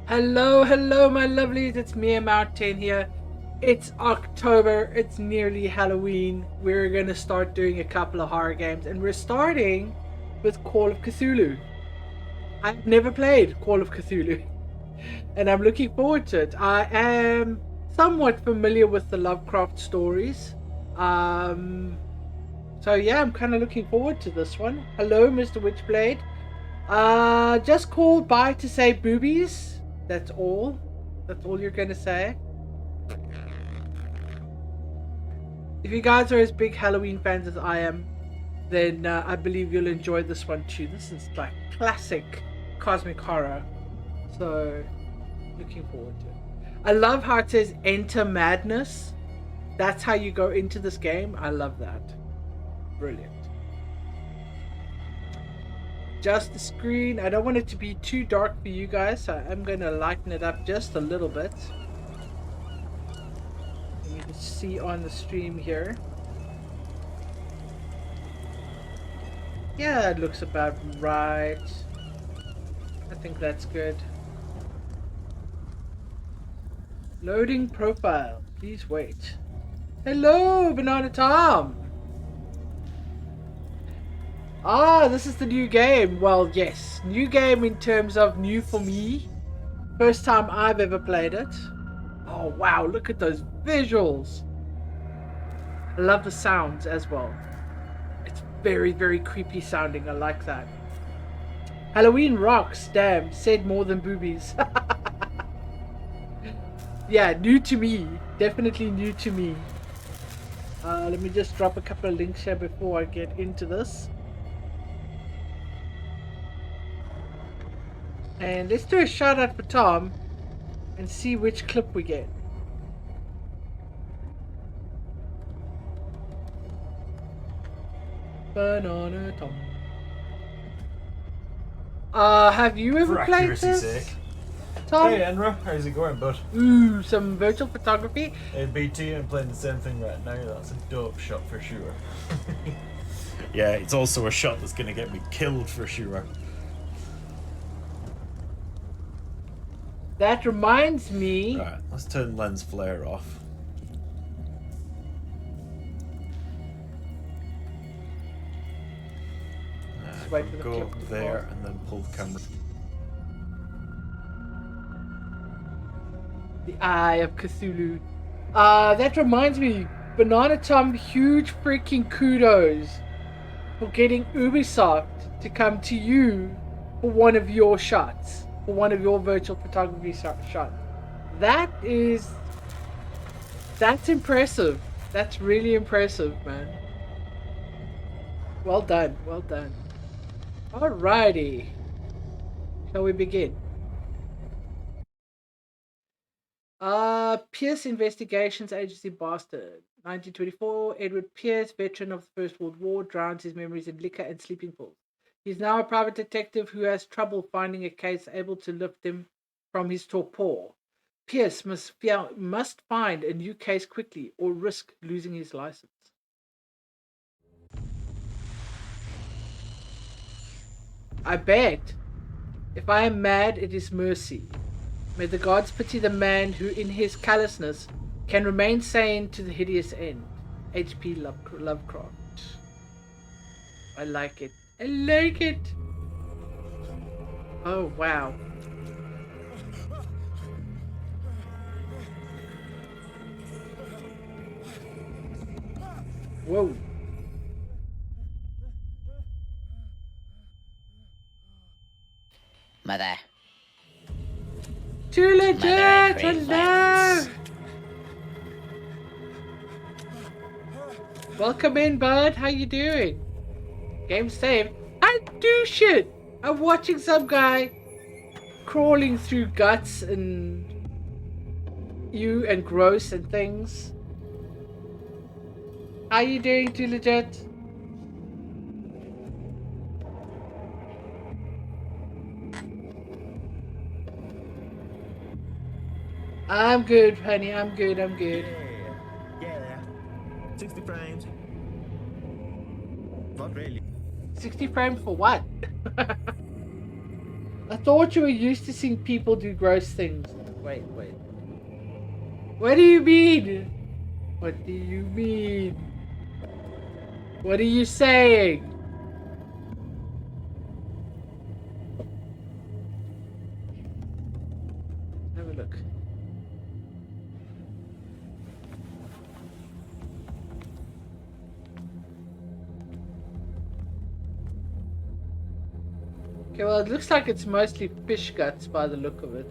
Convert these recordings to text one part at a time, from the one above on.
Hello, hello, my lovelies. It's Miamao10 here. It's October. It's nearly Halloween. We're gonna start doing a couple of horror games, and we're starting with Call of Cthulhu. I've never played Call of Cthulhu, and I'm looking forward to it. I am somewhat familiar with the Lovecraft stories. So yeah, I'm kind of looking forward to this one. Hello, Mr. Witchblade. Just called by to say boobies. That's all. That's all you're gonna say. If you guys are as big Halloween fans as I am, then I believe you'll enjoy this one too. This is like classic cosmic horror. So, looking forward to it. I love how it says enter madness. That's how you go into this game. I love that. Brilliant. Just the screen. I don't want it to be too dark for you guys, so I'm going to lighten it up just a little bit. You can see on the stream here. Yeah, it looks about right. I think that's good. Loading profile. Please wait. Hello, Banana Tom. Ah, this is the new game. Well, yes. New game in terms of new for me. First time I've ever played it. Oh, wow. Look at those visuals. I love the sounds as well. It's very, very creepy sounding. I like that. Halloween rocks. Damn. Said more than boobies. Yeah, new to me. Definitely new to me. Let me just drop a couple of links here before I get into this. And let's do a shout out for Tom and see which clip we get. Banana Tom. Have you ever For played accuracy's this? sake. Tom? Hey Enra, how's it going, bud? Ooh, some virtual photography. Hey BT, I'm playing the same thing right now. That's a dope shot for sure. Yeah, it's also a shot that's gonna get me killed for sure. That reminds me. Right, let's turn lens flare off. Wait for the Go clip to there pause. and then pull the camera. The Eye of Cthulhu. That reminds me, Banana Tom, huge freaking kudos for getting Ubisoft to come to you for one of your shots, for one of your virtual photography shots. That's impressive. That's really impressive, man. Well done, well done. Alrighty. Shall we begin? Pierce Investigations Agency Bastard. 1924, Edward Pierce, veteran of the First World War, drowns his memories in liquor and sleeping pills. He's now a private detective who has trouble finding a case able to lift him from his torpor. Pierce must find a new case quickly or risk losing his license. I begged. If I am mad, it is mercy. May the gods pity the man who, in his callousness, can remain sane to the hideous end. H.P. Lovecraft. I like it. I like it. Oh, wow. Whoa. Mother. Too legit! Mother, I crave violence. Welcome in, bud. How you doing? Game saved. I do shit. I'm watching some guy crawling through guts and gross and things. How you doing, Too Legit? I'm good, honey. I'm good. Yeah. 60 frames. Not really. 60 frames for what? I thought you were used to seeing people do gross things. Wait. What do you mean? What do you mean? What are you saying? Have a look. Okay, well, it looks like it's mostly fish guts by the look of it.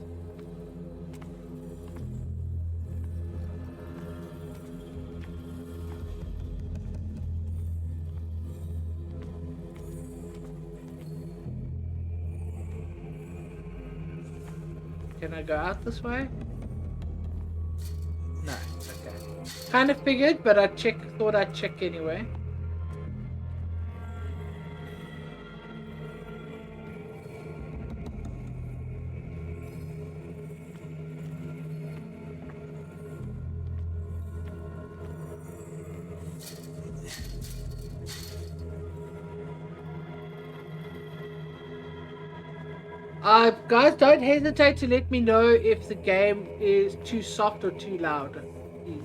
Can I go out this way? No, okay. Kind of figured, but thought I'd check anyway. Guys, don't hesitate to let me know if the game is too soft or too loud. Please.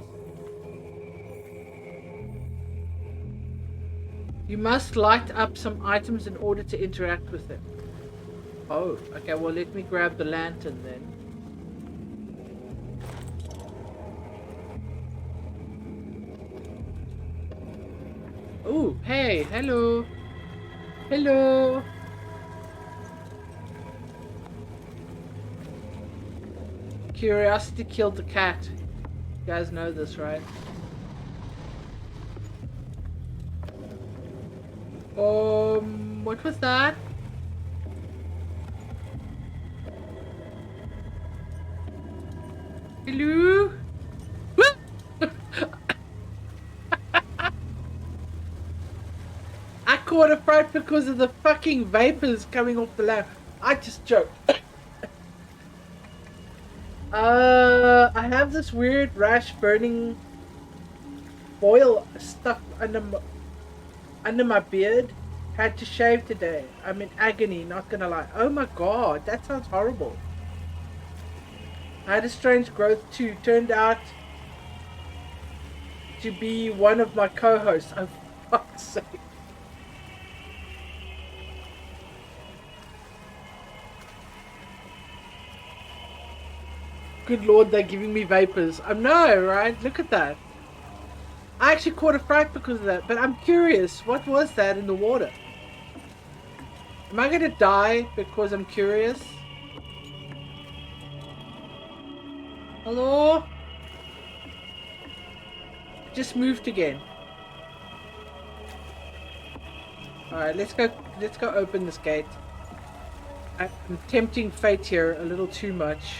You must light up some items in order to interact with them. Oh, okay, well, let me grab the lantern then. Oh, hey, hello. Hello. Curiosity killed the cat. You guys know this, right? What was that? Hello? I caught a fright because of the fucking vapors coming off the lamp. I just joked. I have this weird rash burning boil stuck under my beard. Had to shave today. I'm in agony, not gonna lie. Oh my god, that sounds horrible. I had a strange growth too. Turned out to be one of my co-hosts. Oh, fuck's sake. Good lord, they're giving me vapors. I know, right? Look at that. I actually caught a fright because of that, but I'm curious. What was that in the water? Am I gonna die because I'm curious? Hello? Just moved again. Alright, let's go open this gate. I'm tempting fate here a little too much.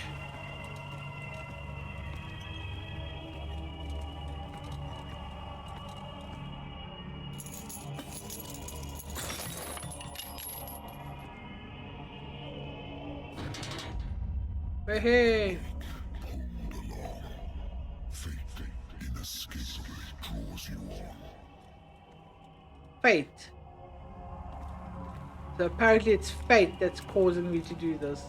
Hey. Fate. So apparently it's fate that's causing me to do this.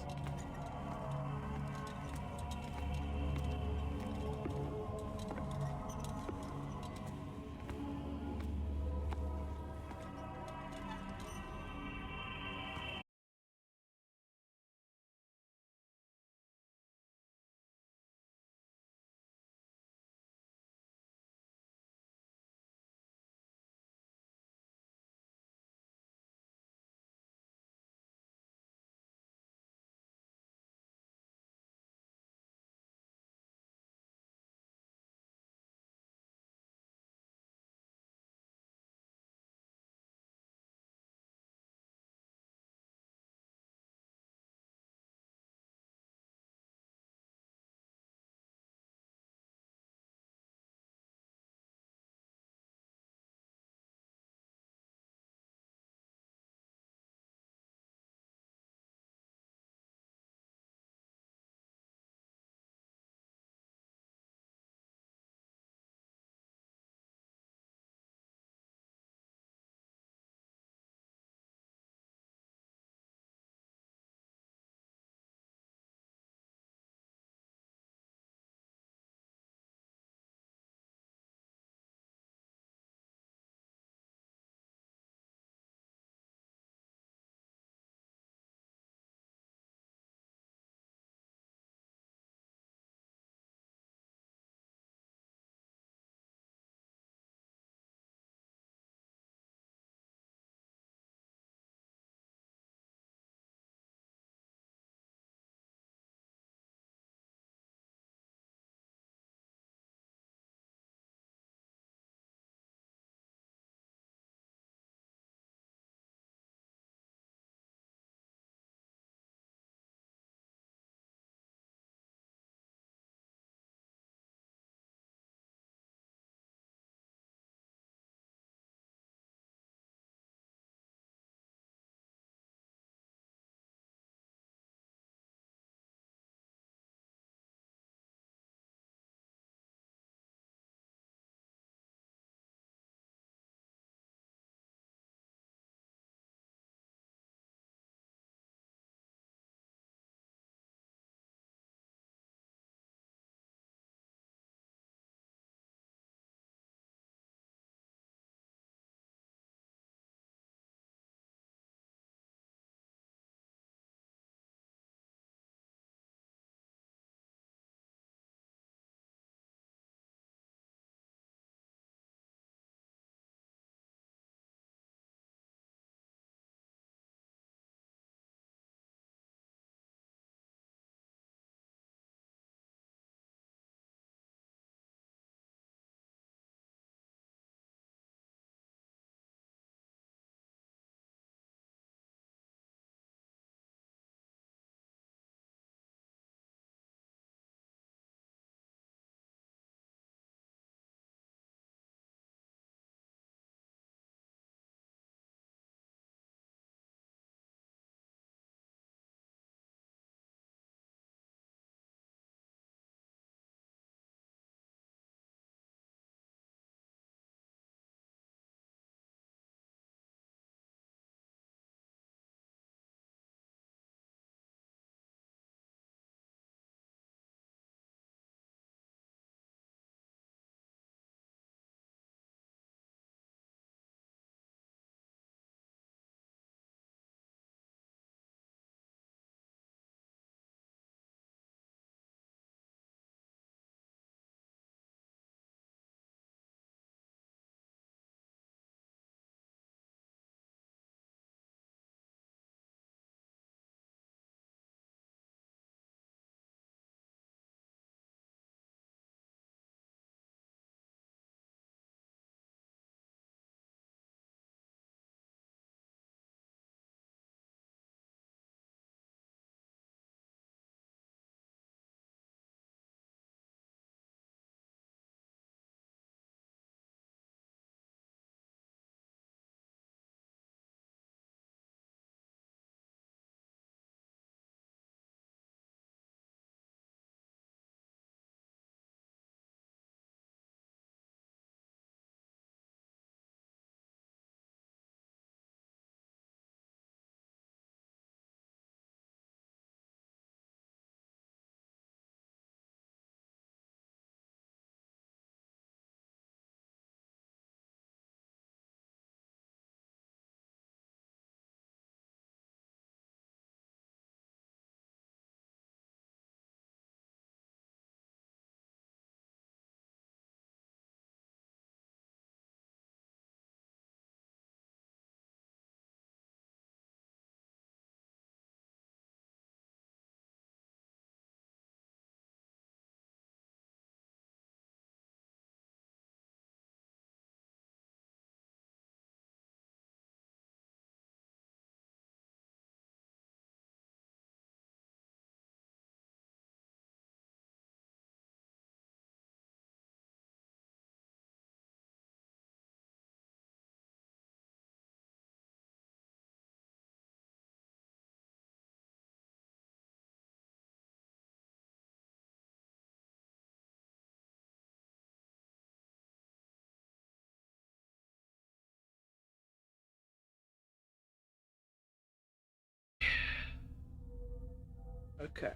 Okay.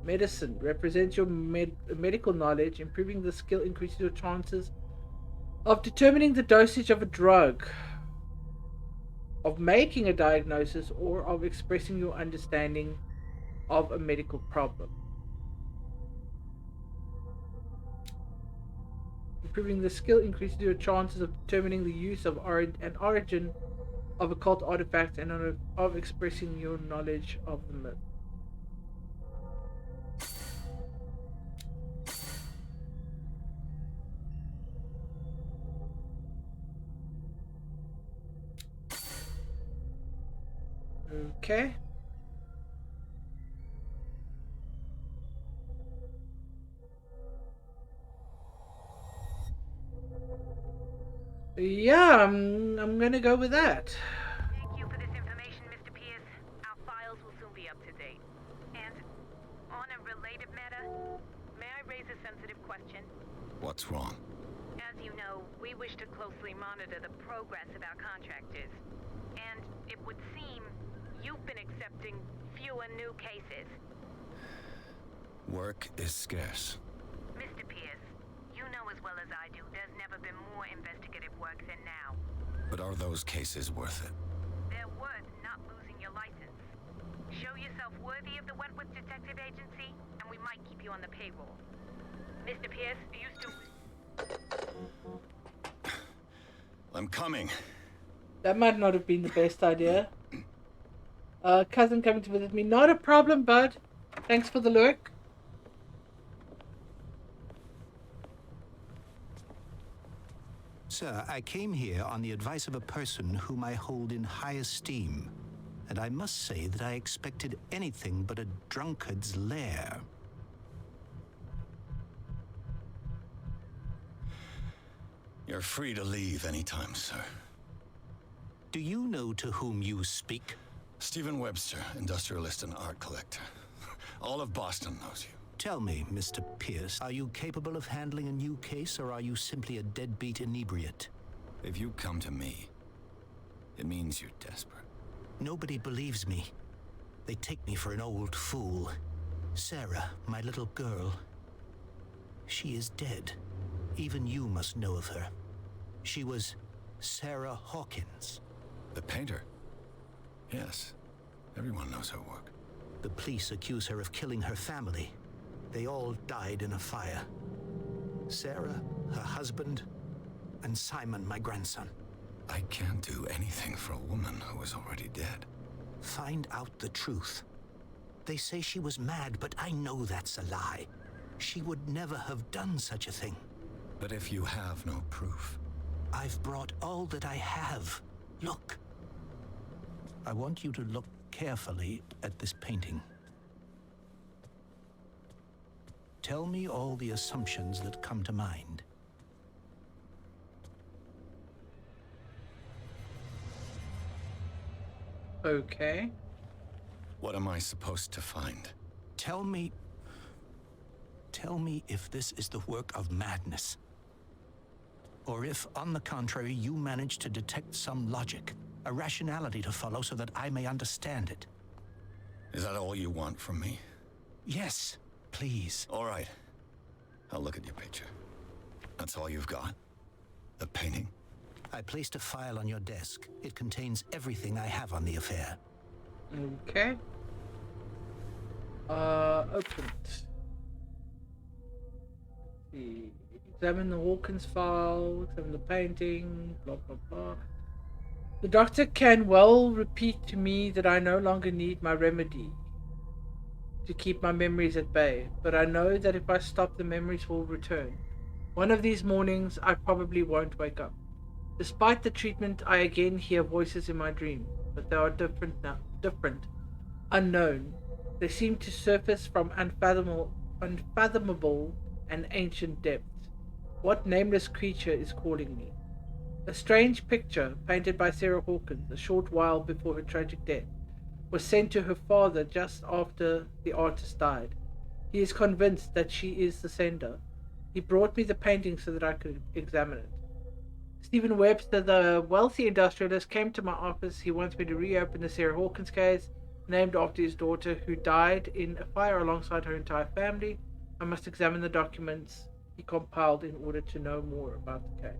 Medicine represents your medical knowledge. Improving the skill increases your chances of determining the dosage of a drug, of making a diagnosis, or of expressing your understanding of a medical problem. Improving the skill increases your chances of determining the use of and origin of occult artifacts and of expressing your knowledge of the myth. Okay. Yeah, I'm gonna go with that. Thank you for this information, Mr. Pierce. Our files will soon be up to date. And on a related matter, may I raise a sensitive question? What's wrong? As you know, we wish to closely monitor the progress of our contractors. And it would seem you've been accepting fewer new cases. Work is scarce. Mr. Pierce, you know as well as I do, there's never been more investigative work than now. But are those cases worth it? They're worth not losing your license. Show yourself worthy of the Wentworth Detective Agency, and we might keep you on the payroll. Mr. Pierce, do you still... I'm coming. That might not have been the best idea. Cousin coming to visit me. Not a problem, bud. Thanks for the lurk. Sir, I came here on the advice of a person whom I hold in high esteem, and I must say that I expected anything but a drunkard's lair. You're free to leave anytime, sir. Do you know to whom you speak? Stephen Webster, industrialist and art collector. All of Boston knows you. Tell me, Mr. Pierce, are you capable of handling a new case, or are you simply a deadbeat inebriate? If you come to me, it means you're desperate. Nobody believes me. They take me for an old fool. Sarah, my little girl, she is dead. Even you must know of her. She was Sarah Hawkins. The painter? Yes. Everyone knows her work. The police accuse her of killing her family. They all died in a fire. Sarah, her husband, and Simon, my grandson. I can't do anything for a woman who is already dead. Find out the truth. They say she was mad, but I know that's a lie. She would never have done such a thing. But if you have no proof... I've brought all that I have. Look. I want you to look carefully at this painting. Tell me all the assumptions that come to mind. Okay. What am I supposed to find? Tell me if this is the work of madness. Or if, on the contrary, you manage to detect some logic, a rationality to follow so that I may understand it. Is that all you want from me? Yes, please. All right. I'll look at your picture. That's all you've got? The painting? I placed a file on your desk. It contains everything I have on the affair. Okay. Open it. See. Examine the Hawkins file, examine the painting, blah blah blah. The doctor can well repeat to me that I no longer need my remedy to keep my memories at bay, but I know that if I stop, the memories will return. One of these mornings, I probably won't wake up. Despite the treatment, I again hear voices in my dream, but they are different now. Different. Unknown. They seem to surface from unfathomable and ancient depths. What nameless creature is calling me? A strange picture, painted by Sarah Hawkins a short while before her tragic death, was sent to her father just after the artist died. He is convinced that she is the sender. He brought me the painting so that I could examine it. Stephen Webster, the wealthy industrialist, came to my office. He wants me to reopen the Sarah Hawkins case. named after his daughter, who died in a fire alongside her entire family. I must examine the documents he compiled in order to know more about the case.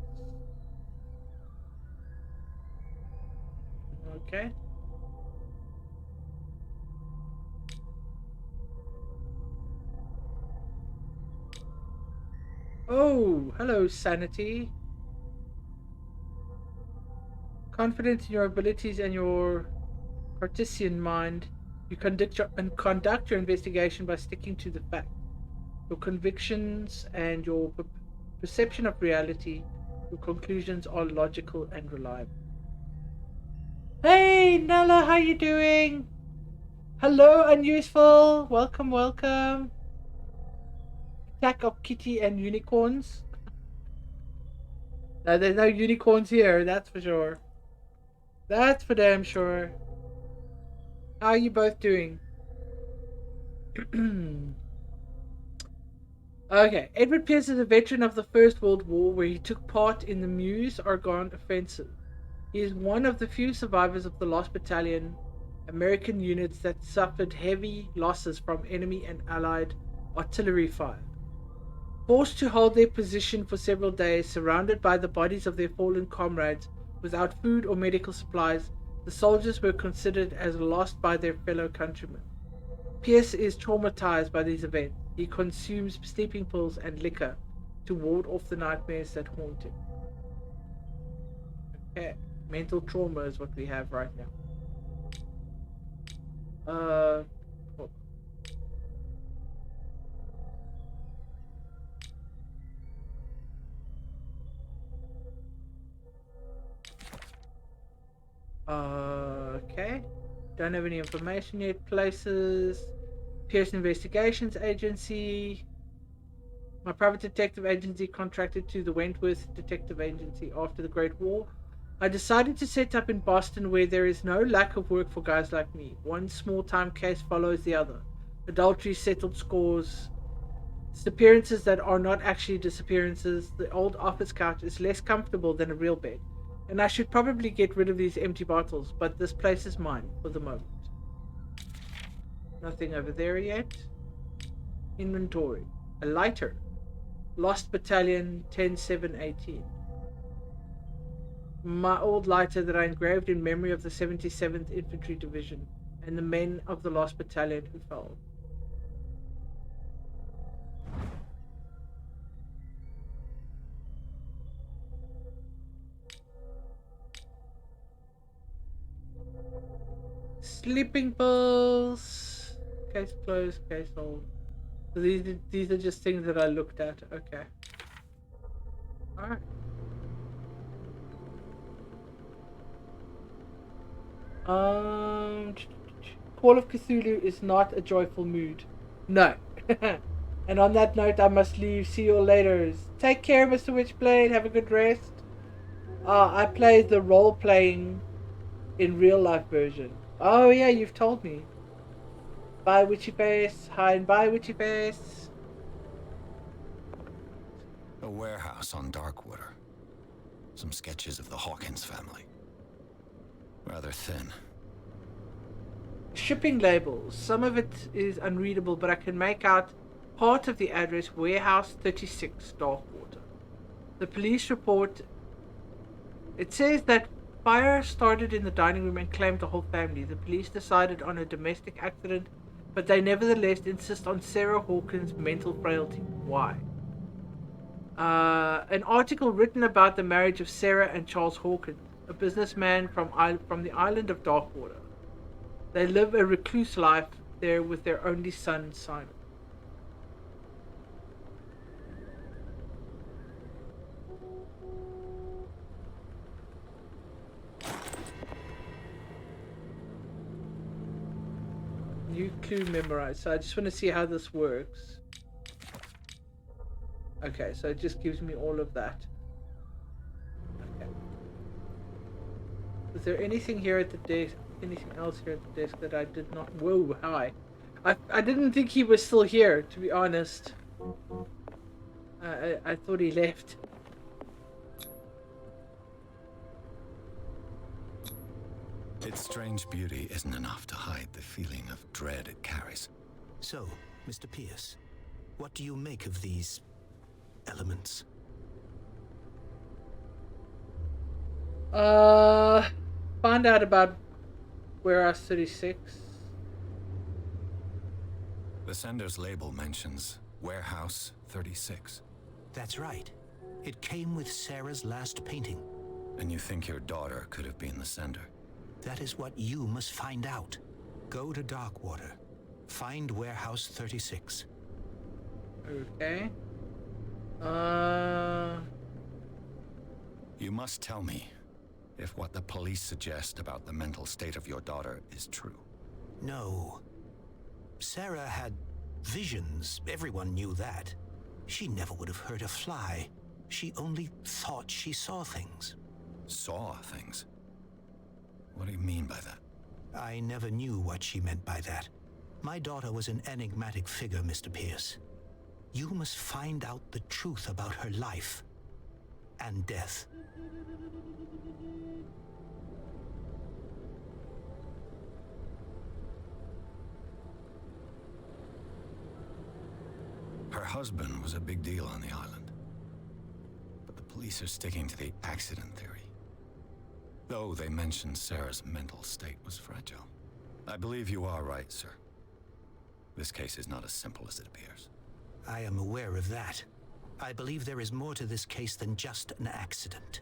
Okay. Oh, hello, Sanity. Confident in your abilities and your Cartesian mind, you conduct your investigation by sticking to the facts. Your convictions and your perception of reality, your conclusions are logical and reliable. Hey, Nella, how you doing? Hello, Unuseful. Welcome, welcome. Attack of Kitty and Unicorns. No, there's no unicorns here, that's for sure. That's for damn sure. How are you both doing? Okay, Edward Pierce is a veteran of the First World War, where he took part in the Meuse-Argonne offensive. He is one of the few survivors of the Lost Battalion, American units that suffered heavy losses from enemy and Allied artillery fire. Forced to hold their position for several days, surrounded by the bodies of their fallen comrades, without food or medical supplies, the soldiers were considered as lost by their fellow countrymen. Pierce is traumatized by these events. He consumes sleeping pills and liquor to ward off the nightmares that haunt him. Okay, mental trauma is what we have right now. Hold on. Okay, don't have any information yet. Places. Pierce Investigations Agency. My private detective agency contracted to the Wentworth Detective Agency after the Great War. I decided to set up in Boston, where there is no lack of work for guys like me. One small-time case follows the other. Adultery, settled scores, disappearances that are not actually disappearances. The old office couch is less comfortable than a real bed, and I should probably get rid of these empty bottles, but this place is mine for the moment. Nothing over there yet. Inventory. A lighter. Lost Battalion 10718. My old lighter that I engraved in memory of the 77th Infantry Division and the men of the Lost Battalion who fell. Sleeping pills. Case closed, case sold. So these are just things that I looked at. Okay. Alright. Call of Cthulhu is not a joyful mood. No. And on that note, I must leave. See you all later. Take care, Mr. Witchblade. Have a good rest. I play the role-playing in real-life version. Oh yeah, you've told me. Bye, Witchy Face. Hi and bye, Witchy Face. A warehouse on Darkwater. Some sketches of the Hawkins family. Rather thin. Shipping labels. Some of it is unreadable, but I can make out part of the address, Warehouse 36, Darkwater. The police report. It says that fire started in the dining room and claimed the whole family. The police decided on a domestic accident, but they nevertheless insist on Sarah Hawkins' mental frailty. Why? An article written about the marriage of Sarah and Charles Hawkins, a businessman from the island of Darkwater. They live a recluse life there with their only son, Simon. New clue memorized. So I just want to see how this works. Okay, so it just gives me all of that. Okay. Is there anything here at the desk? Anything else here at the desk that I did not... Whoa, hi. I didn't think he was still here, to be honest. I thought he left. Its strange beauty isn't enough to hide the feeling of dread it carries. So, Mr. Pierce, what do you make of these elements? Find out about Warehouse 36. The sender's label mentions Warehouse 36. That's right. It came with Sarah's last painting. And you think your daughter could have been the sender? That is what you must find out. Go to Darkwater. Find Warehouse 36. Okay. You must tell me if what the police suggest about the mental state of your daughter is true. No. Sarah had visions. Everyone knew that. She never would have hurt a fly. She only thought she saw things. Saw things? What do you mean by that? I never knew what she meant by that. My daughter was an enigmatic figure, Mr. Pierce. You must find out the truth about her life and death. Her husband was a big deal on the island. But the police are sticking to the accident theory. Though they mentioned Sarah's mental state was fragile. I believe you are right, sir. This case is not as simple as it appears. I am aware of that. I believe there is more to this case than just an accident.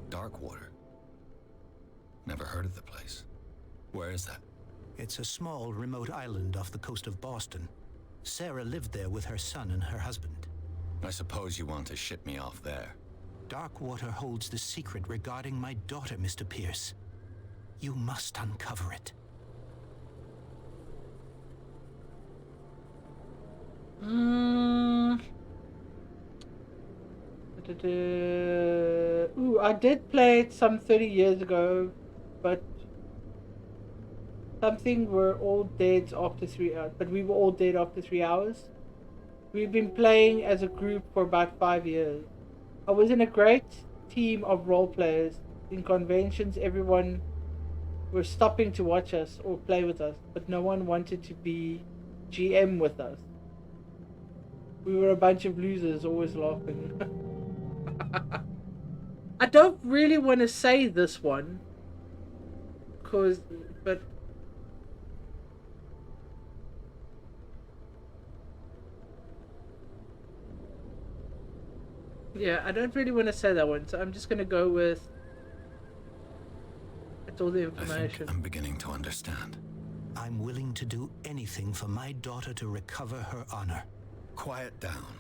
Darkwater. Never heard of the place. Where is that? It's a small, remote island off the coast of Boston. Sarah lived there with her son and her husband. I suppose you want to ship me off there. Darkwater holds the secret regarding my daughter, Mr. Pierce. You must uncover it. Ooh, I did play it some 30 years ago, but something we're all dead after 3 hours. But we were all dead after 3 hours. We've been playing as a group for about 5 years. I was in a great team of role players. In conventions, everyone were stopping to watch us or play with us, but no one wanted to be GM with us. We were a bunch of losers, always laughing. I don't really want to say this one, but yeah, I don't really want to say that one, so I'm just gonna go with it's all the I information. think I'm beginning to understand. I'm willing to do anything for my daughter to recover her honor. Quiet down.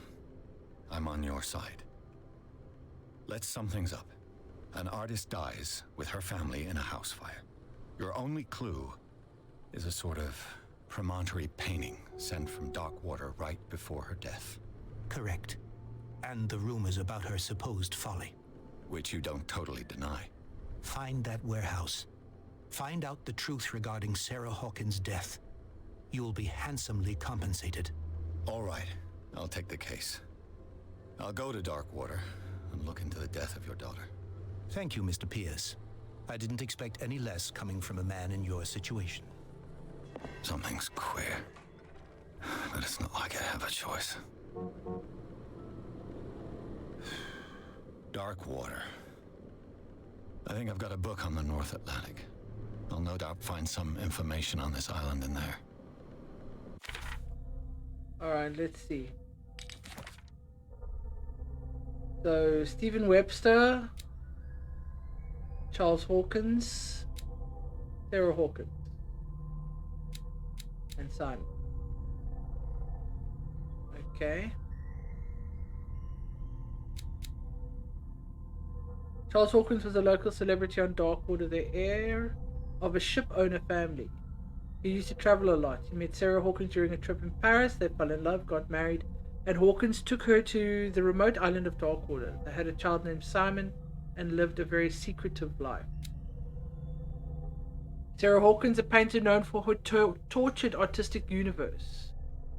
I'm on your side. Let's sum things up. An artist dies with her family in a house fire. Your only clue is a sort of promontory painting sent from Darkwater right before her death. Correct. And the rumors about her supposed folly. Which you don't totally deny. Find that warehouse. Find out the truth regarding Sarah Hawkins' death. You'll be handsomely compensated. All right, I'll take the case. I'll go to Darkwater and look into the death of your daughter. Thank you, Mr. Pierce. I didn't expect any less coming from a man in your situation. Something's queer. But it's not like I have a choice. Darkwater. I think I've got a book on the North Atlantic. I'll no doubt find some information on this island in there. Alright, let's see. So, Stephen Webster, Charles Hawkins, Sarah Hawkins, and Simon. Okay. Charles Hawkins was a local celebrity on Darkwater, the heir of a ship owner family. He used to travel a lot. He met Sarah Hawkins during a trip in Paris. They fell in love, got married, and Hawkins took her to the remote island of Darkwater. They had a child named Simon and lived a very secretive life. Sarah Hawkins, a painter known for her tortured artistic universe.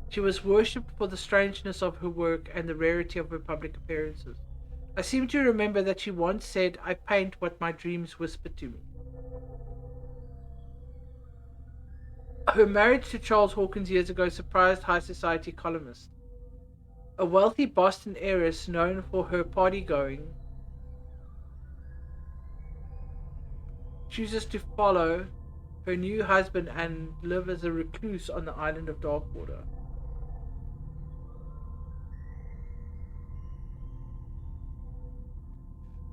She was worshipped for the strangeness of her work and the rarity of her public appearances. I seem to remember that she once said, I paint what my dreams whisper to me. Her marriage to Charles Hawkins years ago surprised high society columnists. A wealthy Boston heiress known for her party going chooses to follow her new husband and live as a recluse on the island of Darkwater.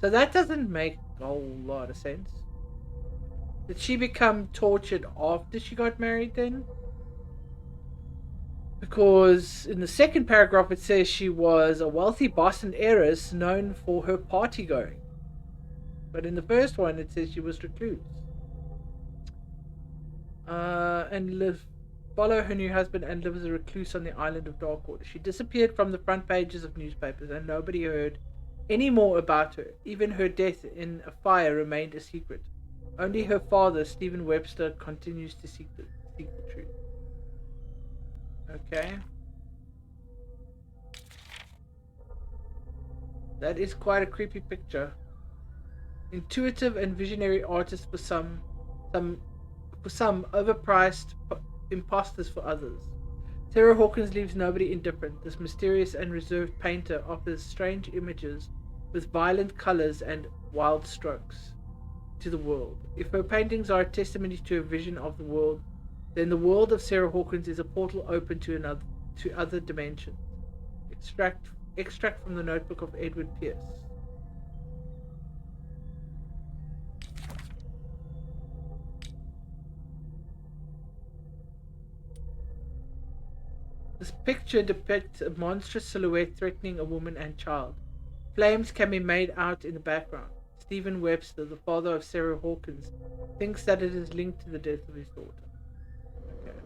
So that doesn't make a whole lot of sense. Did she become tortured after she got married then? Because in the second paragraph it says she was a wealthy Boston heiress known for her party going. But in the first one it says she was recluse. Follow her new husband and live as a recluse on the island of Darkwater. She disappeared from the front pages of newspapers and nobody heard any more about her. Even her death in a fire remained a secret. Only her father, Stephen Webster, continues to seek the truth. Okay. That is quite a creepy picture. Intuitive and visionary artists for some overpriced imposters for others. Sarah Hawkins leaves nobody indifferent. This mysterious and reserved painter offers strange images with violent colors and wild strokes to the world. If her paintings are a testimony to a vision of the world, then the world of Sarah Hawkins is a portal open to other dimensions. Extract from the notebook of Edward Pierce. This picture depicts a monstrous silhouette threatening a woman and child. Flames can be made out in the background. Stephen Webster, the father of Sarah Hawkins, thinks that it is linked to the death of his daughter. Okay.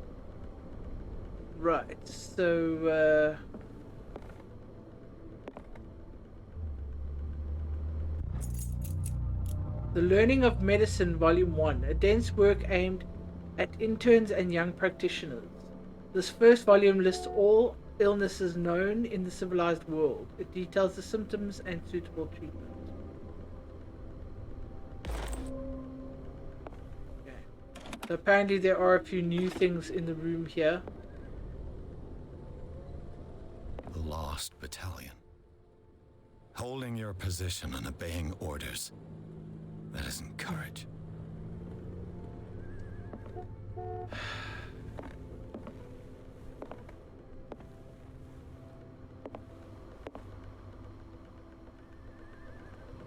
Right, so The Learning of Medicine, Volume 1, a dense work aimed at interns and young practitioners. This first volume lists all illnesses known in the civilized world. It details the symptoms and suitable treatment. Okay. So apparently there are a few new things in the room here. The Lost Battalion. Holding your position and obeying orders. That isn't courage.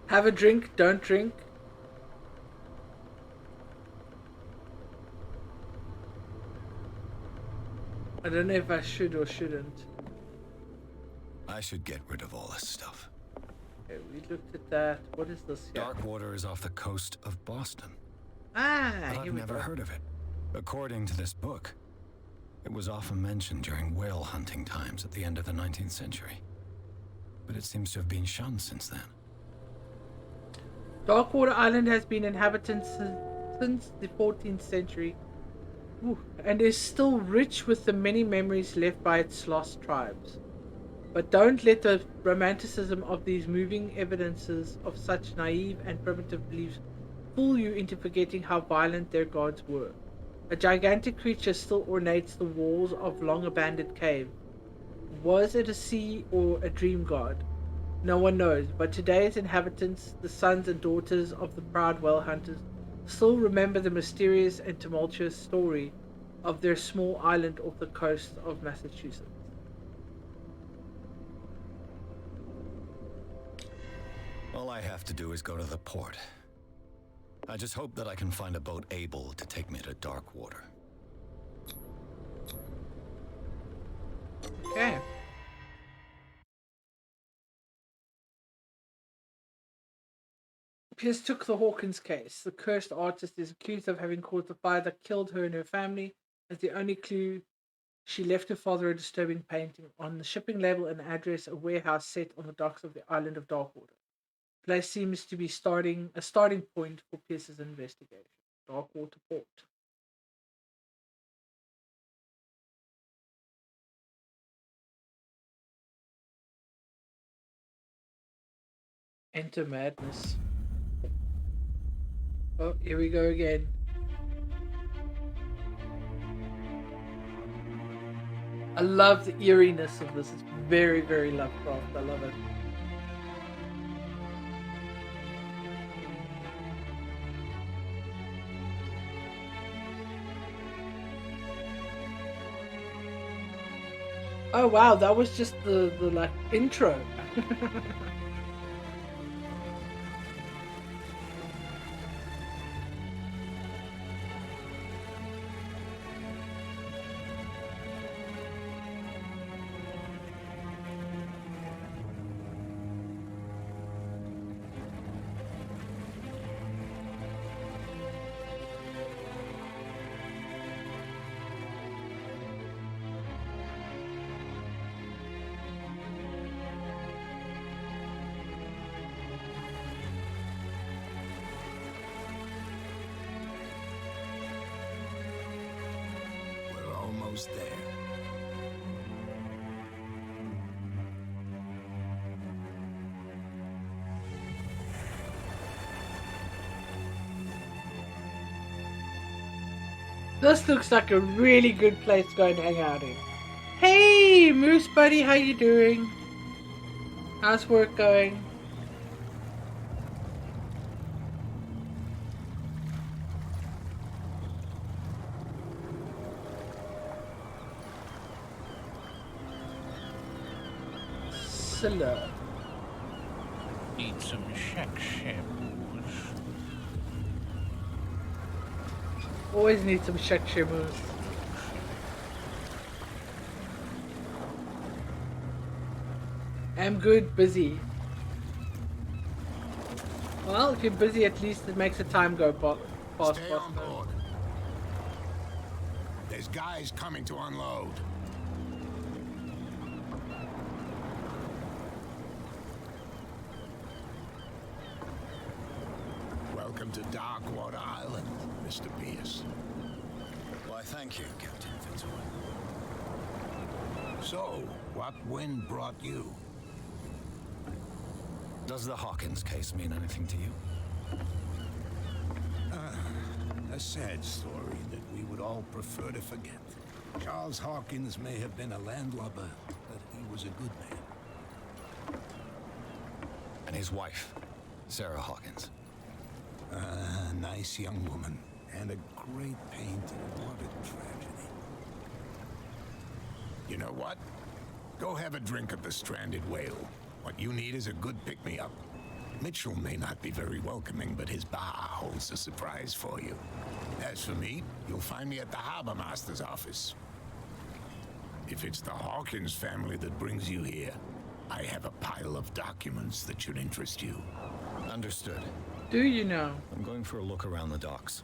Have a drink, don't drink. I don't know if I should or shouldn't. I should get rid of all this stuff. Okay, we looked at that. What is this here? Darkwater is off the coast of Boston. But Here I've we never go. heard of it. According to this book, it was often mentioned during whale hunting times at the end of the 19th century. But it seems to have been shunned since then. Darkwater Island has been inhabited since the 14th century. And is still rich with the many memories left by its lost tribes. But don't let the romanticism of these moving evidences of such naive and primitive beliefs fool you into forgetting how violent their gods were. A gigantic creature still ornates the walls of long-abandoned cave. Was it a sea or a dream god? No one knows, but today's inhabitants, the sons and daughters of the proud whale hunters, still remember the mysterious and tumultuous story of their small island off the coast of Massachusetts. All I have to do is go to the port. I just hope that I can find a boat able to take me to Darkwater. Okay. Pierce took the Hawkins case. The cursed artist is accused of having caused the fire that killed her and her family. As the only clue, she left her father a disturbing painting. On the shipping label and address, a warehouse set on the docks of the island of Darkwater. The place seems to be a starting point for Pierce's investigation. Darkwater Port. Enter madness. Oh, here we go again. I love the eeriness of this. It's very, very Lovecraft. I love it. Oh wow, that was just the like intro. We're almost there. This looks like a really good place to go and hang out in. Hey, Moose buddy, how you doing? How's work going? Scylla. Need some shack shambles. Always need some shack shivers. I'm good, busy. Well, if you're busy, at least it makes the time go fast. Stay on board. There's guys coming to unload. Welcome to Darkwater Island, Mr. Pierce. Why, thank you, Captain Fitzroy. So, what wind brought you? Does the Hawkins case mean anything to you? A sad story that we would all prefer to forget. Charles Hawkins may have been a landlubber, but he was a good man. And his wife, Sarah Hawkins. A nice young woman, and a great painter. What a tragedy. You know what? Go have a drink at the Stranded Whale. What you need is a good pick-me-up. Mitchell may not be very welcoming, but his bar holds a surprise for you. As for me, you'll find me at the Harbor Master's office. If it's the Hawkins family that brings you here, I have a pile of documents that should interest you. Understood. Do you know? I'm going for a look around the docks.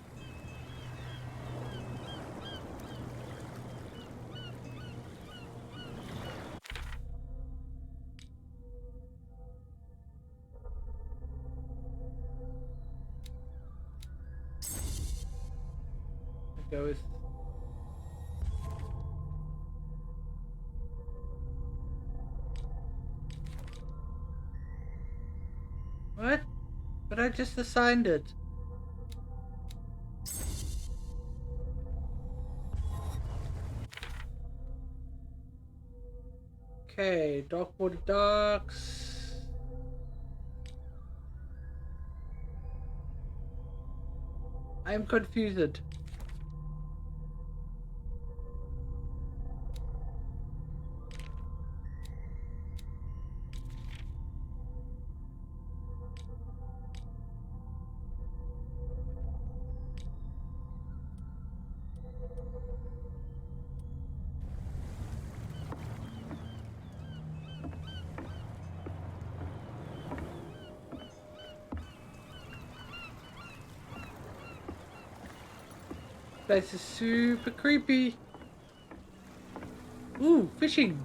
Go with. What? But I just assigned it. Okay, Darkwater Docks. I'm confused. This is super creepy. Ooh, fishing.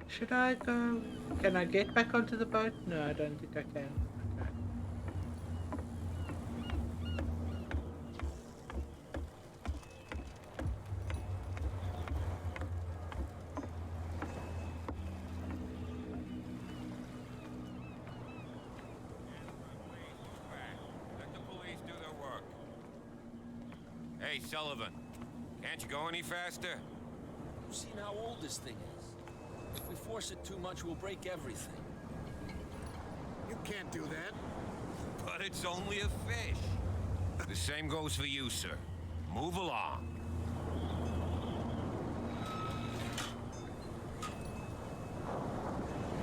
Should I go? Can I get back onto the boat? No, I don't think I can. Okay. Hey, Sullivan. Can't you go any faster? You've seen how old this thing is. If we force it too much, we'll break everything. You can't do that. But it's only a fish. The same goes for you, sir. Move along.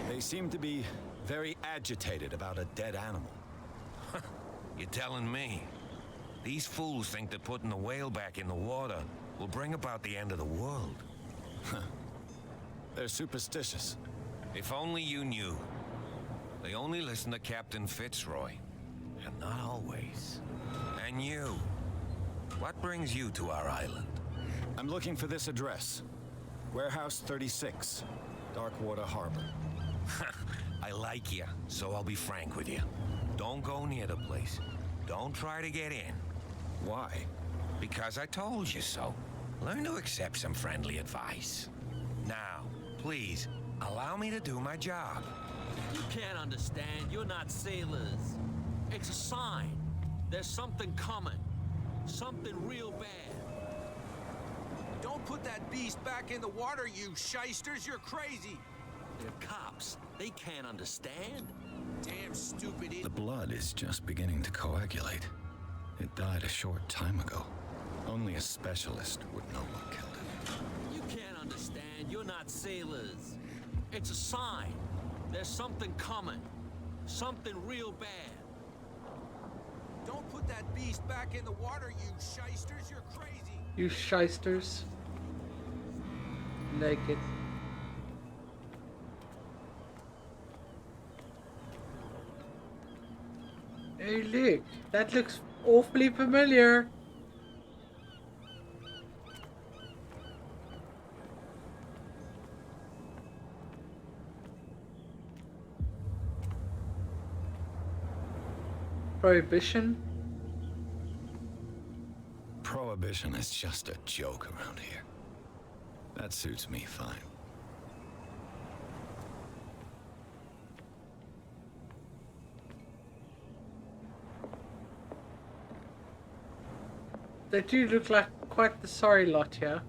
They seem to be very agitated about a dead animal. You're telling me? These fools think that putting the whale back in the water will bring about the end of the world. They're superstitious. If only you knew. They only listen to Captain Fitzroy. And not always. And you. What brings you to our island? I'm looking for this address. Warehouse 36, Darkwater Harbor. I like you, so I'll be frank with you. Don't go near the place. Don't try to get in. Why? Because I told you so. Learn to accept some friendly advice. Now, please, allow me to do my job. You can't understand. You're not sailors. It's a sign. There's something coming. Something real bad. Don't put that beast back in the water, you shysters. You're crazy. They're cops. They can't understand. Damn stupid idiot. The blood is just beginning to coagulate. It died a short time ago. Only a specialist would know what killed it. You can't understand. You're not sailors. It's a sign. There's something coming. Something real bad. Don't put that beast back in the water, you shysters. You're crazy. You shysters. Naked. Hey, look. That looks awfully familiar. Prohibition? Prohibition is just a joke around here. That suits me fine. They do look like quite the sorry lot here.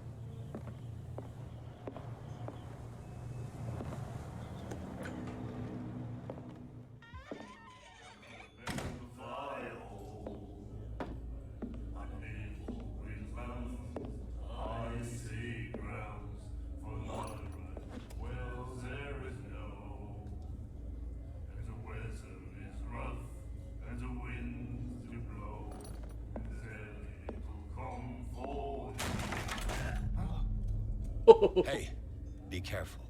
Hey, be careful.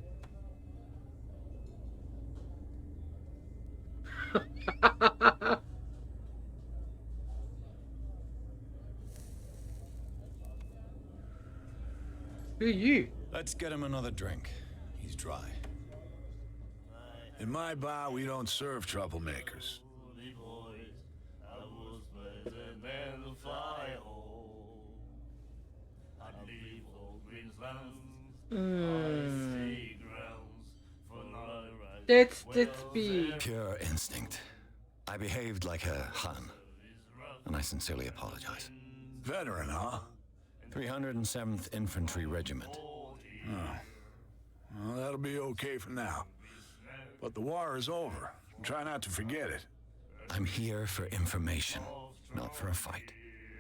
Who are you? Let's get him another drink. He's dry. In my bar, we don't serve troublemakers. Let's be Pure instinct. I behaved like a Hun, and I sincerely apologize. Veteran, huh? 307th Infantry Regiment. Oh. Well, that'll be okay for now. But the war is over. Try not to forget it. I'm here for information, not for a fight.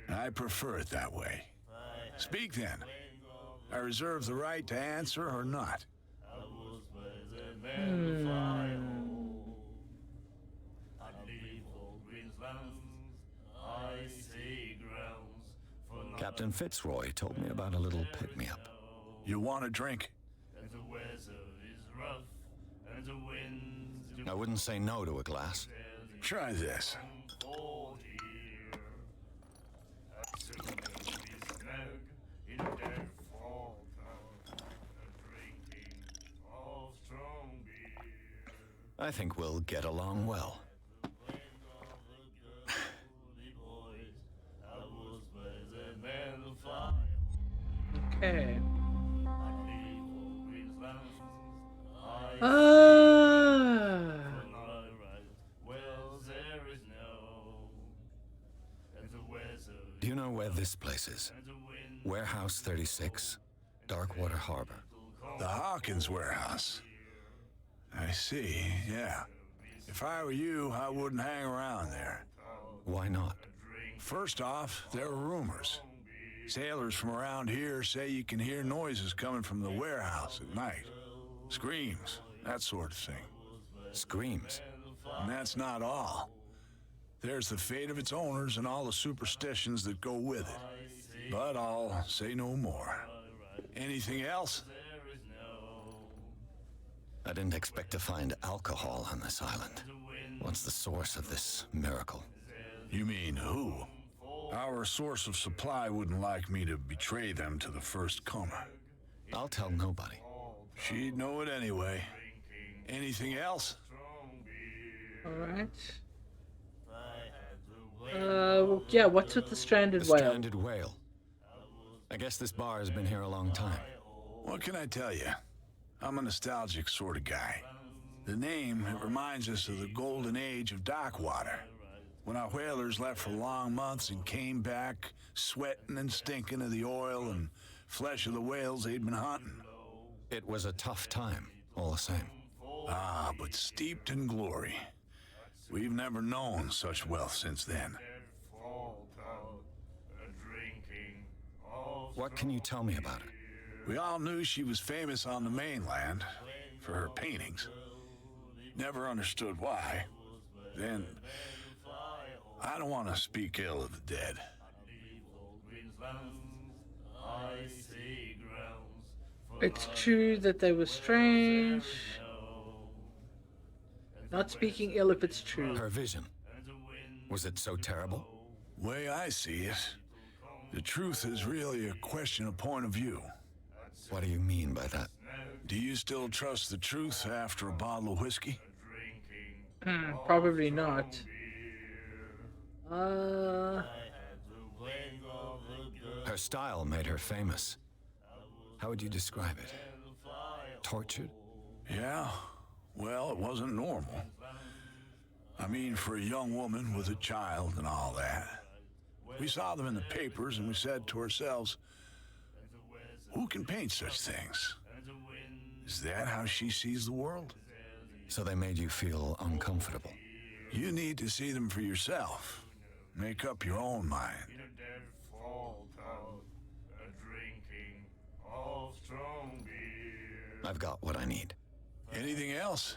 I prefer it that way. Speak then. I reserve the right to answer or not. Captain Fitzroy told me about a little pick-me-up. You want a drink? I wouldn't say no to a glass. Try this. I think we'll get along well. okay. Do you know where this place is. Warehouse 36, Darkwater Harbor. The Hawkins warehouse. I see, yeah. If I were you, I wouldn't hang around there. Why not? First off, there are rumors. Sailors from around here say you can hear noises coming from the warehouse at night. Screams, that sort of thing. Screams? And that's not all. There's the fate of its owners and all the superstitions that go with it. But I'll say no more. Anything else? I didn't expect to find alcohol on this island. What's the source of this miracle? You mean who? Our source of supply wouldn't like me to betray them to the first comer. I'll tell nobody. She'd know it anyway. Anything else? Alright. Yeah, what's with the stranded whale? Stranded whale. I guess this bar has been here a long time. What can I tell you? I'm a nostalgic sort of guy. The name, it reminds us of the golden age of dockwater, when our whalers left for long months and came back sweating and stinking of the oil and flesh of the whales they'd been hunting. It was a tough time, all the same. Ah, but steeped in glory. We've never known such wealth since then. What can you tell me about it? We all knew she was famous on the mainland for her paintings. Never understood why. Then, I don't want to speak ill of the dead. It's true that they were strange. Not speaking ill if it's true. Her vision. Was it so terrible? Way I see it, the truth is really a question of point of view. What do you mean by that? Do you still trust the truth after a bottle of whiskey? Probably not. Her style made her famous. How would you describe it? Tortured? Yeah, well, it wasn't normal. I mean, for a young woman with a child and all that. We saw them in the papers and we said to ourselves, who can paint such things? Is that how she sees the world? So they made you feel uncomfortable? You need to see them for yourself. Make up your own mind. I've got what I need. Anything else?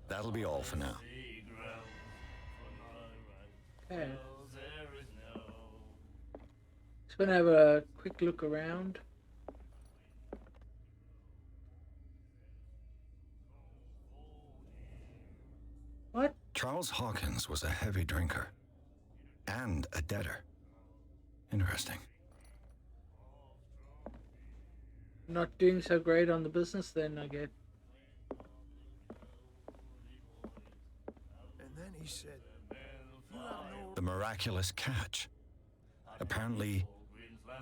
That'll be all for now. Okay. Just gonna have a quick look around. What? Charles Hawkins was a heavy drinker. And a debtor. Interesting. Not doing so great on the business then, I get. And then he said, The miraculous catch. Apparently,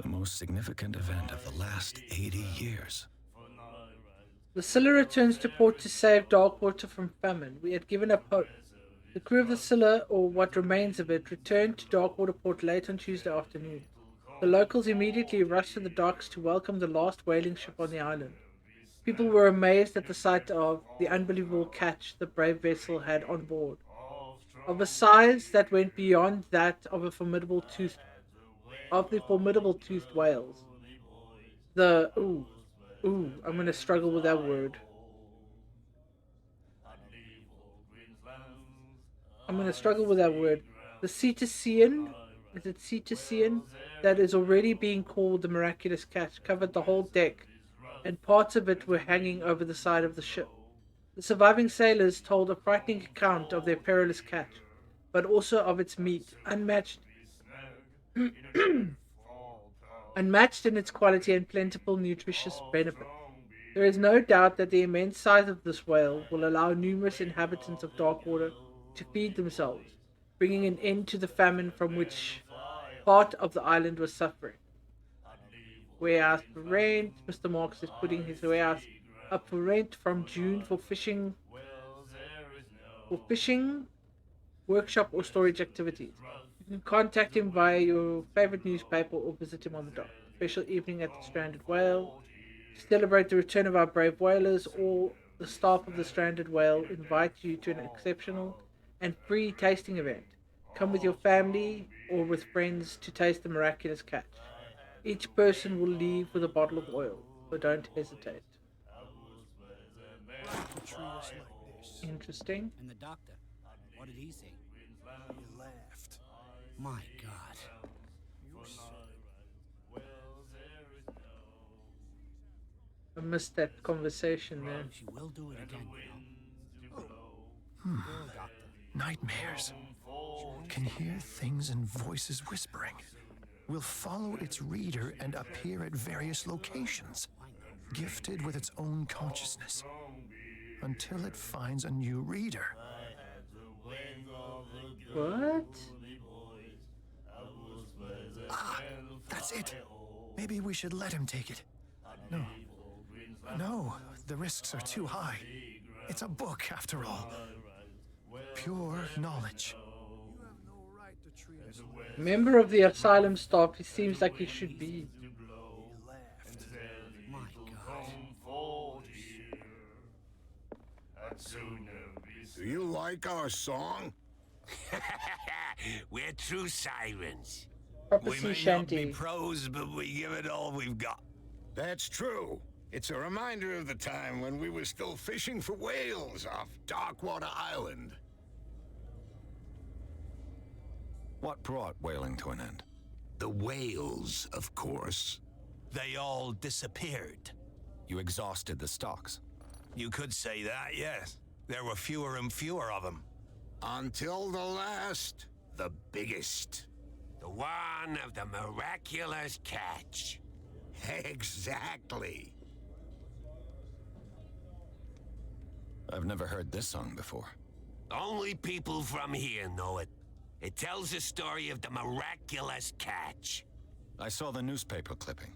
the most significant event of the last 80 years. The Scylla returns to port to save Darkwater from famine. We had given up hope. The crew of the Scylla, or what remains of it, returned to Darkwater port late on Tuesday afternoon. The locals immediately rushed to the docks to welcome the last whaling ship on the island. People were amazed at the sight of the unbelievable catch the brave vessel had on board, of a size that went beyond that of the formidable toothed whales. I'm gonna struggle with that word. The Cetacean, is it Cetacean, that is already being called the miraculous catch, covered the whole deck, and parts of it were hanging over the side of the ship. The surviving sailors told a frightening account of their perilous catch, but also of its meat, unmatched in its quality and plentiful nutritious benefit. There is no doubt that the immense size of this whale will allow numerous inhabitants of Darkwater to feed themselves, bringing an end to the famine from which part of the island was suffering. Warehouse for rent. Mr. Marks is putting his warehouse up for rent from June for fishing, workshop, or storage activities. You can contact him via your favorite newspaper or visit him on the dock. Special evening at the Stranded Whale. To celebrate the return of our brave whalers, all the staff of the Stranded Whale invite you to an exceptional and free tasting event. Come with your family or with friends to taste the miraculous catch. Each person will leave with a bottle of oil, so don't hesitate. Interesting. And the doctor, what did he say? He laughed. My God. I missed that conversation there. She will do it again, Nightmares. Can hear things and voices whispering. Will follow its reader and appear at various locations, gifted with its own consciousness, until it finds a new reader. What? Ah, that's it. Maybe we should let him take it. No, the risks are too high. It's a book, after all. Pure knowledge. Member of the asylum staff, he seems like he should be. Do you like our song? We're true sirens. Prophecy We may shanty. not be pros, but we give it all we've got. That's true. It's a reminder of the time when we were still fishing for whales off Darkwater Island. What brought whaling to an end? The whales, of course. They all disappeared. You exhausted the stocks. You could say that, yes. There were fewer and fewer of them. Until the last, the biggest. The one of the miraculous catch. Exactly. I've never heard this song before. Only people from here know it. It tells the story of the miraculous catch. I saw the newspaper clipping.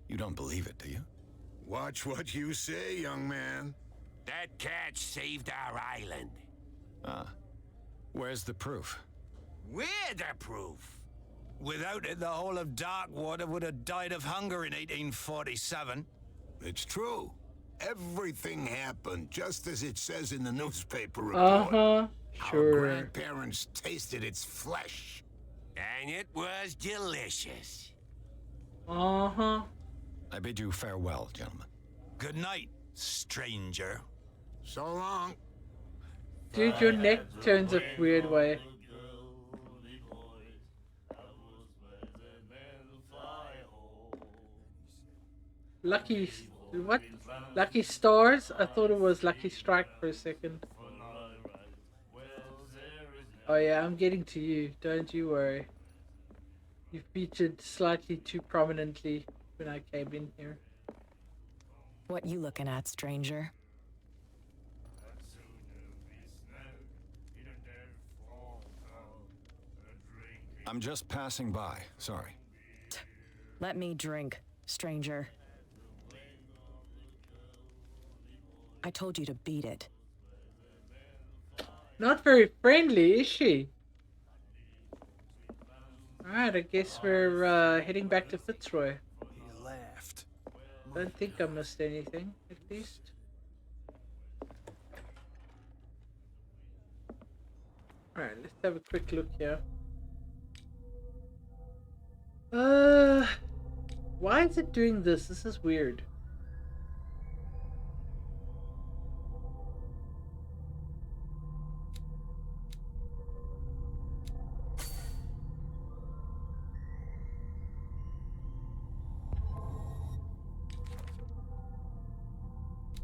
You don't believe it, do you? Watch what you say, young man. That catch saved our island. Ah. Where's the proof? We're the proof. Without it, the whole of Darkwater would have died of hunger in 1847. It's true. Everything happened just as it says in the newspaper report. Sure. Our grandparents tasted its flesh. And it was delicious. Uh-huh. I bid you farewell, gentlemen. Good night, stranger. So long. Dude, your neck turns a weird way. Lucky... what? Lucky Stars? I thought it was Lucky Strike for a second. Oh yeah, I'm getting to you. Don't you worry. You featured slightly too prominently when I came in here. What you looking at, stranger? I'm just passing by. Sorry. Let me drink, stranger. I told you to beat it. Not very friendly, is she? Alright, I guess we're heading back to Fitzroy. He laughed. Don't think I missed anything, at least. Alright, let's have a quick look here. Why is it doing this? This is weird.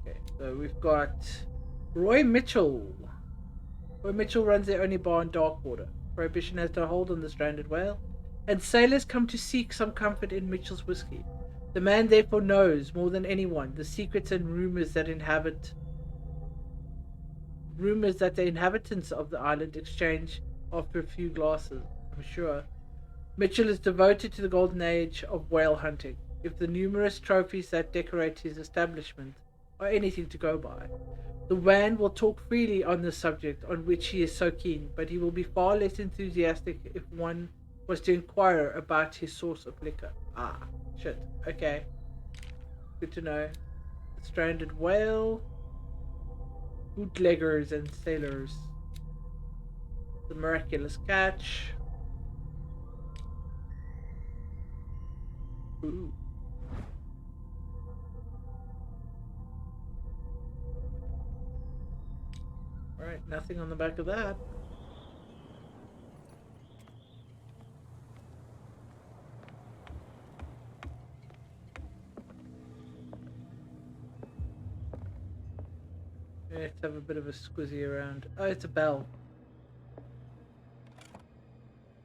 Okay, so we've got Roy Mitchell. Roy Mitchell runs their only bar in Darkwater. Prohibition has no hold on the stranded whale, and sailors come to seek some comfort in Mitchell's whiskey. The man therefore knows, more than anyone, the secrets and rumors that the inhabitants of the island exchange after a few glasses, I'm sure. Mitchell is devoted to the golden age of whale hunting. If the numerous trophies that decorate his establishment or anything to go by. The Wan will talk freely on the subject on which he is so keen, but he will be far less enthusiastic if one was to inquire about his source of liquor. Ah, shit. Okay. Good to know. The stranded whale, bootleggers and sailors, the miraculous catch. Ooh. Alright, nothing on the back of that. Let's have a bit of a squizzy around. Oh, it's a bell.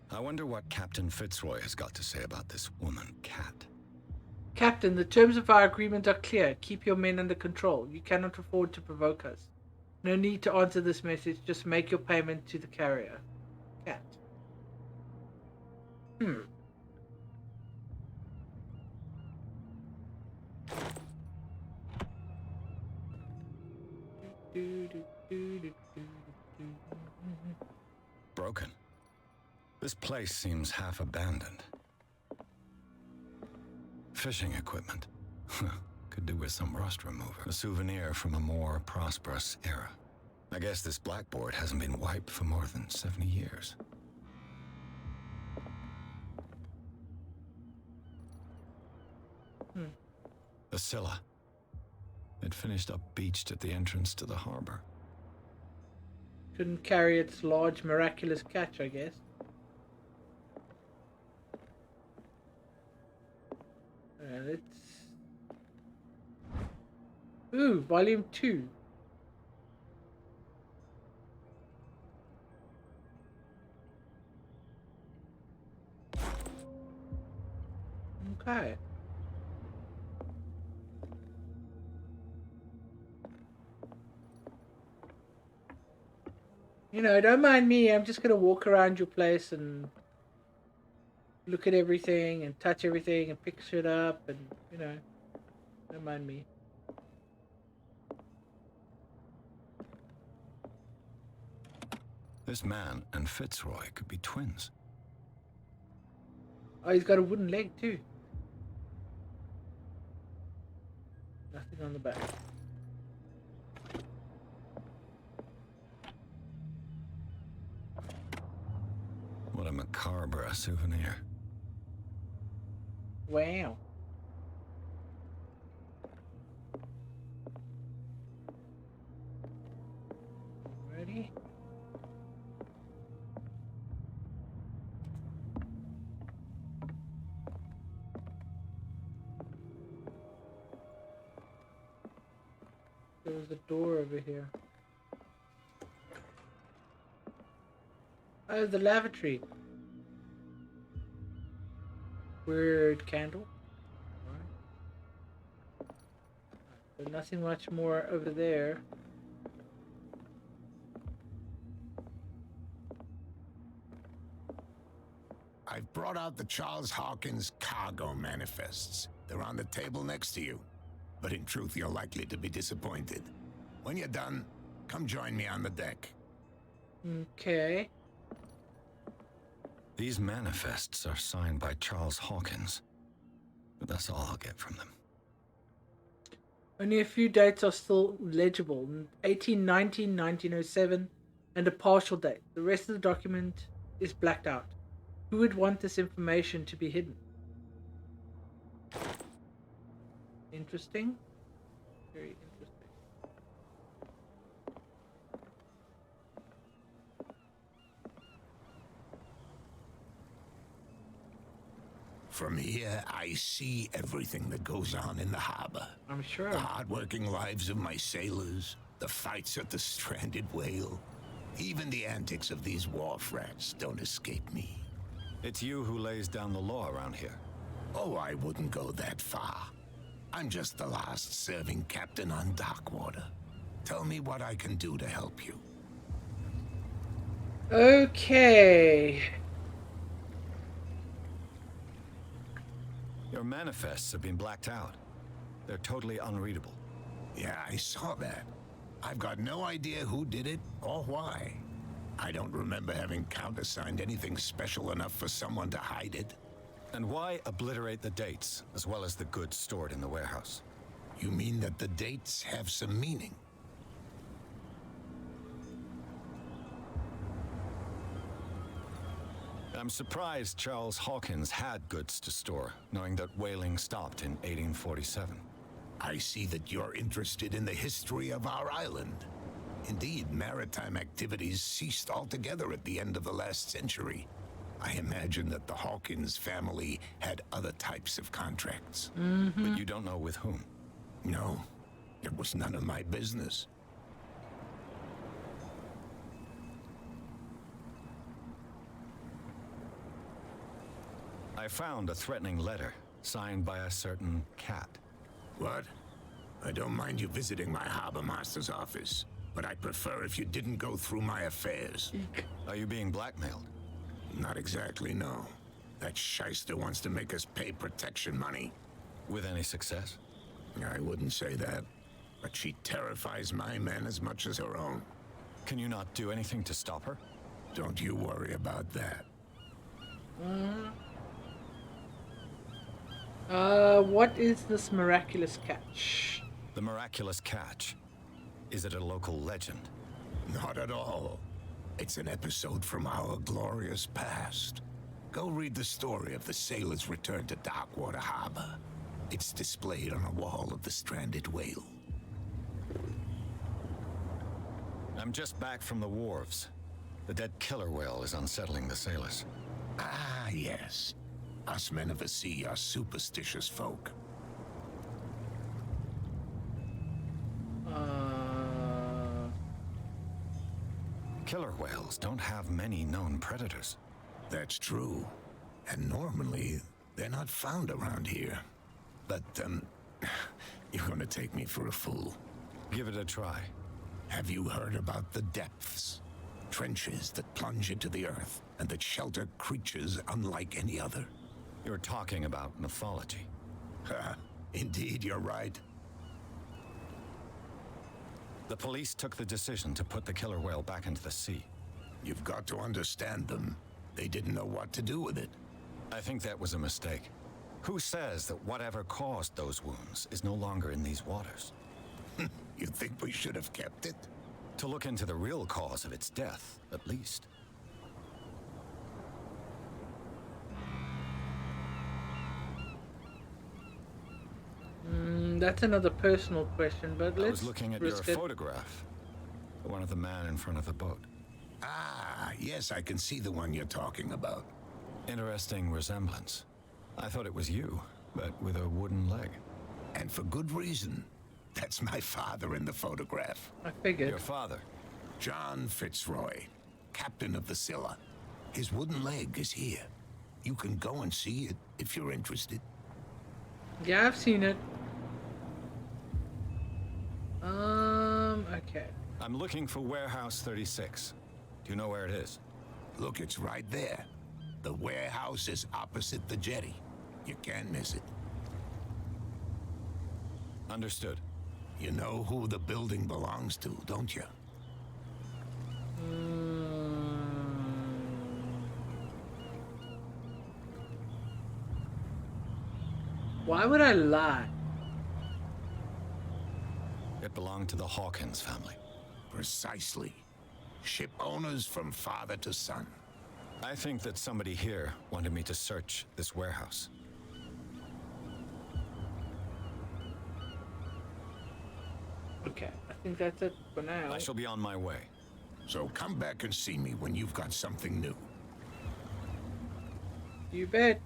I wonder what Captain Fitzroy has got to say about this woman, Cat. Captain, the terms of our agreement are clear. Keep your men under control. You cannot afford to provoke us. No need to answer this message. Just make your payment to the carrier. Cat. Broken. This place seems half abandoned. Fishing equipment. Could do with some rust remover. A souvenir from a more prosperous era. I guess this blackboard hasn't been wiped for more than 70 years. The Scylla. It finished up beached at the entrance to the harbor. Couldn't carry its large miraculous catch, I guess. Let's... Ooh, volume 2. Okay. You know, don't mind me. I'm just going to walk around your place and look at everything and touch everything and pick shit up and, you know, don't mind me. This man and Fitzroy could be twins. Oh, he's got a wooden leg too. Nothing on the back. What a macabre souvenir. Wow. Ready? There was a door over here. Oh, the lavatory. Weird candle. Alright. So nothing much more over there. I've brought out the Charles Hawkins cargo manifests. They're on the table next to you. But in truth, you're likely to be disappointed. When you're done, come join me on the deck. Okay. These manifests are signed by Charles Hawkins, but that's all I'll get from them. Only a few dates are still legible. 1819, 1907, and a partial date. The rest of the document is blacked out. Who would want this information to be hidden? Interesting. Very interesting. From here, I see everything that goes on in the harbor. I'm sure. The hard-working lives of my sailors, the fights at the stranded whale. Even the antics of these wharf rats don't escape me. It's you who lays down the law around here. Oh, I wouldn't go that far. I'm just the last serving captain on Darkwater. Tell me what I can do to help you. Okay. Your manifests have been blacked out. They're totally unreadable. Yeah, I saw that. I've got no idea who did it or why. I don't remember having countersigned anything special enough for someone to hide it. And why obliterate the dates, as well as the goods stored in the warehouse? You mean that the dates have some meaning? I'm surprised Charles Hawkins had goods to store, knowing that whaling stopped in 1847. I see that you're interested in the history of our island. Indeed, maritime activities ceased altogether at the end of the last century. I imagine that the Hawkins family had other types of contracts. But you don't know with whom? No, it was none of my business. I found a threatening letter, signed by a certain cat. What? I don't mind you visiting my harbor master's office, but I'd prefer if you didn't go through my affairs. Are you being blackmailed? Not exactly, no. That shyster wants to make us pay protection money. With any success? I wouldn't say that, but she terrifies my men as much as her own. Can you not do anything to stop her? Don't you worry about that. What is this miraculous catch? The miraculous catch. Is it a local legend? Not at all. It's an episode from our glorious past. Go read the story of the sailor's return to Darkwater Harbor. It's displayed on a wall of the stranded whale. I'm just back from the wharves. The dead killer whale is unsettling the sailors. Ah, yes. Us men of the sea are superstitious folk. Killer whales don't have many known predators. That's true. And normally, they're not found around here. But, you're gonna take me for a fool. Give it a try. Have you heard about the depths? Trenches that plunge into the earth and that shelter creatures unlike any other. You're talking about mythology. Indeed, you're right. The police took the decision to put the killer whale back into the sea. You've got to understand them. They didn't know what to do with it. I think that was a mistake. Who says that whatever caused those wounds is no longer in these waters? You think we should have kept it? To look into the real cause of its death, at least. That's another personal question, but let's I was looking at your risk it. photograph. The one of the man in front of the boat. Ah, yes, I can see the one you're talking about. Interesting resemblance. I thought it was you, but with a wooden leg. And for good reason. That's my father in the photograph. I figured. Your father? John Fitzroy, captain of the Scylla. His wooden leg is here. You can go and see it if you're interested. Yeah, I've seen it. Okay. I'm looking for Warehouse 36. Do you know where it is? Look, it's right there. The warehouse is opposite the jetty. You can't miss it. Understood. You know who the building belongs to, don't you? Why would I lie? It belonged to the Hawkins family. Precisely. Ship owners from father to son. I think that somebody here wanted me to search this warehouse. Okay, I think that's it for now. I shall be on my way. So come back and see me when you've got something new. You bet.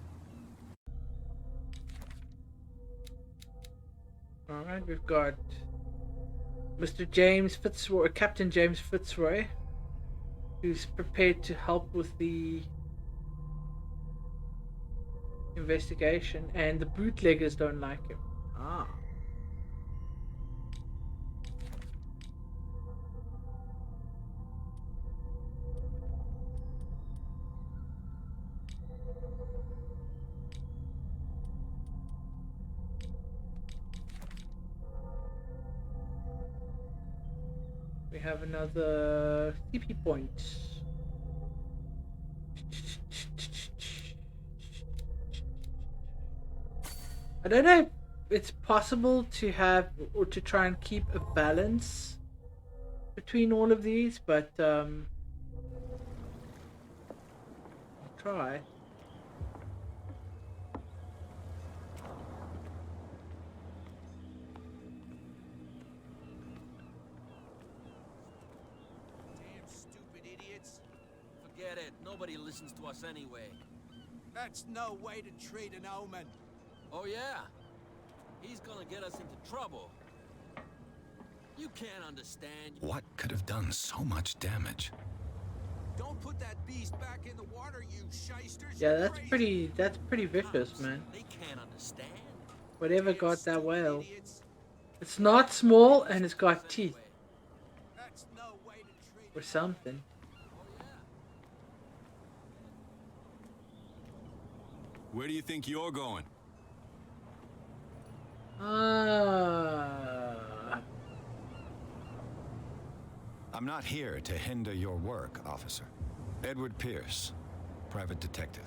Alright, we've got Mr. James Fitzroy, Captain James Fitzroy, who's prepared to help with the investigation, and the bootleggers don't like him. Ah. have another CP point. I don't know if it's possible to have or to try and keep a balance between all of these, but I'll try. Damn stupid idiots. Forget it. Nobody listens to us anyway. That's no way to treat an omen. Oh, yeah? He's gonna get us into trouble. You can't understand. What could have done so much damage? Don't put that beast back in the water, you shysters. Yeah, that's pretty vicious, man. They can't understand. Whatever got that whale. It's not small and it's got teeth. That's no way to treat Or something. Where do you think you're going? I'm not here to hinder your work, officer. Edward Pierce, private detective.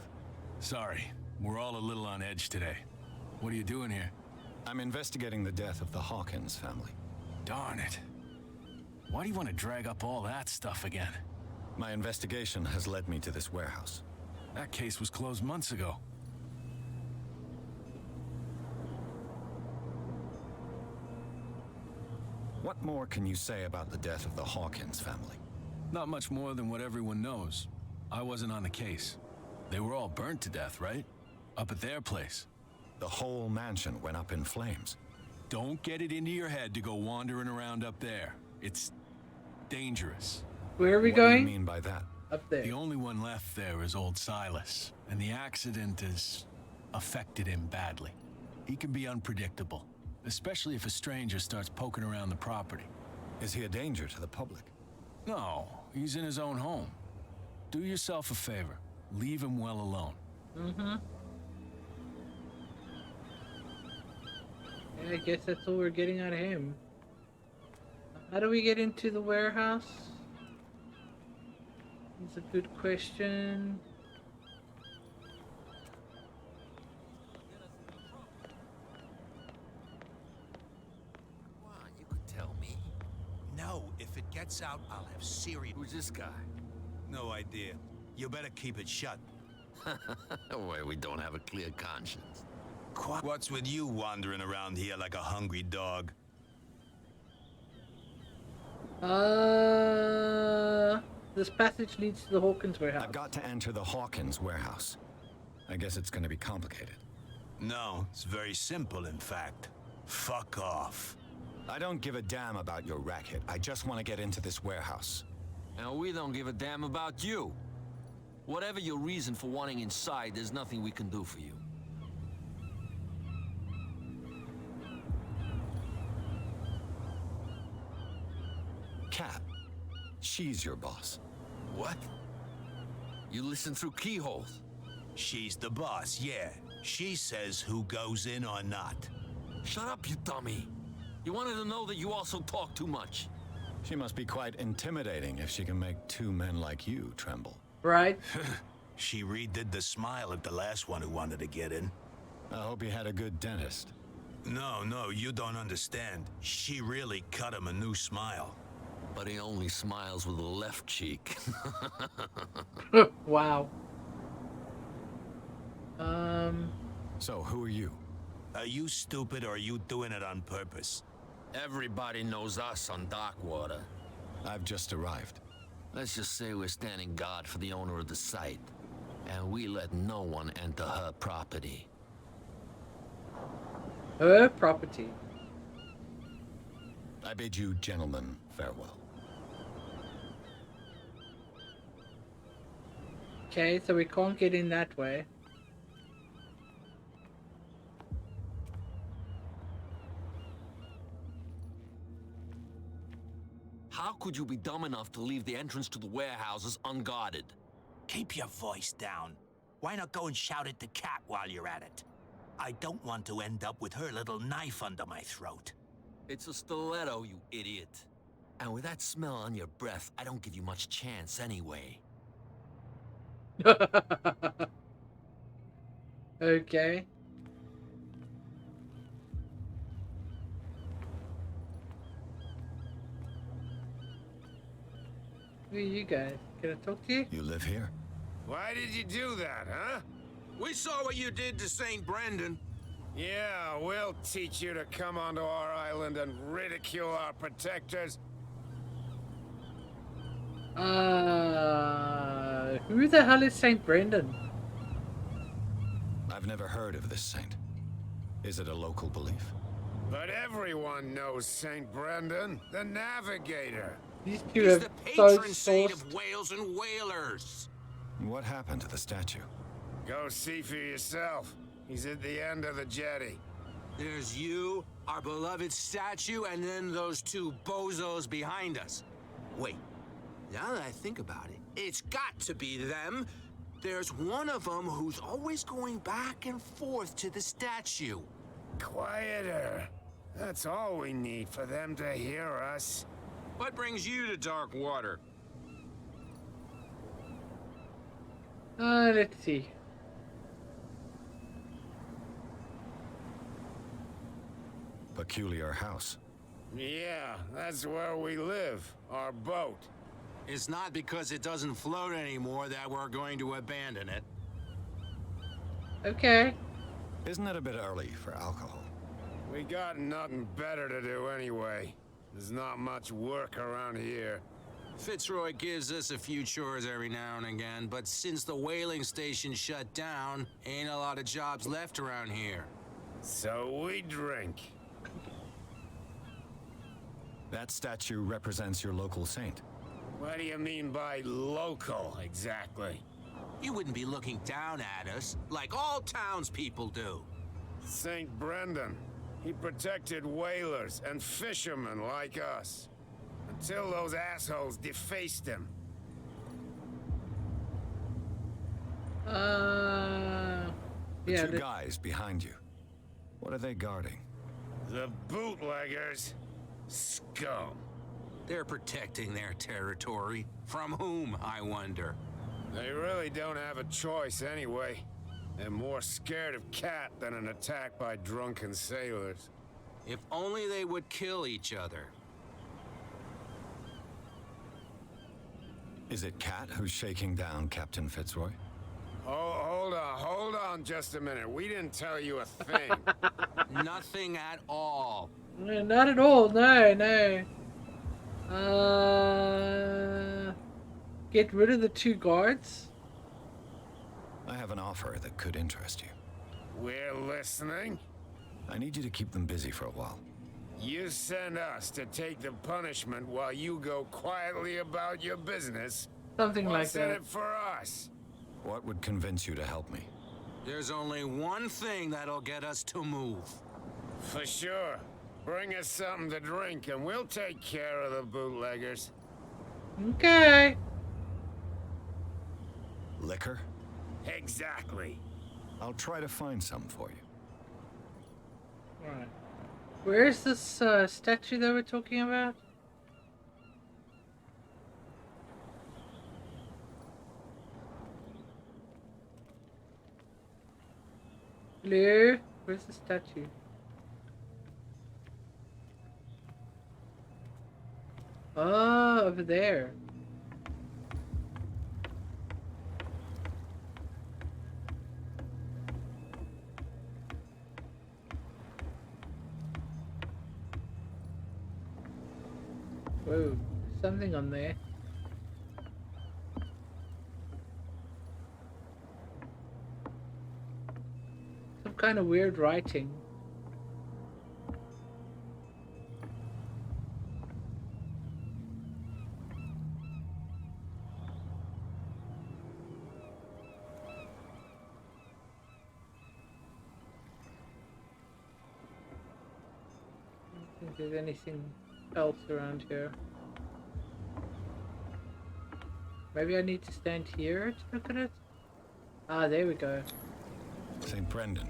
Sorry, we're all a little on edge today. What are you doing here? I'm investigating the death of the Hawkins family. Darn it. Why do you want to drag up all that stuff again? My investigation has led me to this warehouse. That case was closed months ago. What more can you say about the death of the Hawkins family? Not much more than what everyone knows. I wasn't on the case. They were all burnt to death, right? Up at their place. The whole mansion went up in flames. Don't get it into your head to go wandering around up there. It's dangerous. Where are we What do going? you mean by that? Up there. The only one left there is old Silas, and the accident has affected him badly. He can be unpredictable, especially if a stranger starts poking around the property. Is he a danger to the public? No, he's in his own home. Do yourself a favor. Leave him well alone. Mm-hmm. Yeah, I guess that's all we're getting out of him. How do we get into the warehouse? That's a good question. You could tell me. No, if it gets out, I'll have serious... Who's this guy? No idea. You better keep it shut. Well, we don't have a clear conscience. What's with you wandering around here like a hungry dog? This passage leads to the Hawkins warehouse. I've got to enter the Hawkins warehouse. I guess it's going to be complicated. No, it's very simple, in fact. Fuck off. I don't give a damn about your racket. I just want to get into this warehouse. And we don't give a damn about you. Whatever your reason for wanting inside, there's nothing we can do for you. Cat, she's your boss. What? You listen through keyholes? She's the boss, yeah. She says who goes in or not. Shut up, you dummy. You wanted to know that you also talk too much. She must be quite intimidating if she can make two men like you tremble. Right? She redid the smile at the last one who wanted to get in. I hope he had a good dentist. No, you don't understand. She really cut him a new smile. But he only smiles with the left cheek. Wow. So, who are you? Are you stupid or are you doing it on purpose? Everybody knows us on Darkwater. I've just arrived. Let's just say we're standing guard for the owner of the site. And we let no one enter her property. Her property. I bid you gentlemen farewell. Okay, so we can't get in that way. How could you be dumb enough to leave the entrance to the warehouses unguarded? Keep your voice down. Why not go and shout at the cat while you're at it? I don't want to end up with her little knife under my throat. It's a stiletto, you idiot. And with that smell on your breath, I don't give you much chance anyway. Okay. Who are you guys? Can I talk to you? You live here? Why did you do that, huh? We saw what you did to St. Brendan. Yeah, we'll teach you to come onto our island and ridicule our protectors. Who the hell is St. Brendan? I've never heard of this saint. Is it a local belief? But everyone knows St. Brendan, the navigator. These two He's are the so patron saint sauced. of whales and whalers. What happened to the statue? Go see for yourself. He's at the end of the jetty. There's you, our beloved statue, and then those two bozos behind us. Wait, now that I think about it, it's got to be them. There's one of them who's always going back and forth to the statue. Quieter. That's all we need for them to hear us. What brings you to dark water? Let's see. Peculiar house. Yeah, that's where we live. Our boat. It's not because it doesn't float anymore that we're going to abandon it. Okay. Isn't it a bit early for alcohol? We got nothing better to do anyway. There's not much work around here. Fitzroy gives us a few chores every now and again, but since the whaling station shut down, ain't a lot of jobs left around here. So we drink. That statue represents your local saint. What do you mean by local, exactly? You wouldn't be looking down at us, like all townspeople do. St. Brendan. He protected whalers and fishermen like us. Until those assholes defaced him. The Yeah. two guys behind you. What are they guarding? The bootleggers. Scum. They're protecting their territory. From whom, I wonder? They really don't have a choice anyway. They're more scared of Cat than an attack by drunken sailors. If only they would kill each other. Is it Cat who's shaking down Captain Fitzroy? Oh, hold on just a minute. We didn't tell you a thing. Nothing at all. No, not at all. No. Get rid of the two guards. I have an offer that could interest you. We're listening. I need you to keep them busy for a while. You send us to take the punishment while you go quietly about your business. Something like What's in that. it for us? What would convince you to help me? There's only one thing that'll get us to move. For sure. Bring us something to drink and we'll take care of the bootleggers. Okay. Liquor? Exactly. I'll try to find some for you. Right. Where's this statue that we're talking about? Hello? Where's the statue? Oh, over there. Whoa, something on there. Some kind of weird writing. I don't think there's anything else around here. Maybe I need to stand here to look at it? Ah, there we go. St. Brendan,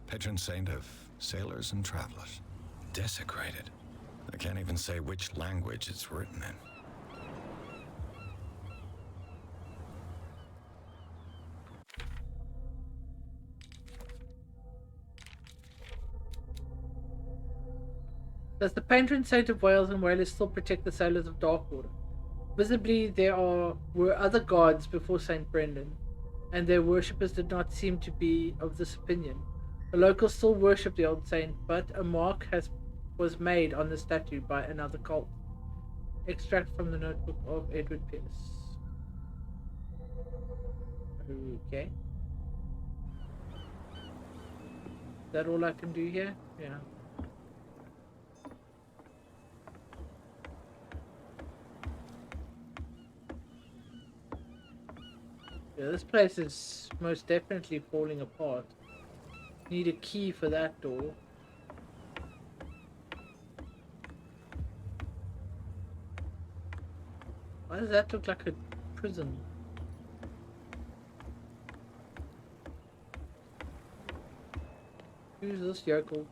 patron saint of sailors and travelers. Desecrated. I can't even say which language it's written in. Does the patron saint of Wales and whalers still protect the sailors of Darkwater? Visibly, there were other gods before Saint Brendan, and their worshippers did not seem to be of this opinion. The locals still worship the old saint, but a mark was made on the statue by another cult. Extract from the notebook of Edward Pierce. Okay. Is that all I can do here? Yeah. Yeah, this place is most definitely falling apart. Need a key for that door. Why does that look like a prison? Who's this yokel?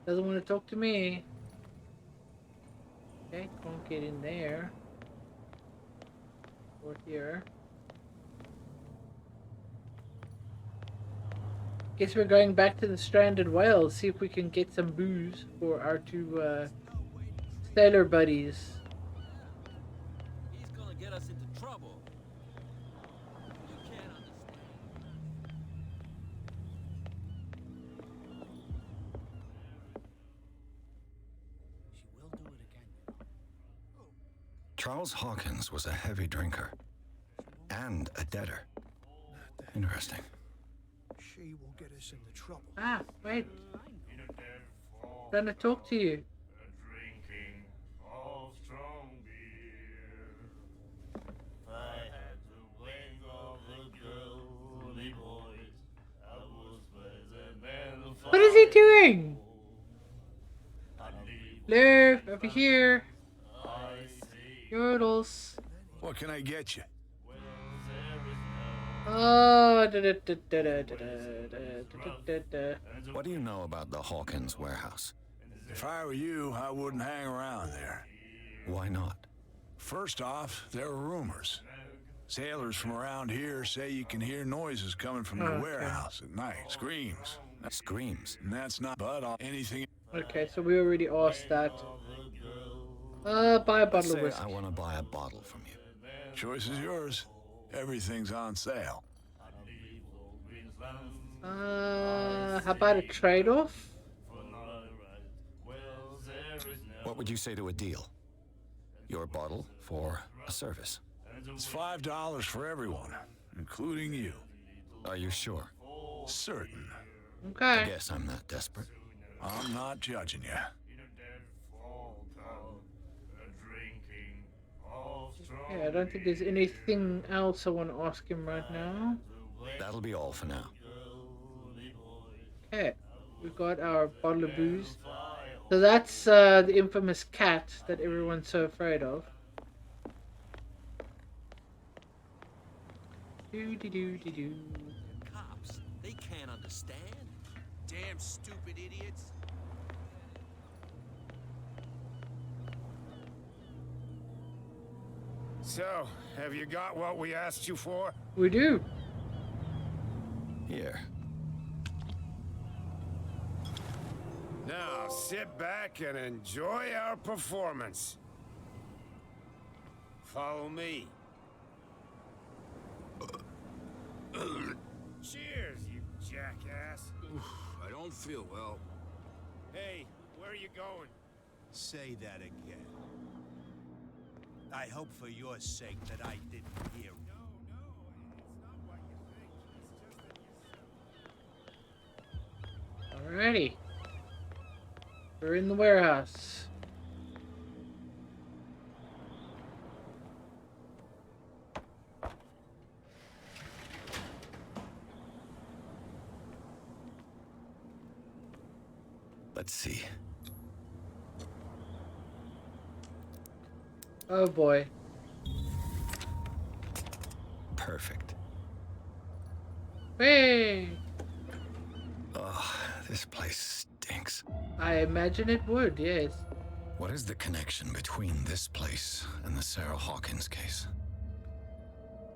Doesn't want to talk to me. Okay, can't get in there. Or here. Guess we're going back to the stranded whales, see if we can get some booze for our two sailor buddies. He's gonna get us into trouble. You can't understand. She will do it again. Charles Hawkins was a heavy drinker and a debtor. Interesting. She will get us into trouble. Ah, wait. Trying to talk to you. What is he doing? Hello, over here. Yodels. What can I get you? Oh, What do you know about the Hawkins warehouse? If I were you, I wouldn't hang around there. Why not? First off, there are rumors. Sailors from around here say you can hear noises coming from the warehouse at night. Screams. Screams? And that's not anything. Okay, so we already asked that. Buy a bottle of whiskey. I want to buy a bottle from you. Choice is yours. Everything's on sale. How about a trade-off? What would you say to a deal? Your bottle for a service. It's $5 for everyone, including you. Are you sure? Certain. Okay. I guess I'm not desperate. I'm not judging you. Yeah, I don't think there's anything else I want to ask him right now. That'll be all for now. Okay, we've got our bottle of booze. So that's the infamous cat that everyone's so afraid of. Do-de-do-de-do. Cops, they can't understand. Damn stupid idiots. So, have you got what we asked you for? We do. Here. Now, sit back and enjoy our performance. Follow me. Cheers, you jackass. I don't feel well. Hey, where are you going? Say that again. I hope for your sake that I didn't hear. No, it's not what you think. It's just that you're... Alrighty. We're in the warehouse. Let's see. Oh boy. Perfect. Hey! Oh, this place stinks. I imagine it would, yes. What is the connection between this place and the Sarah Hawkins case?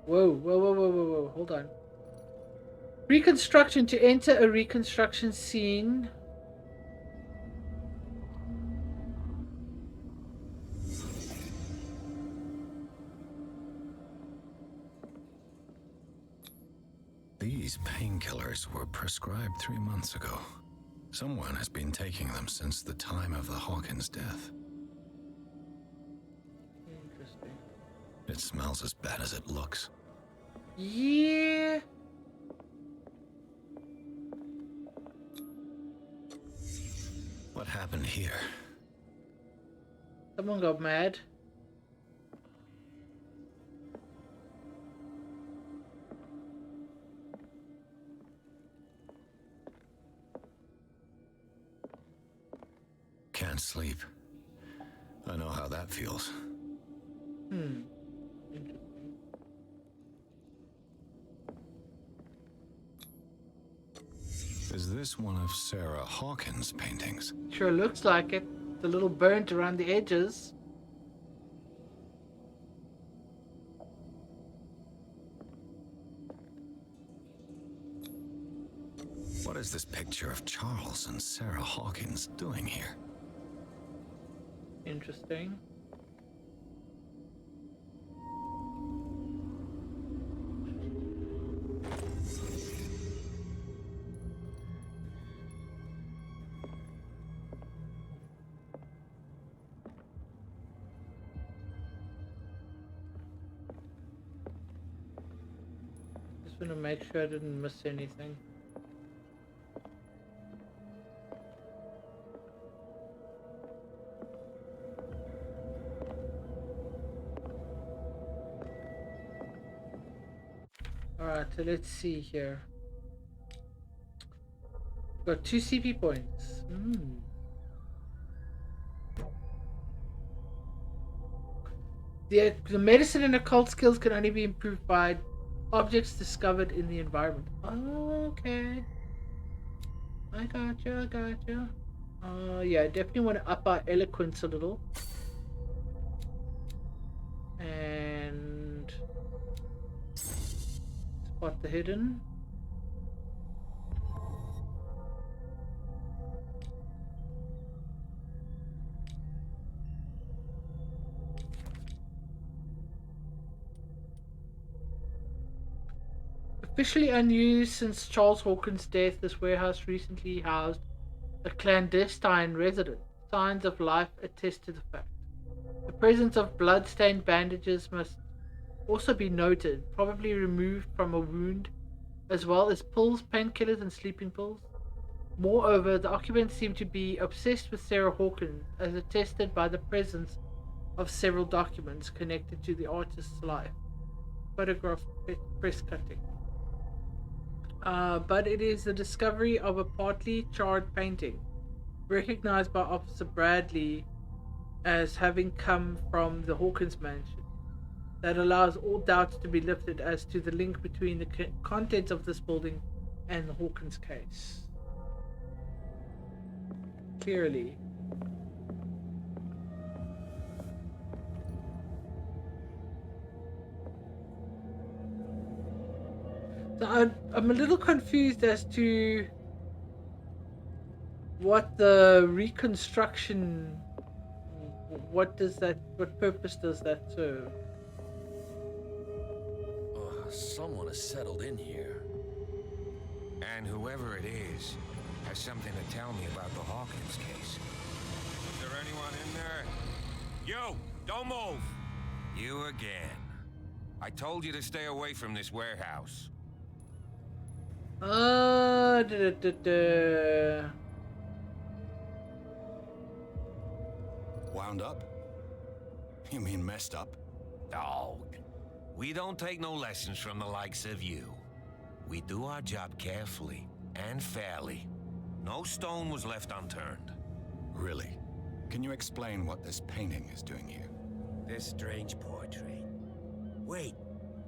Whoa. Hold on. Reconstruction. To enter a reconstruction scene. These painkillers were prescribed 3 months ago. Someone has been taking them since the time of the Hawkins death. Interesting. It smells as bad as it looks. Yeah. What happened here? Someone got mad. Can't sleep. I know how that feels. Is this one of Sarah Hawkins' paintings? Sure looks like it. It's a little burnt around the edges. What is this picture of Charles and Sarah Hawkins doing here? Interesting. Just want to make sure I didn't miss anything. Alright, so let's see here. Got 2 CP points. The medicine and occult skills can only be improved by objects discovered in the environment. Oh, okay. I gotcha. Yeah, I definitely want to up our eloquence a little. And spot the hidden. Officially unused since Charles Hawkins' death, this warehouse recently housed a clandestine resident. Signs of life attest to the fact. The presence of blood-stained bandages must also be noted, probably removed from a wound, as well as pills, painkillers, and sleeping pills. Moreover, the occupants seem to be obsessed with Sarah Hawkins, as attested by the presence of several documents connected to the artist's life. Photograph, press cutting. But it is the discovery of a partly charred painting, recognized by Officer Bradley as having come from the Hawkins mansion, that allows all doubts to be lifted as to the link between the contents of this building and the Hawkins case. Clearly. So I'm a little confused as to what the reconstruction, what purpose does that serve? Someone has settled in here. And whoever it is has something to tell me about the Hawkins case. Is there anyone in there? You! Don't move! You again. I told you to stay away from this warehouse. Wound up? You mean messed up? Dog. We don't take no lessons from the likes of you. We do our job carefully and fairly. No stone was left unturned. Really? Can you explain what this painting is doing here? This strange portrait. Wait,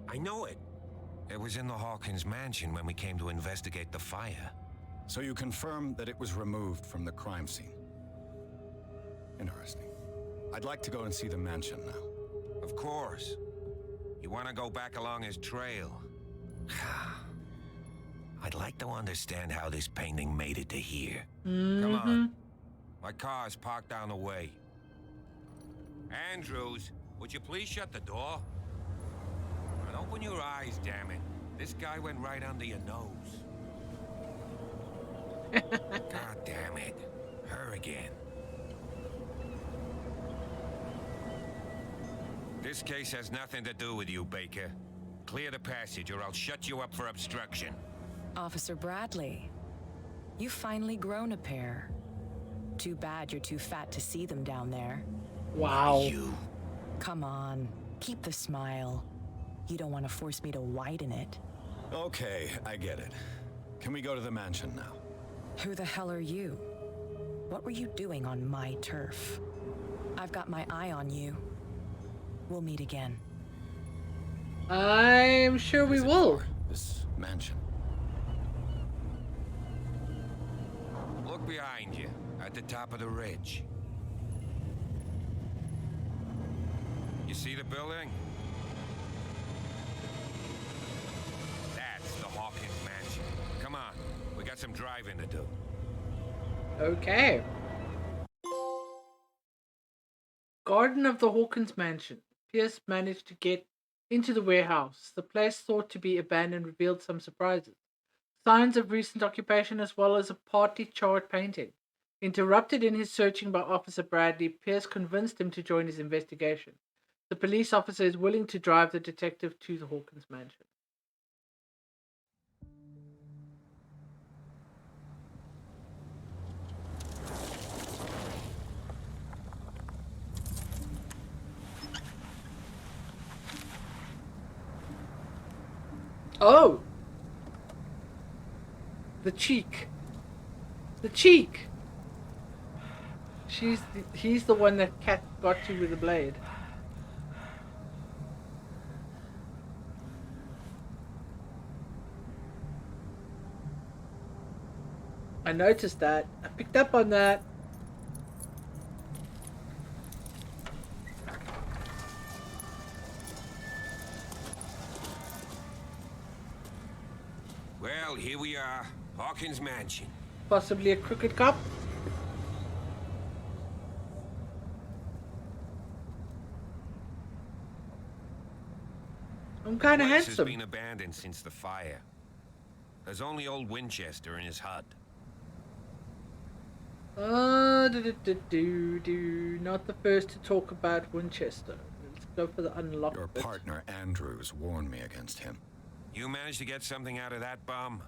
I know it. It was in the Hawkins mansion when we came to investigate the fire. So you confirm that it was removed from the crime scene. Interesting. I'd like to go and see the mansion now. Of course. You want to go back along his trail? I'd like to understand how this painting made it to here. Come on. My car is parked down the way. Andrews, would you please shut the door? And open your eyes, damn it. This guy went right under your nose. God damn it. Her again. This case has nothing to do with you, Baker. Clear the passage or I'll shut you up for obstruction. Officer Bradley, you've finally grown a pair. Too bad you're too fat to see them down there. Wow. You. Come on, keep the smile. You don't want to force me to widen it. Okay, I get it. Can we go to the mansion now? Who the hell are you? What were you doing on my turf? I've got my eye on you. We'll meet again. I'm sure we will. This mansion. Look behind you, at the top of the ridge. You see the building? That's the Hawkins mansion. Come on, we got some driving to do. Okay. Garden of the Hawkins mansion. Pierce managed to get into the warehouse. The place thought to be abandoned revealed some surprises. Signs of recent occupation as well as a partly charred painting. Interrupted in his searching by Officer Bradley, Pierce convinced him to join his investigation. The police officer is willing to drive the detective to the Hawkins mansion. Oh! The cheek. The cheek! He's the one that Cat got to with the blade. I noticed that. I picked up on that. Well, here we are. Hawkins mansion. Possibly a crooked cop? I'm kind of Place handsome. has been abandoned since the fire. There's only old Winchester in his hut. Not the first to talk about Winchester. Let's go for the unlocked Your bit. partner Andrews warned me against him. You managed to get something out of that bum?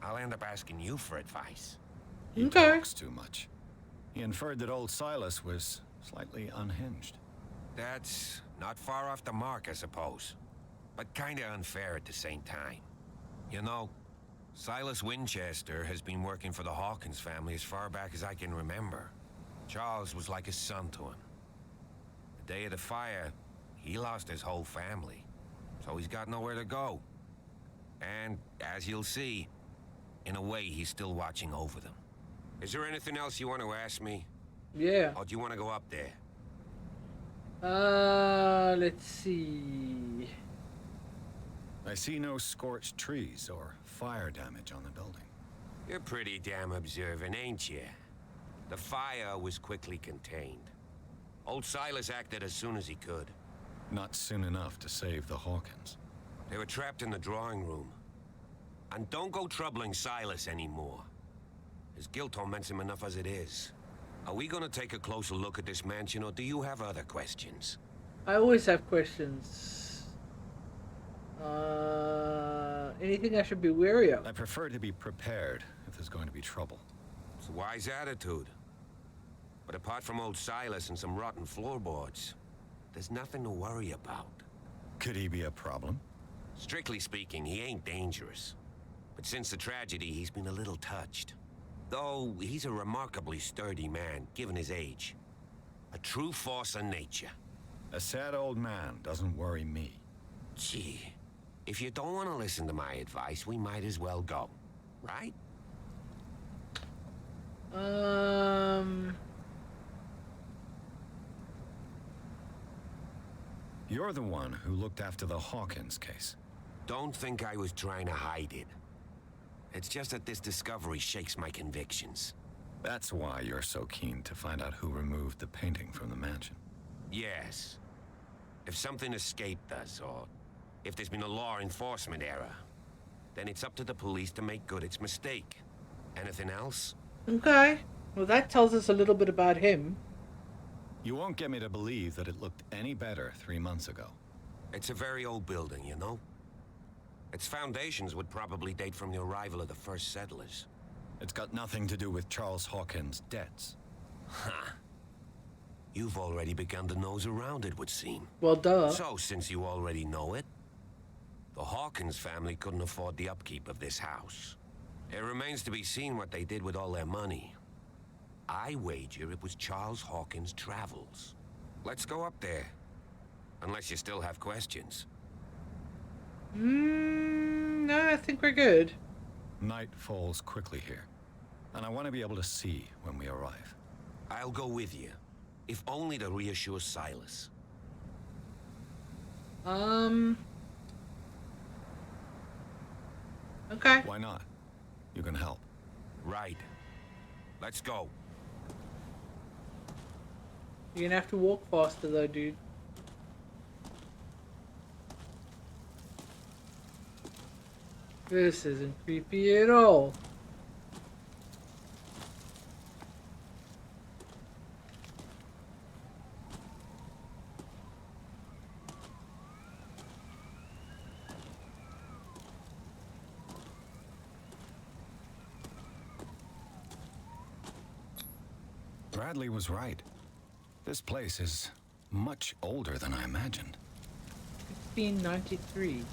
I'll end up asking you for advice. He talks too much. He inferred that old Silas was slightly unhinged. That's not far off the mark, I suppose. But kinda unfair at the same time. You know, Silas Winchester has been working for the Hawkins family as far back as I can remember. Charles was like a son to him. The day of the fire, he lost his whole family. So he's got nowhere to go. And, as you'll see, in a way, he's still watching over them. Is there anything else you want to ask me? Yeah. Or do you want to go up there? Let's see. I see no scorched trees or fire damage on the building. You're pretty damn observant, ain't you? The fire was quickly contained. Old Silas acted as soon as he could. Not soon enough to save the Hawkins. They were trapped in the drawing room. And don't go troubling Silas anymore. His guilt torments him enough as it is. Are we gonna take a closer look at this mansion, or do you have other questions? I always have questions. Anything I should be wary of? I prefer to be prepared if there's going to be trouble. It's a wise attitude. But apart from old Silas and some rotten floorboards, there's nothing to worry about. Could he be a problem? Strictly speaking, he ain't dangerous. But since the tragedy, he's been a little touched. Though he's a remarkably sturdy man, given his age. A true force of nature. A sad old man doesn't worry me. Gee, if you don't want to listen to my advice, we might as well go, right? You're the one who looked after the Hawkins case. Don't think I was trying to hide it. It's just that this discovery shakes my convictions. That's why you're so keen to find out who removed the painting from the mansion. Yes. If something escaped us, or if there's been a law enforcement error, then it's up to the police to make good its mistake. Anything else? Okay. Well, that tells us a little bit about him. You won't get me to believe that it looked any better 3 months ago. It's a very old building, you know? Its foundations would probably date from the arrival of the first settlers. It's got nothing to do with Charles Hawkins' debts. Ha! You've already begun to nose around, it would seem. Well, duh. So, since you already know it, the Hawkins family couldn't afford the upkeep of this house. It remains to be seen what they did with all their money. I wager it was Charles Hawkins' travels. Let's go up there. Unless you still have questions. No, I think we're good. Night falls quickly here, and I want to be able to see when we arrive. I'll go with you, if only to reassure Silas. Okay. Why not? You can help. Right. Let's go. You're gonna have to walk faster though, dude. This isn't creepy at all. Bradley was right. This place is much older than I imagined. 1593.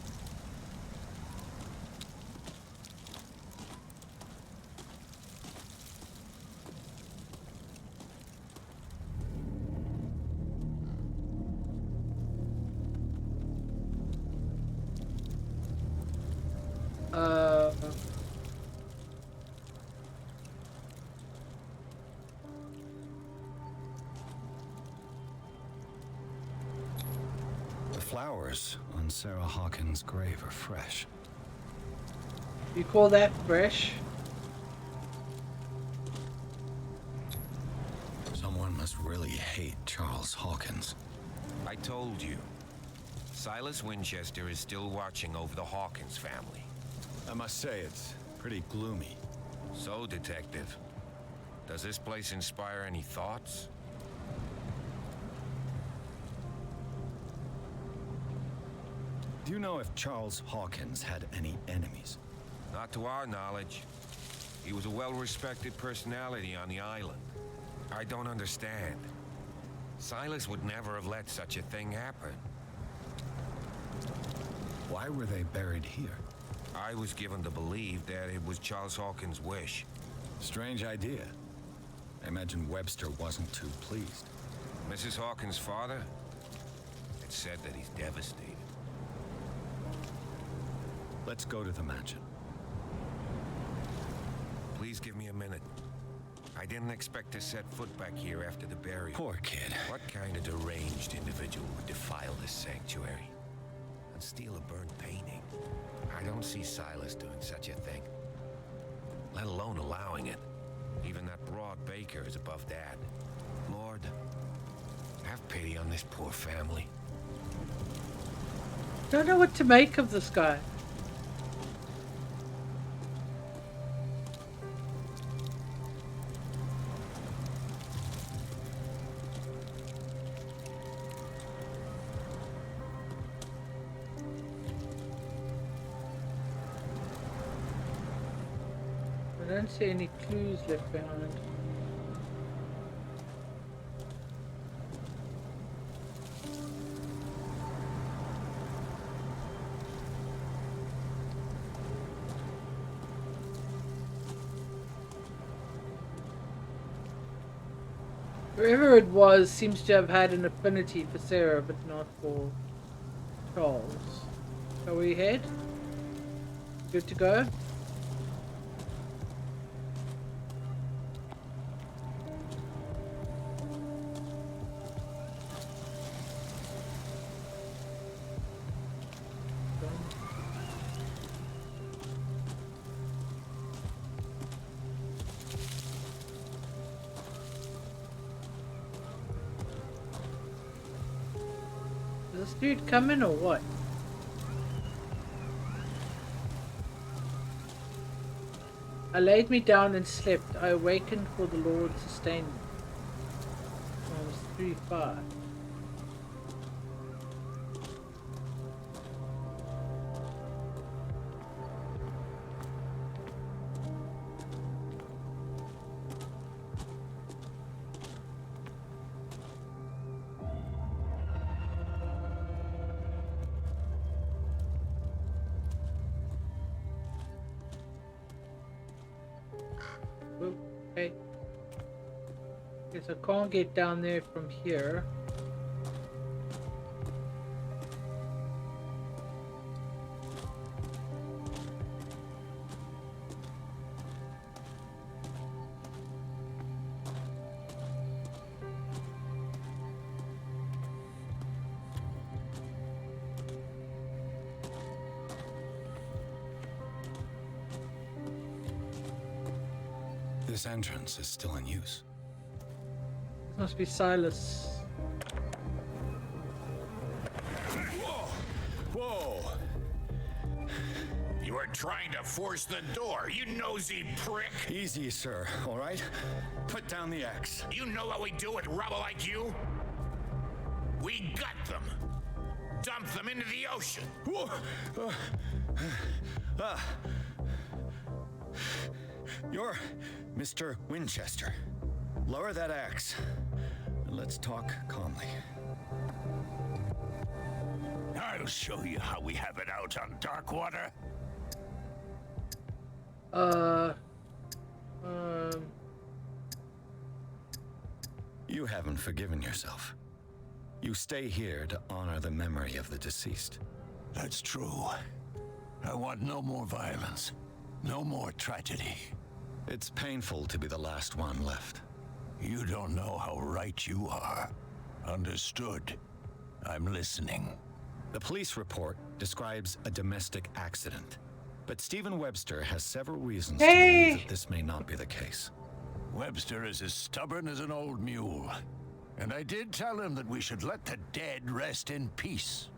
The flowers on Sarah Hawkins' grave are fresh. You call that fresh? Someone must really hate Charles Hawkins. I told you. Silas Winchester is still watching over the Hawkins family. I must say, it's pretty gloomy. So, Detective, does this place inspire any thoughts? Do you know if Charles Hawkins had any enemies? Not to our knowledge. He was a well-respected personality on the island. I don't understand. Silas would never have let such a thing happen. Why were they buried here? I was given to believe that it was Charles Hawkins' wish. Strange idea. I imagine Webster wasn't too pleased. Mrs. Hawkins' father? It's said that he's devastated. Let's go to the mansion. Please give me a minute. I didn't expect to set foot back here after the burial. Poor kid. What kind of deranged individual would defile this sanctuary and steal a burnt painting? I don't see Silas doing such a thing, let alone allowing it. Even that broad baker is above that. Lord, have pity on this poor family. Don't know what to make of this guy. I don't see any clues left behind. Whoever it was seems to have had an affinity for Sarah, but not for Charles. Shall we head? Good to go? this dude coming or what? I laid me down and slept. I awakened, for the Lord sustained me. I was 3-5. Okay. Guess I can't get down there from here. This entrance is still in use. Must be Silas. Whoa! You are trying to force the door, you nosy prick! Easy, sir, all right? Put down the axe. You know what we do with rubble like you? We gut them. Dump them into the ocean. You're Mr. Winchester. Lower that axe. And let's talk calmly. I'll show you how we have it out on Darkwater. You haven't forgiven yourself. You stay here to honor the memory of the deceased. That's true. I want no more violence. No more tragedy. It's painful to be the last one left. You don't know how right you are. Understood. I'm listening. The police report describes a domestic accident, but Stephen Webster has several reasons to believe that this may not be the case. Webster is as stubborn as an old mule. And I did tell him that we should let the dead rest in peace.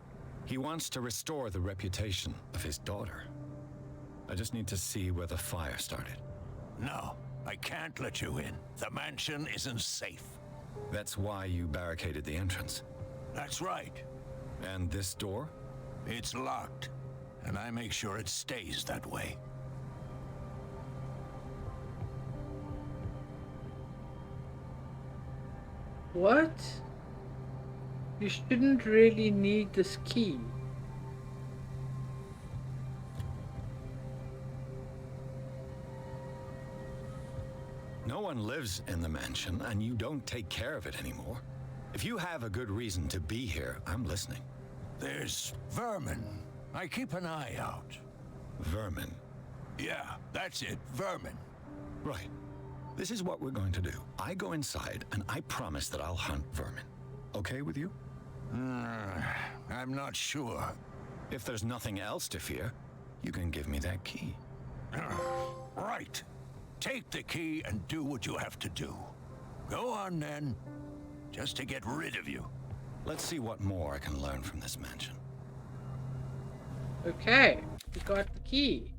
He wants to restore the reputation of his daughter. I just need to see where the fire started. No, I can't let you in. The mansion isn't safe. That's why you barricaded the entrance. That's right. And this door? It's locked, and I make sure it stays that way. What? You shouldn't really need this key. No one lives in the mansion, and you don't take care of it anymore. If you have a good reason to be here, I'm listening. There's vermin. I keep an eye out. Vermin? Yeah, that's it, vermin. Right. This is what we're going to do. I go inside, and I promise that I'll hunt vermin. Okay with you? I'm not sure. If there's nothing else to fear, you can give me that key. Right. Take the key and do what you have to do. Go on then, just to get rid of you. Let's see what more I can learn from this mansion. Okay, we got the key.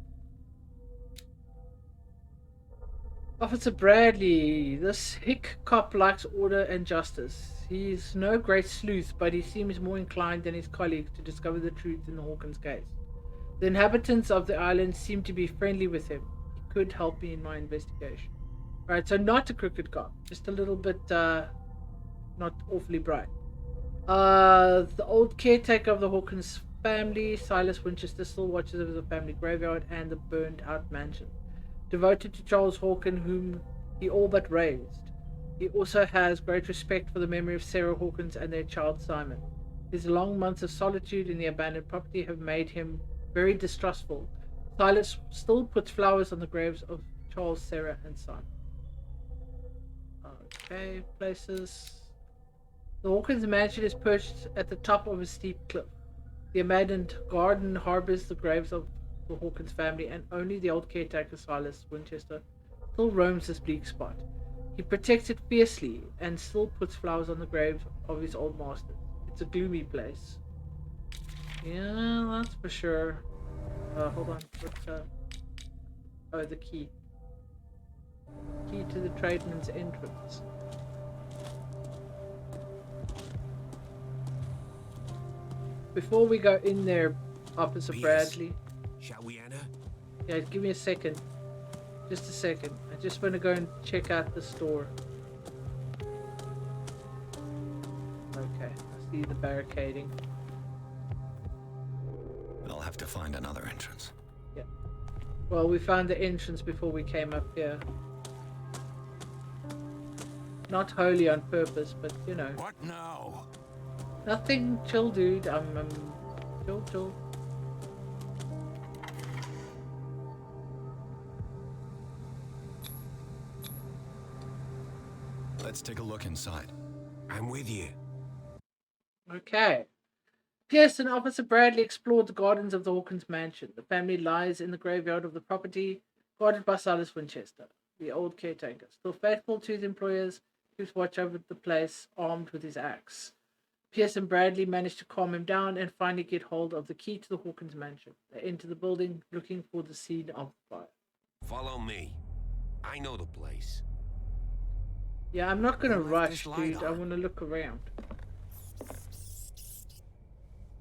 Officer Bradley, this hick cop likes order and justice. He's no great sleuth, but he seems more inclined than his colleagues to discover the truth in the Hawkins case. The inhabitants of the island seem to be friendly with him. He could help me in my investigation. Right, so not a crooked cop, just a little bit, not awfully bright. The old caretaker of the Hawkins family, Silas Winchester, still watches over the family graveyard and the burned out mansion. Devoted to Charles Hawkins, whom he all but raised. He also has great respect for the memory of Sarah Hawkins and their child Simon. His long months of solitude in the abandoned property have made him very distrustful. Silas still puts flowers on the graves of Charles, Sarah, and Simon. Okay, places. The Hawkins mansion is perched at the top of a steep cliff. The abandoned garden harbors the graves of the Hawkins family, and only the old caretaker Silas Winchester still roams this bleak spot. He protects it fiercely and still puts flowers on the grave of his old master. It's a gloomy place. Yeah, that's for sure. Hold on. What's oh, the key. Key to the tradesman's entrance. Before we go in there, Officer Bradley. Shall we enter? Yeah, give me a second. Just a second. I just want to go and check out the store. Okay, I see the barricading. I'll have to find another entrance. Yeah. Well, we found the entrance before we came up here. Not wholly on purpose, but you know. What now? Nothing. Chill, dude. Chill. Let's take a look inside. I'm with you. Okay. Pearson, Officer Bradley explored the gardens of the Hawkins mansion. The family lies in the graveyard of the property, guarded by Silas Winchester, the old caretaker. Still faithful to his employers, keeps watch over the place, armed with his axe. Pearson Bradley managed to calm him down and finally get hold of the key to the Hawkins mansion. They enter the building, looking for the scene of the fire. Follow me. I know the place. Yeah, I'm not gonna rush, dude. I want to look around.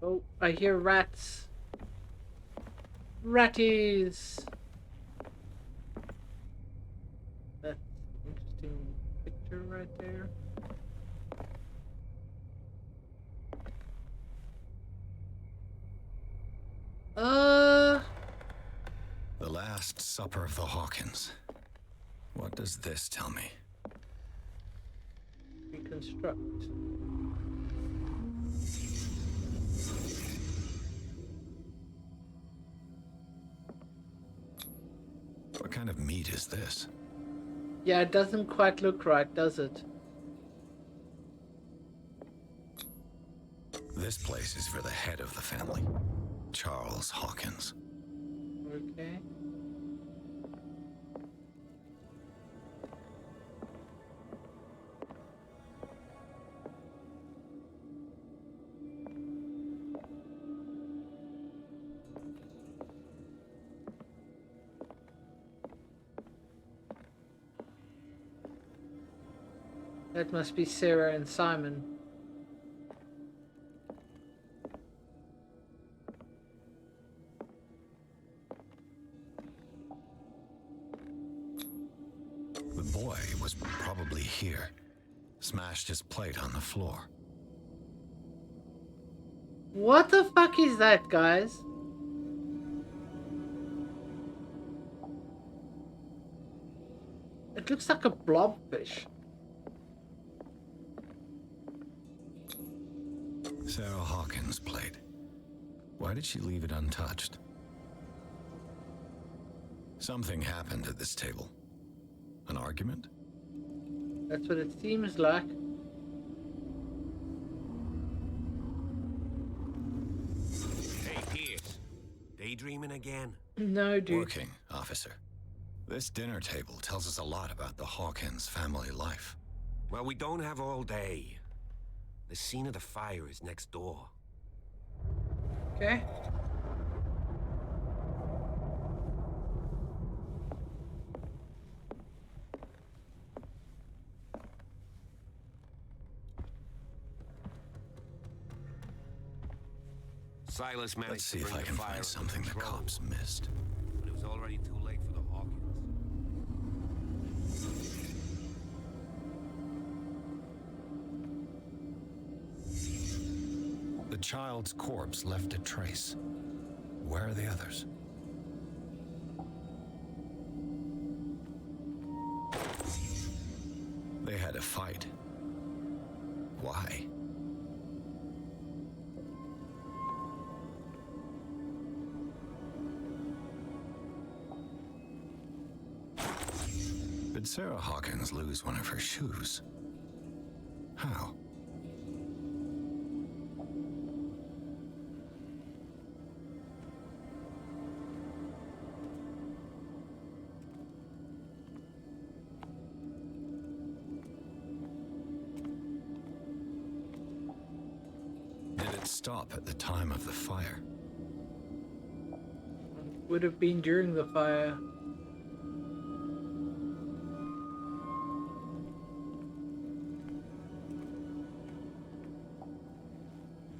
Oh, I hear rats. Ratties! That's an interesting picture right there. The Last Supper of the Hawkins. What does this tell me? Reconstruct. What kind of meat is this? Yeah, it doesn't quite look right, does it? This place is for the head of the family, Charles Hawkins. Okay. That must be Sarah and Simon. The boy was probably here. Smashed his plate on the floor. What the fuck is that, guys? It looks like a blobfish. Sarah Hawkins' plate. Why did she leave it untouched? Something happened at this table. An argument? That's what it seems like. Hey, Pierce. Daydreaming again? No, dude. Working, officer. This dinner table tells us a lot about the Hawkins family life. Well, we don't have all day. The scene of the fire is next door. Okay. Silas managed Let's see to if bring I the can fire find under something the control, cops missed. but it was already too late for the Hawkins. The child's corpse left a trace. Where are the others? They had a fight. Why? Did Sarah Hawkins lose one of her shoes? How? stop at the time of the fire. Would have been during the fire.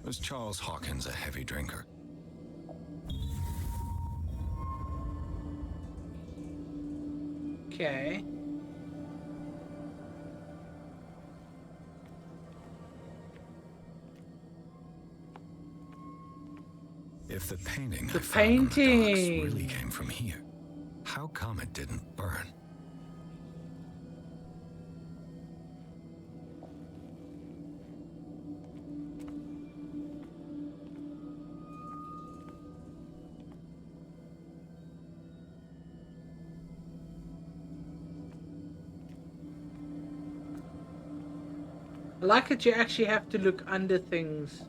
Was Charles Hawkins a heavy drinker? Okay. If the painting The I found on the docks painting really came from here, how come it didn't burn? I like that you actually have to look under things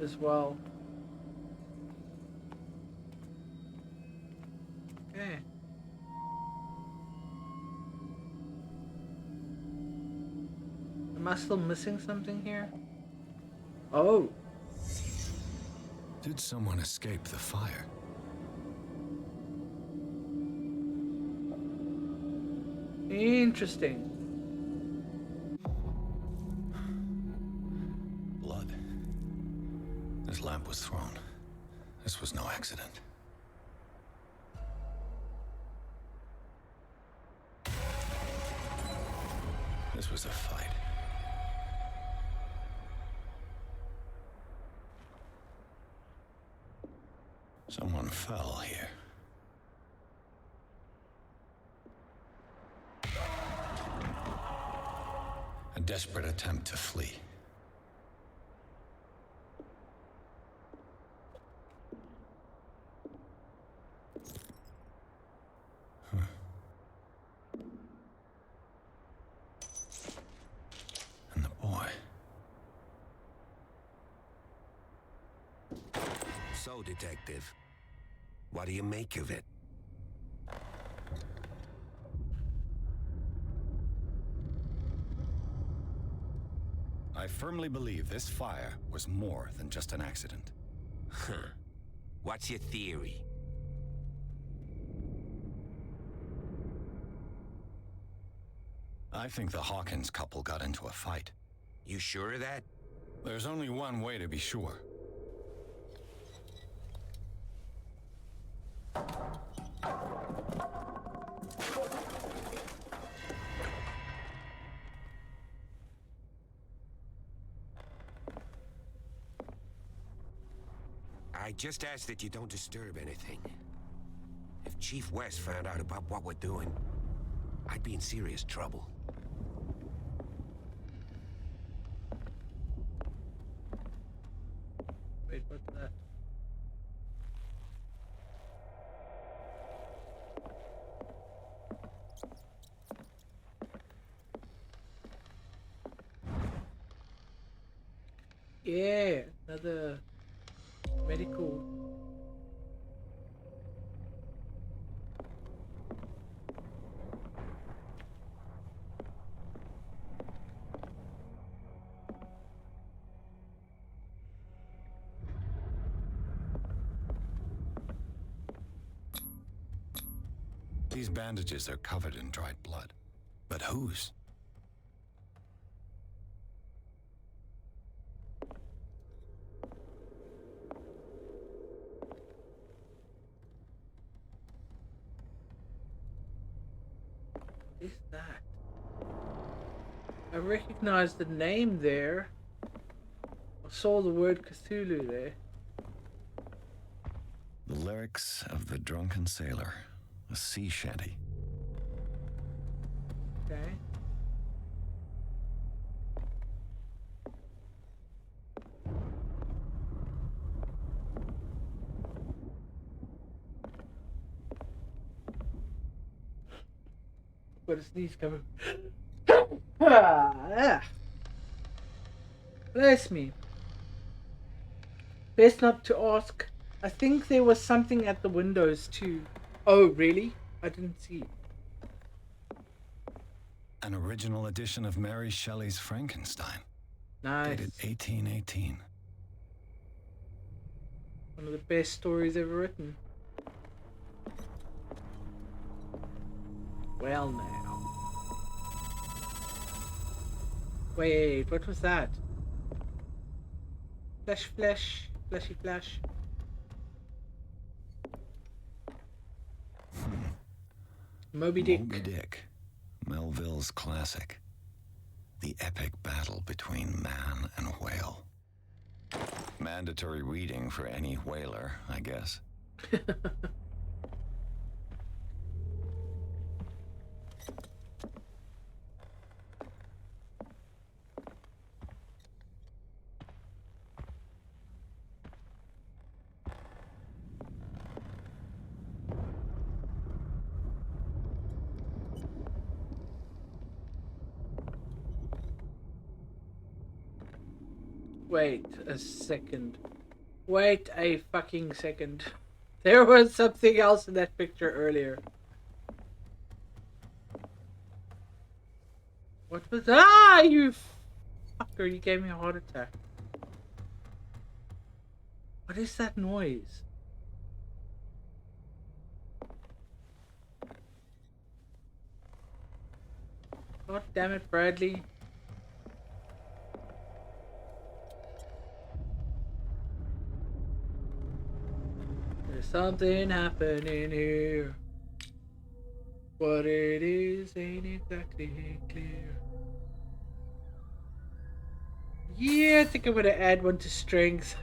as well. Okay. Am I still missing something here? Oh. Did someone escape the fire? Interesting. Blood. This lamp was thrown. This was no accident. This was a fight. Someone fell here. A desperate attempt to flee. And the boy. So, Detective, what do you make of it? I firmly believe this fire was more than just an accident. Huh. What's your theory? I think the Hawkins couple got into a fight. You sure of that? There's only one way to be sure. I just ask that you don't disturb anything. If Chief West found out about what we're doing, I'd be in serious trouble. Wait, what's that? Yeah, another medical. These bandages are covered in dried blood. But whose? What is that? I recognize the name there. I saw the word Cthulhu there. The lyrics of the drunken sailor. A sea shanty. Okay. But his knees coming. Bless me. Best not to ask. I think there was something at the windows too. Oh, really? I didn't see. An original edition of Mary Shelley's Frankenstein. Nice. Dated 1818. One of the best stories ever written. Well now. Wait, what was that? Flash, flashy flash. Moby Dick. Moby Dick. Melville's classic. The epic battle between man and whale. Mandatory reading for any whaler, I guess. Wait a second. Wait a fucking second. There was something else in that picture earlier. What was... Ah, you fucker, you gave me a heart attack. What is that noise? God damn it, Bradley. There's something happening here. What it is ain't exactly clear. Yeah, I think I'm gonna add one to strength.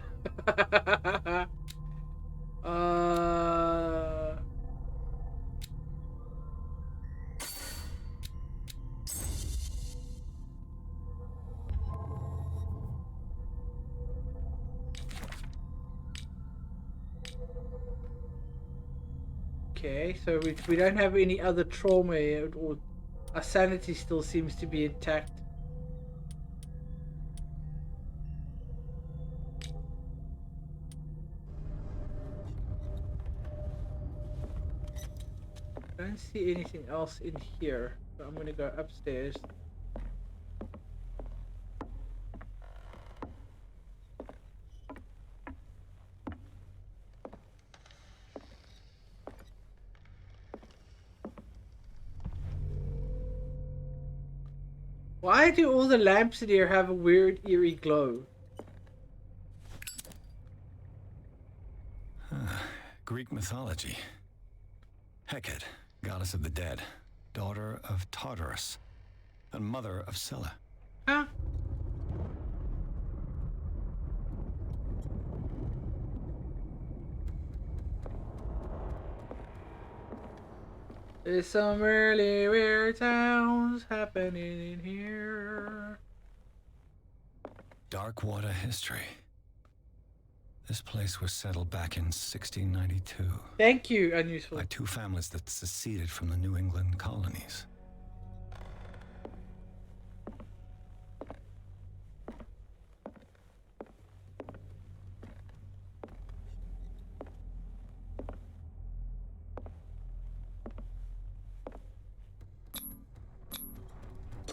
Okay, so we don't have any other trauma yet, or our sanity still seems to be intact. I don't see anything else in here, so I'm gonna go upstairs. Why do all the lamps in here have a weird eerie glow? Greek mythology. Hecate, goddess of the dead, daughter of Tartarus, and mother of Scylla. Huh? There's some really weird sounds happening in here. Darkwater history. This place was settled back in 1692. Thank you, Unuseful. By two families that seceded from the New England colonies.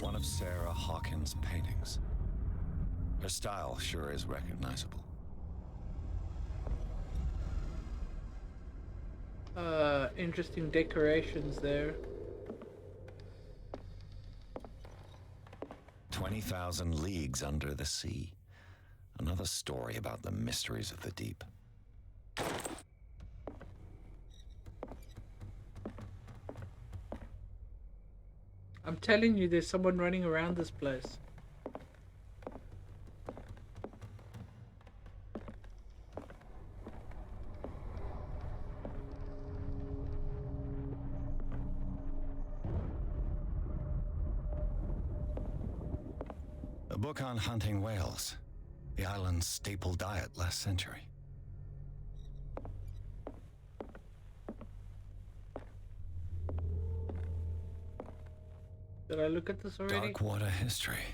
One of Sarah Hawkins' paintings. Her style sure is recognizable. Interesting decorations there. 20,000 Leagues Under the Sea. Another story about the mysteries of the deep. I'm telling you, there's someone running around this place. A book on hunting whales. The island's staple diet last century. Did I look at this already? Darkwater history.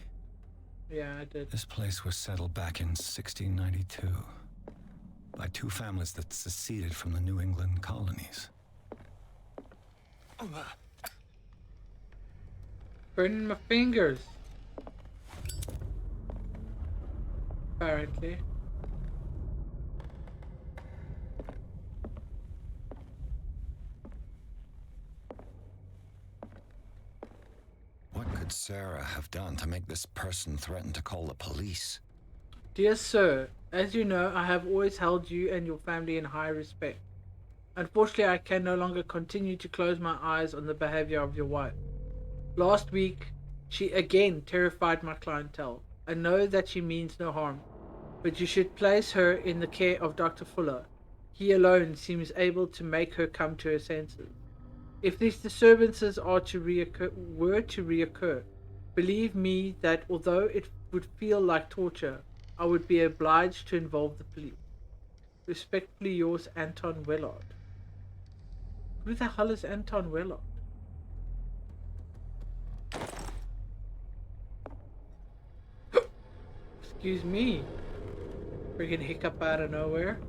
Yeah, I did. This place was settled back in 1692 by two families that seceded from the New England colonies. Burning my fingers. Apparently. What could Sarah have done to make this person threaten to call the police? Dear sir, as you know, I have always held you and your family in high respect. Unfortunately, I can no longer continue to close my eyes on the behavior of your wife. Last week, she again terrified my clientele. I know that she means no harm, but you should place her in the care of Dr. Fuller. He alone seems able to make her come to her senses. If these disturbances were to reoccur, believe me that although it would feel like torture, I would be obliged to involve the police. Respectfully yours, Anton Willard. Who the hell is Anton Willard? Excuse me. Freaking hiccup out of nowhere.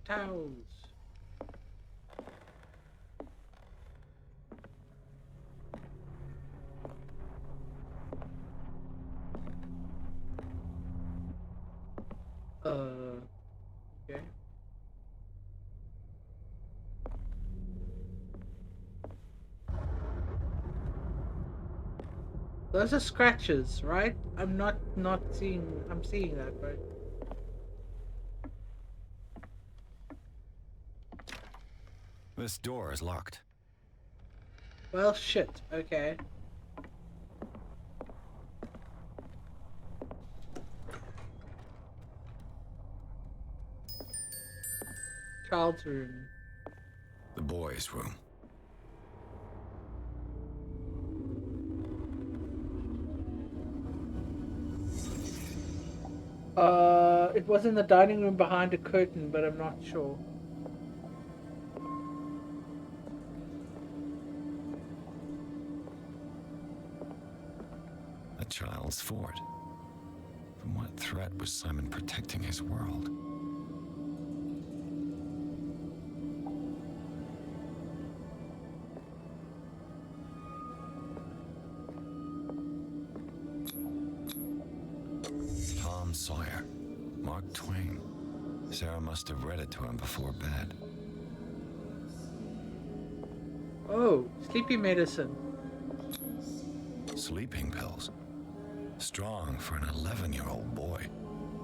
Towels. Okay. Those are scratches, right? I'm seeing that, right? This door is locked. Well, shit. Okay. Child's room. The boys' room. It was in the dining room behind a curtain, but I'm not sure. A child's fort. From what threat was Simon protecting his world? Tom Sawyer. Mark Twain. Sarah must have read it to him before bed. Oh, sleepy medicine. Sleeping pills. Strong for an 11-year-old boy.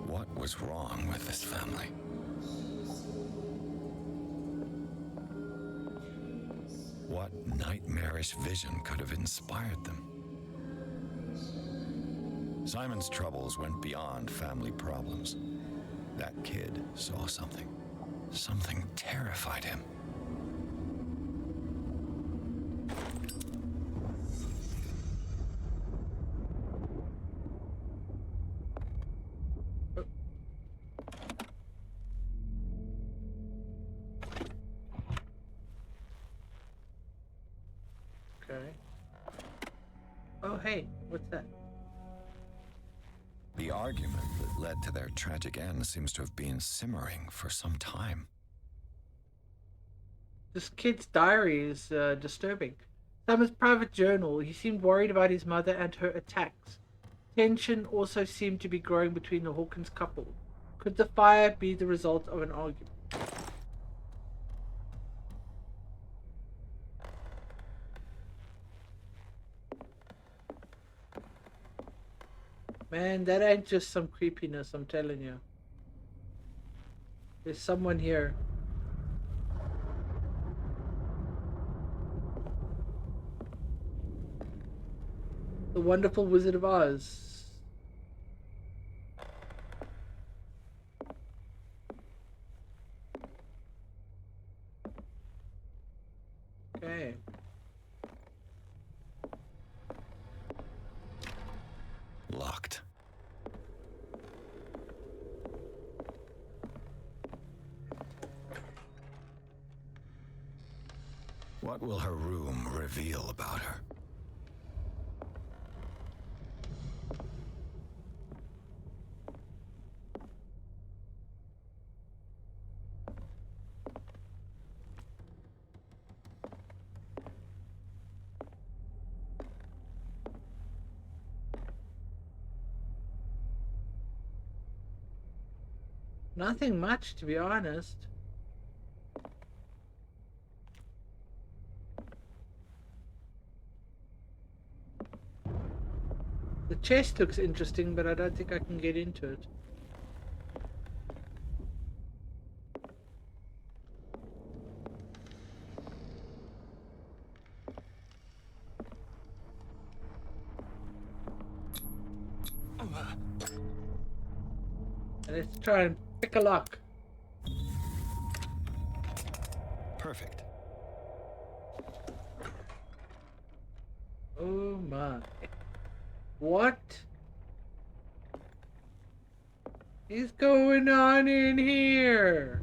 What was wrong with this family? What nightmarish vision could have inspired them? Simon's troubles went beyond family problems. That kid saw something. Something terrified him. Okay. Oh, hey, what's that? The argument that led to their tragic end seems to have been simmering for some time. This kid's diary is disturbing. Simon's private journal. He seemed worried about his mother and her attacks. Tension also seemed to be growing between the Hawkins couple. Could the fire be the result of an argument? Man, that ain't just some creepiness, I'm telling you. There's someone here. The Wonderful Wizard of Oz. Okay. What will her room reveal about her? Nothing much, to be honest. The chest looks interesting, but I don't think I can get into it. Let's try and pick a lock. Perfect. Oh my. What is going on in here?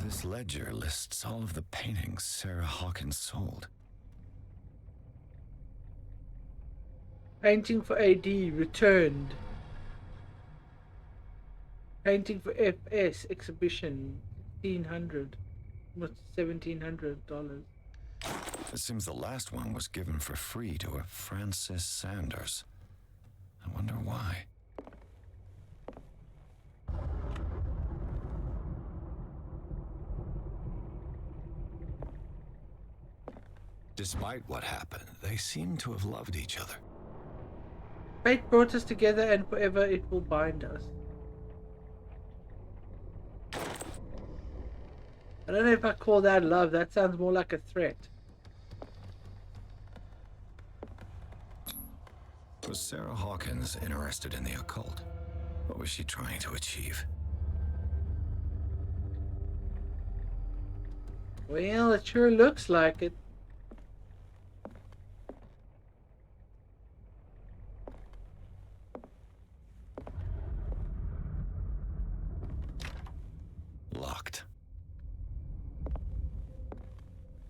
This ledger lists all of the paintings Sarah Hawkins sold. Painting for AD returned. Painting for FS exhibition, $1,600. What's $1,700? It seems the last one was given for free to a Francis Sanders. I wonder why. Despite what happened, they seem to have loved each other. Fate brought us together, and forever it will bind us. I don't know if I call that love. That sounds more like a threat. Was Sarah Hawkins interested in the occult? What was she trying to achieve? Well, it sure looks like it. Locked.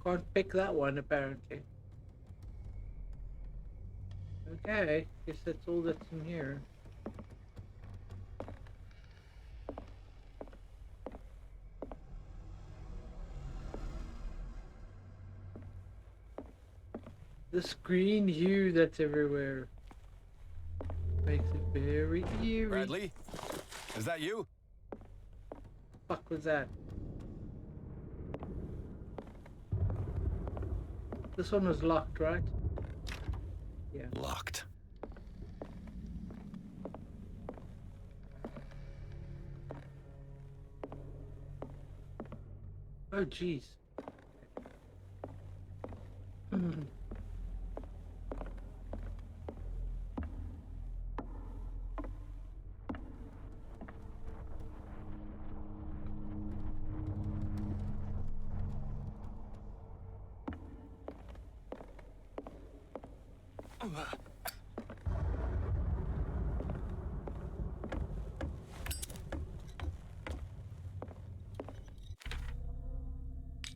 Can't pick that one, apparently. Okay, guess that's all that's in here. This green hue that's everywhere makes it very eerie. Bradley? Is that you? Fuck was that? This one was locked, right? Yeah. Locked. Oh, jeez.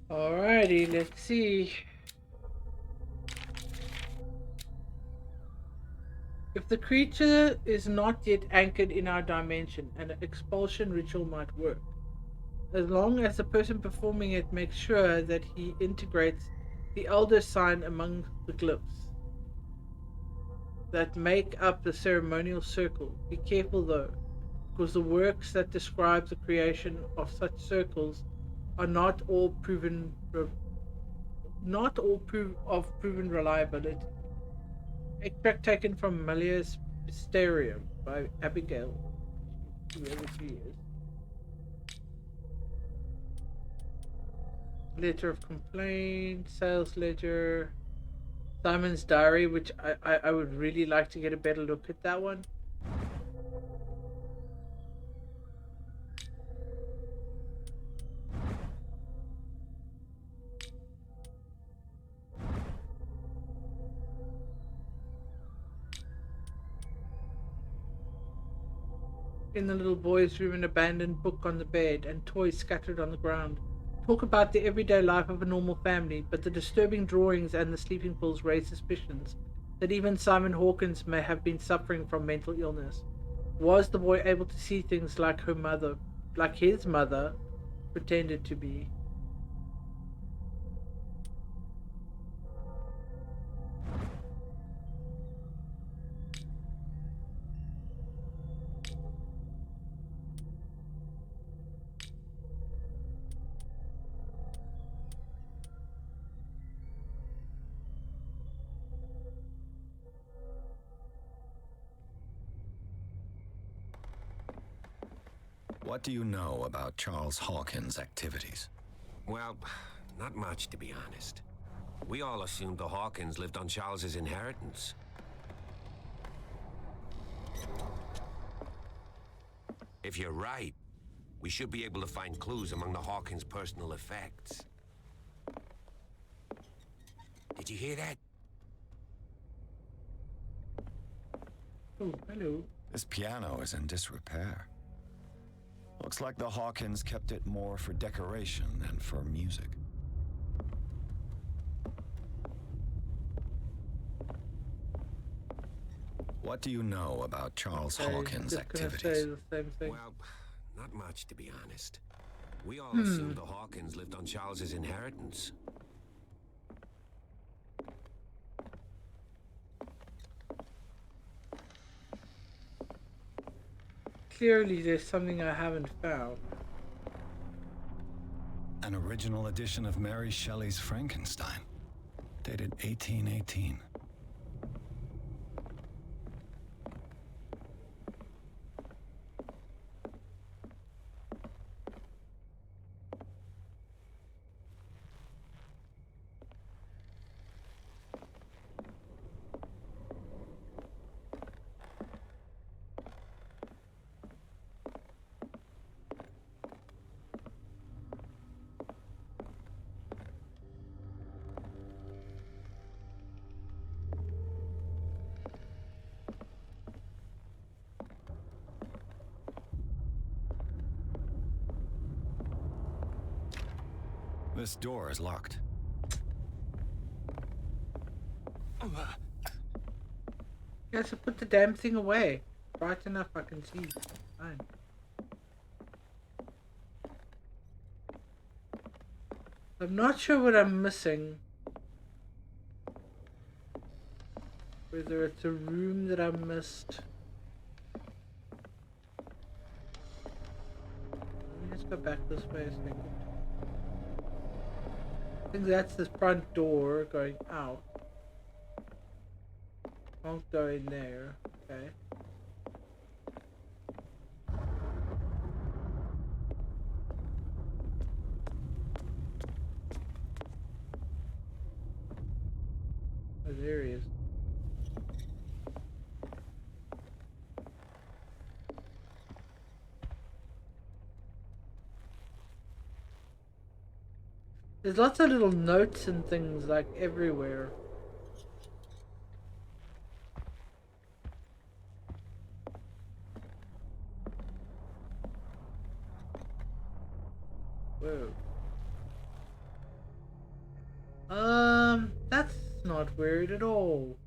Alrighty, let's see. If the creature is not yet anchored in our dimension, an expulsion ritual might work. As long as the person performing it makes sure that he integrates the elder sign among the glyphs that make up the ceremonial circle. Be careful though, because the works that describe the creation of such circles are not all proven reliability. Extract taken from Malleus Mysterium by Abigail, whoever she is. Letter of complaint, sales ledger, Simon's Diary, which I would really like to get a better look at that one. In the little boy's room, an abandoned book on the bed and toys scattered on the ground. Talk about the everyday life of a normal family, but the disturbing drawings and the sleeping pills raise suspicions that even Simon Hawkins may have been suffering from mental illness. Was the boy able to see things like his mother pretended to be? What do you know about Charles Hawkins' activities? Well, not much, to be honest. We all assumed the Hawkins lived on Charles's inheritance. If you're right, we should be able to find clues among the Hawkins' personal effects. Did you hear that? Oh, hello. This piano is in disrepair. Looks like the Hawkins kept it more for decoration than for music. What do you know about Charles Hawkins' activities? Well, not much, to be honest. We all assumed the Hawkins lived on Charles's inheritance. Clearly, there's something I haven't found. An original edition of Mary Shelley's Frankenstein, dated 1818. This door is locked. Yeah, so put the damn thing away. Bright enough I can see. Fine. I'm not sure what I'm missing. Whether it's a room that I missed. Let me just go back this way a second. I think that's the front door going out. Won't go in there. Okay. Oh, there he is. There's lots of little notes and things like everywhere. Whoa. That's not weird at all.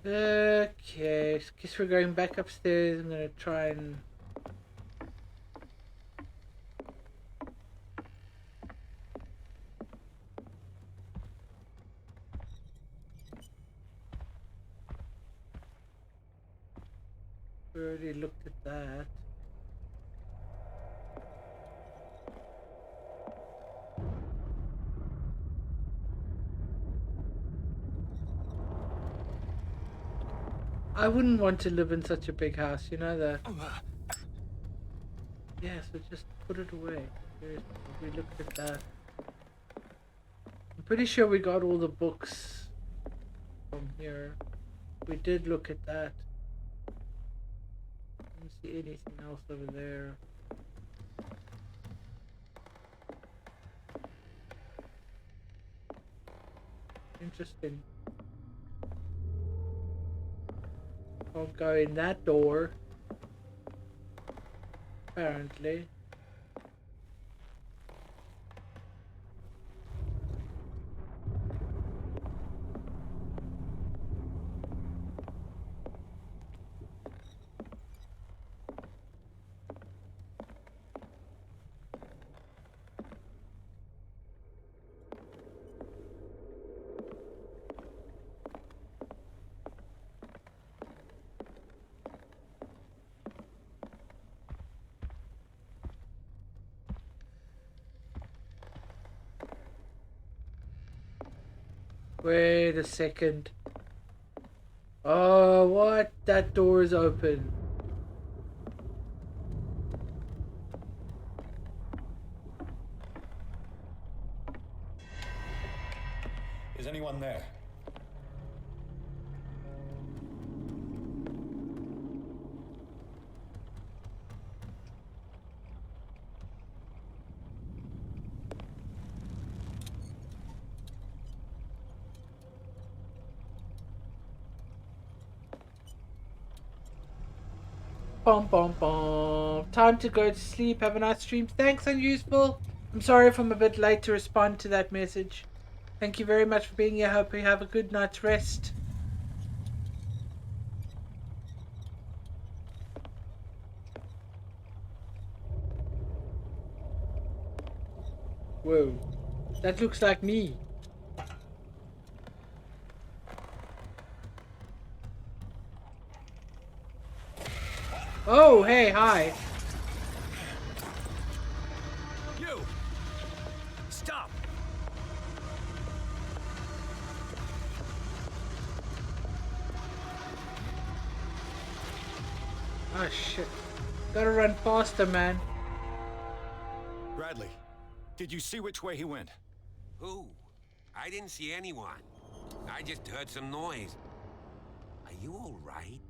Okay, guess we're going back upstairs. I'm gonna try and... We already looked at that. I wouldn't want to live in such a big house, you know that. Yeah, so just put it away. Seriously, we looked at that. I'm pretty sure we got all the books from here. We did look at that. I don't see anything else over there. Interesting. Can't go in that door. Apparently. Wait a second. Oh, what? That door is open. Is anyone there? Bum bum bum. Time to go to sleep. Have a nice stream. Thanks, Unuseful. I'm sorry if I'm a bit late to respond to that message. Thank you very much for being here. Hope you have a good night's rest. Whoa. That looks like me. Oh, hey, hi. You! Stop! Oh, shit. Gotta run faster, man. Bradley, did you see which way he went? Who? I didn't see anyone. I just heard some noise. Are you all right?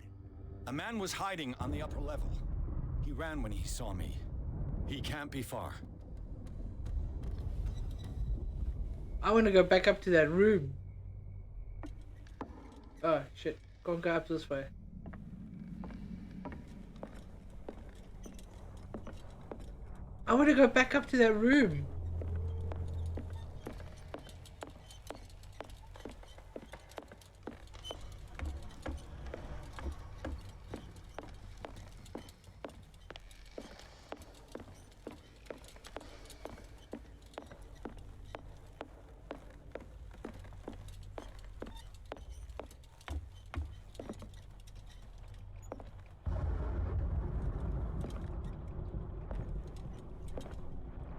A man was hiding on the upper level. He ran when he saw me. He can't be far. I want to go back up to that room. Oh, shit. Go up this way. I want to go back up to that room.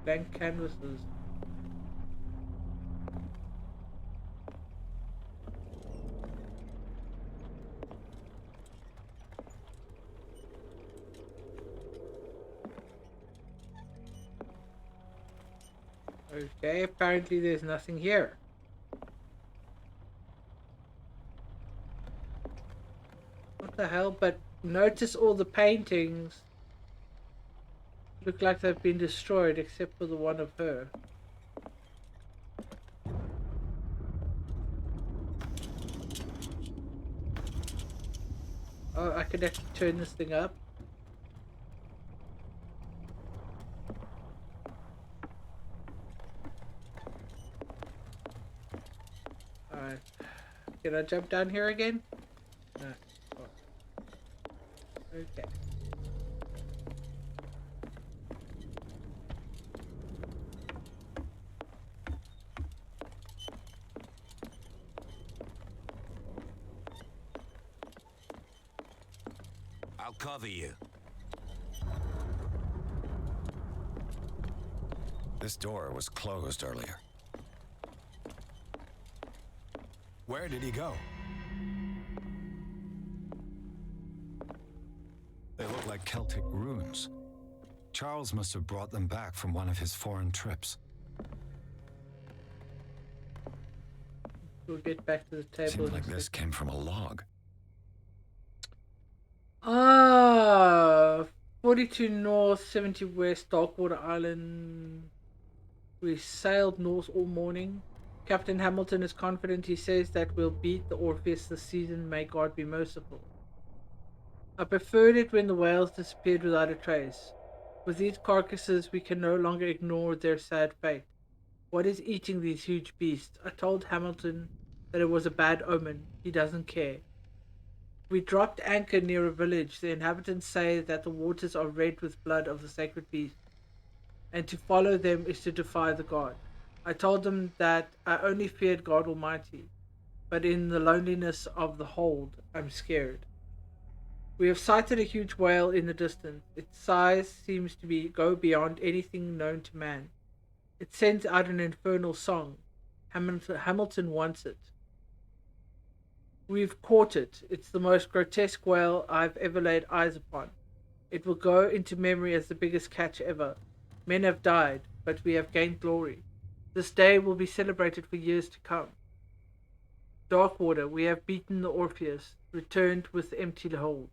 Blank canvases. Okay, apparently there's nothing here. What the hell? But notice all the paintings look like they've been destroyed except for the one of her. Oh, I could actually turn this thing up. Alright. Can I jump down here again? No. Oh. Okay. I'll cover you. This door was closed earlier. Where did he go? like Celtic runes. Charles must have brought them back from one of his foreign trips. We'll get back to the table. Seems like this came from a log. 42 north, 70 west, Darkwater Island. We sailed north all morning. Captain Hamilton is confident. He says that we'll beat the Orpheus this season. May God be merciful. I preferred it when the whales disappeared without a trace. With these carcasses, we can no longer ignore their sad fate. What is eating these huge beasts? I told Hamilton that it was a bad omen. He doesn't care. We dropped anchor near a village. The inhabitants say that the waters are red with blood of the sacred beast, and to follow them is to defy the god. I told them that I only feared God Almighty, but in the loneliness of the hold, I'm scared. We have sighted a huge whale in the distance. Its size seems to go beyond anything known to man. It sends out an infernal song. Hamilton wants it. We've caught it. It's the most grotesque whale I've ever laid eyes upon. It will go into memory as the biggest catch ever. Men have died, but we have gained glory. This day will be celebrated for years to come. Darkwater, we have beaten the Orpheus, returned with empty hold.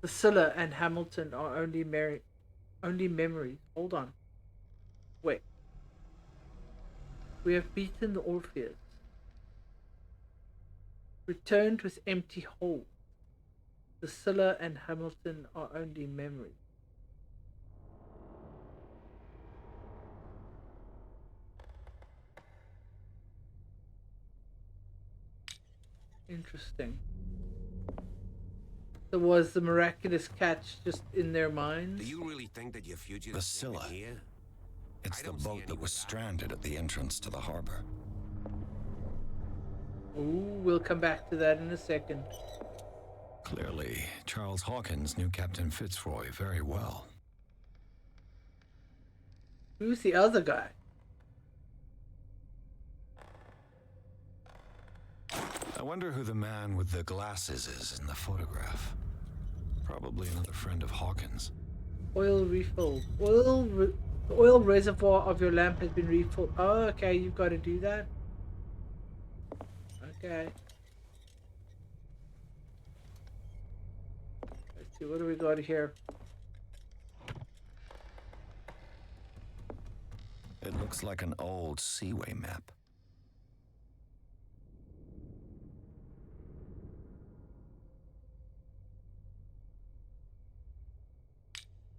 The Scylla and Hamilton are only memories. Hold on. Wait. We have beaten the Orpheus. Returned with empty hold. The Scylla and Hamilton are only memories. Interesting. So was the miraculous catch just in their minds? Do you really think that your future The is Scylla. here? It's the boat that was stranded at the entrance to the harbor. Ooh, we'll come back to that in a second. Clearly, Charles Hawkins knew Captain Fitzroy very well. Who's the other guy? I wonder who the man with the glasses is in the photograph. Probably another friend of Hawkins. Oil refilled. The oil reservoir of your lamp has been refilled. Oh, okay, you've got to do that. Okay. Let's see, what do we got here? It looks like an old seaway map.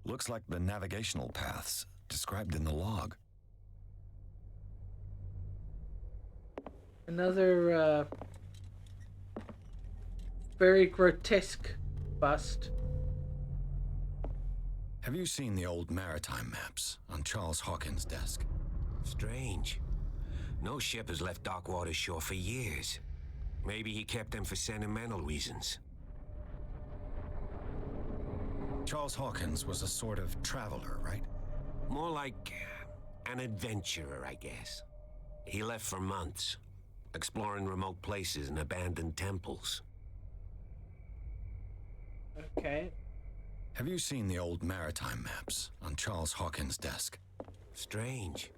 Looks like the navigational paths described in the log. Another very grotesque bust. Have you seen the old maritime maps on Charles Hawkins' desk? Strange. No ship has left Darkwater shore for years. Maybe he kept them for sentimental reasons. Charles Hawkins was a sort of traveler, right? More like an adventurer, I guess. He left for months, exploring remote places and abandoned temples. Okay. Have you seen the old maritime maps on Charles Hawkins' desk? Strange.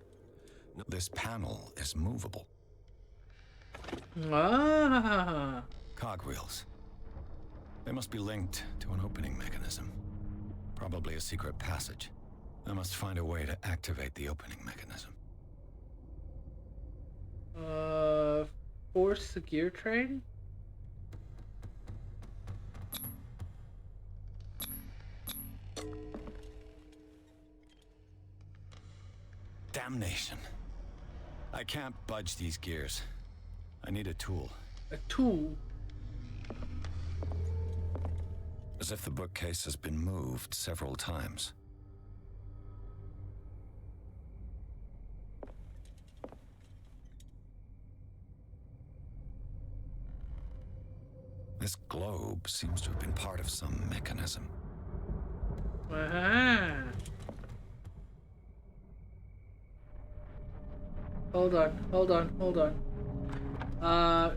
No. This panel is movable. Ah. Cogwheels. They must be linked to an opening mechanism. Probably a secret passage. I must find a way to activate the opening mechanism. Force the gear train? Damnation. I can't budge these gears. I need a tool. A tool? As if the bookcase has been moved several times. This globe seems to have been part of some mechanism. Uh-huh. Hold on.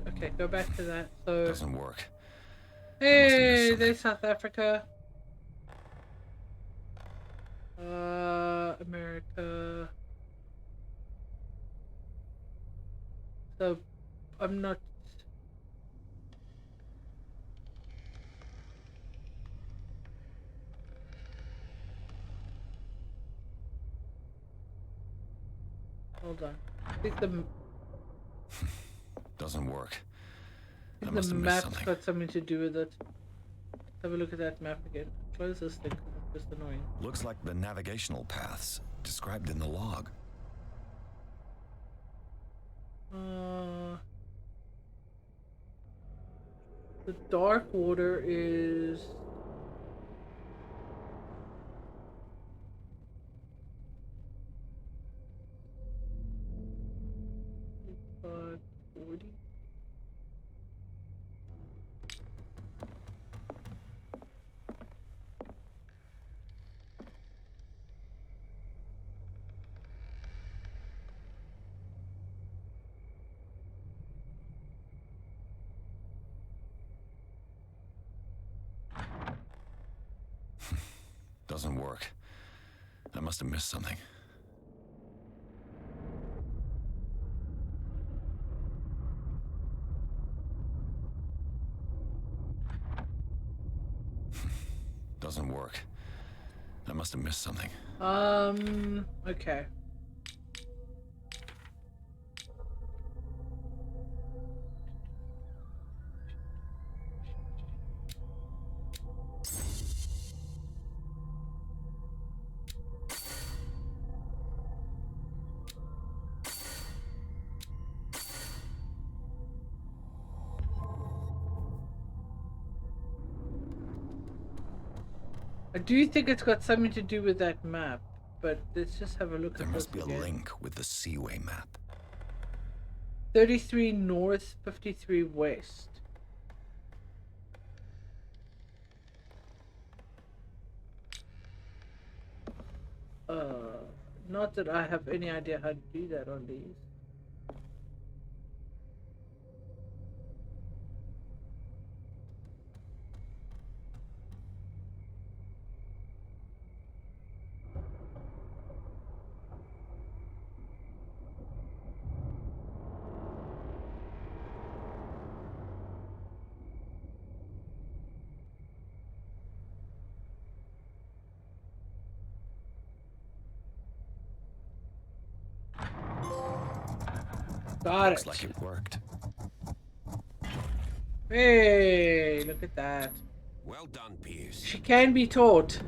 Okay, go back to that. So doesn't work. Hey, there's South Africa. America. So, I'm not... Hold on. I think the... Doesn't work. I the must have missed map's something. got something to do with it. Have a look at that map again. Close this thing because it's just annoying. Looks like the navigational paths described in the log. The dark water is... 40. Doesn't work. I must have missed something. Doesn't work. I must have missed something. Okay. I do think it's got something to do with that map, but let's just have a look There at must this be a again. link with the Seaway map. 33 north, 53 west. Not that I have any idea how to do that on these. Got Looks it. like it worked. Hey, look at that. Well done, Pierce. She can be taught.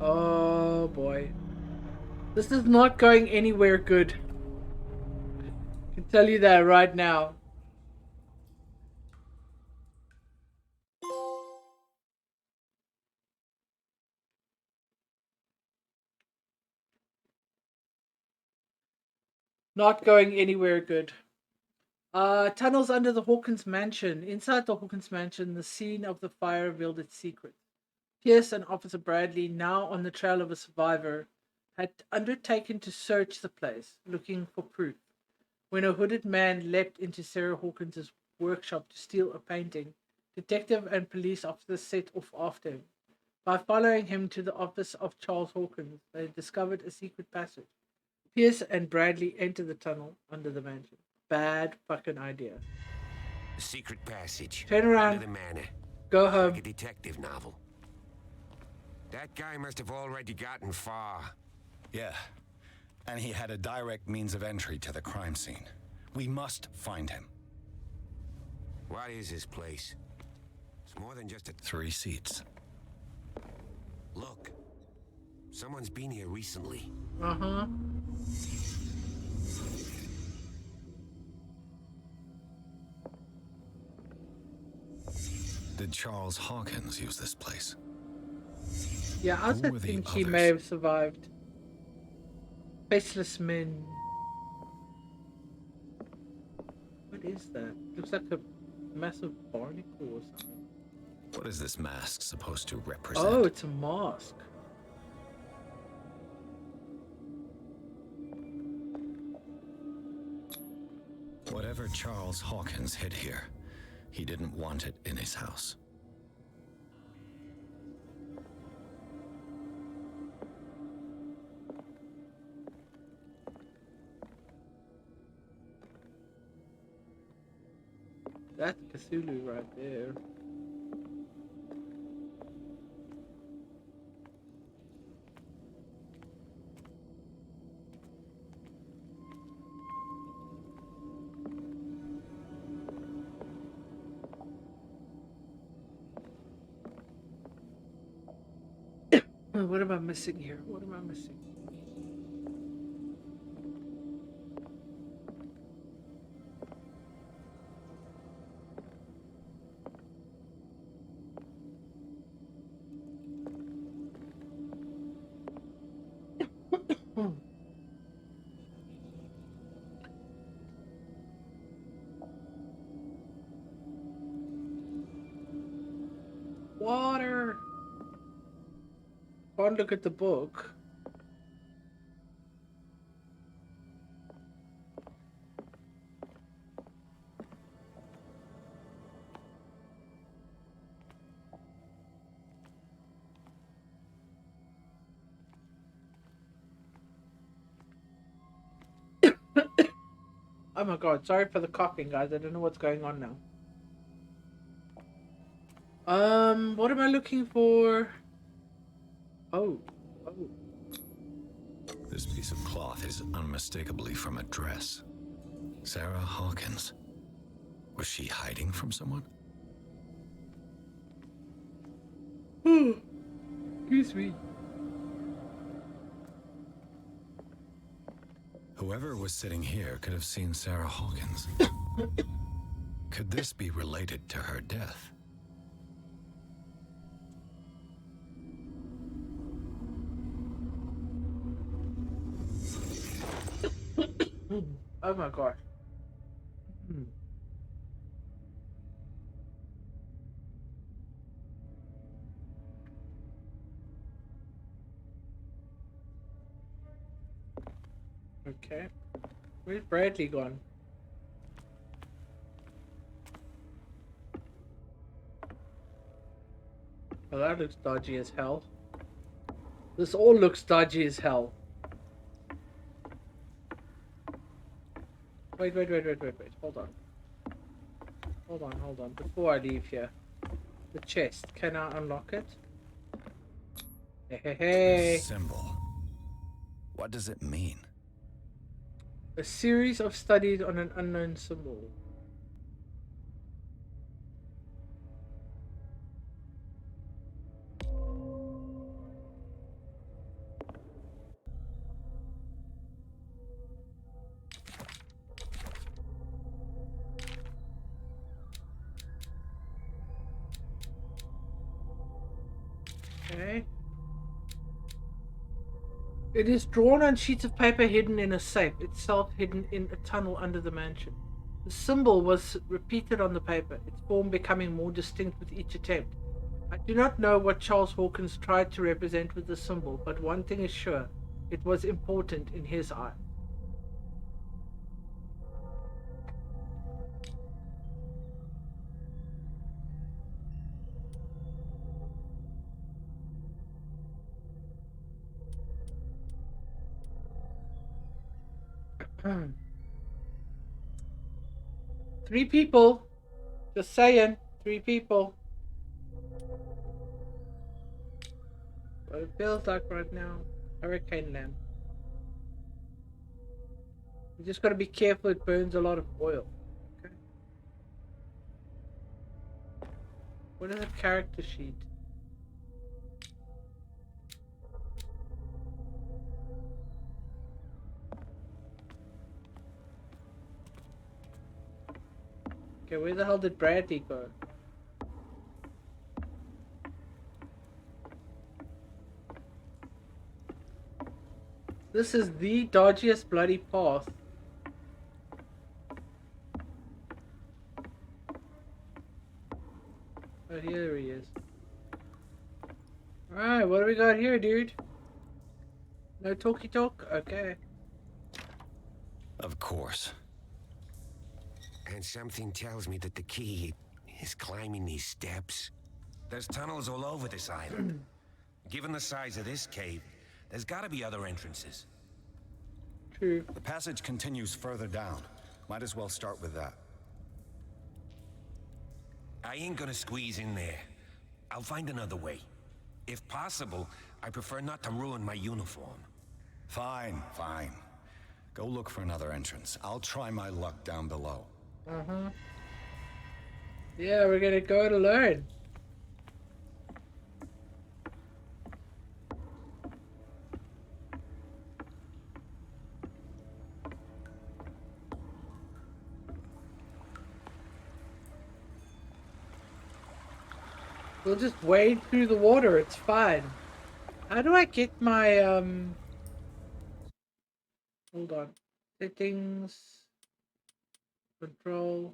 Oh boy. This is not going anywhere good. I can tell you that right now. Not going anywhere good. Tunnels under the Hawkins mansion. Inside the Hawkins mansion, the scene of the fire revealed its secret. Pierce and Officer Bradley, now on the trail of a survivor, had undertaken to search the place, looking for proof, when a hooded man leapt into Sarah Hawkins' workshop to steal a painting. Detective and police officers set off after him. By following him to the office of Charles Hawkins, they discovered a secret passage. Pierce and Bradley enter the tunnel under the mansion. Bad fucking idea. The secret passage. Turn around. Under the manor. Go It's home. like a detective novel. That guy must have already gotten far. Yeah. And he had a direct means of entry to the crime scene. We must find him. What is this place? It's more than just a... 3 seats. Look. Someone's been here recently. Uh-huh. Did Charles Hawkins use this place? Yeah, I also were the think he others? may have survived. Faceless men. What is that? Looks like a massive barnacle or something. What is this mask supposed to represent? Oh, it's a mask. Charles Hawkins hid here. He didn't want it in his house. That's Cthulhu right there. What am I missing here? What am I missing? Water. Can't look at the book. Oh my god, sorry for the coughing, guys. I don't know what's going on now. What am I looking for? Oh. This piece of cloth is unmistakably from a dress. Sarah Hawkins. Was she hiding from someone? Excuse me. Whoever was sitting here could have seen Sarah Hawkins. Could this be related to her death? Oh my god. Okay. Where's Bradley gone? Oh, that looks dodgy as hell. This all looks dodgy as hell. Wait. Hold on. Before I leave here. The chest. Can I unlock it? Hey. This symbol. What does it mean? A series of studies on an unknown symbol. Okay. It is drawn on sheets of paper hidden in a safe, itself hidden in a tunnel under the mansion. The symbol was repeated on the paper, its form becoming more distinct with each attempt. I do not know what Charles Hawkins tried to represent with the symbol, but one thing is sure, it was important in his eye. Three people. Just saying. 3 people. What it feels like right now. Hurricane land. You just gotta be careful, it burns a lot of oil. Okay. What is a character sheet? Okay, where the hell did Bradley go? This is the dodgiest bloody path. Oh, here he is. Alright, what do we got here, dude? No talky talk? Okay. Of course. And something tells me that the key is climbing these steps. There's tunnels all over this island. Given the size of this cave, there's gotta be other entrances. True. The passage continues further down. Might as well start with that. I ain't gonna squeeze in there. I'll find another way. If possible, I prefer not to ruin my uniform. Fine, fine. Go look for another entrance. I'll try my luck down below. Yeah, we're gonna go to learn. We'll just wade through the water, it's fine. How do I get my, hold on. Settings. Control.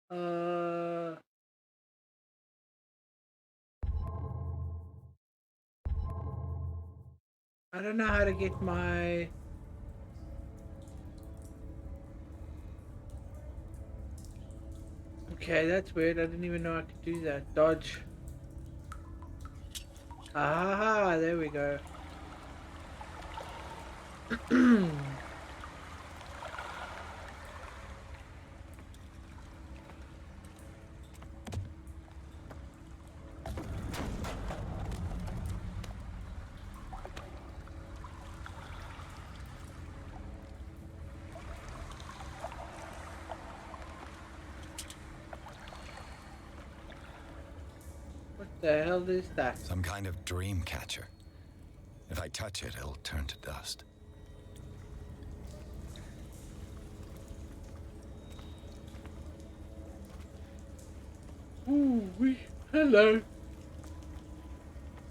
I don't know how to get my... Okay, that's weird. I didn't even know I could do that. Dodge. Ah, there we go. What the hell is that? Some kind of dream catcher. If I touch it, it'll turn to dust. Ooh, hello.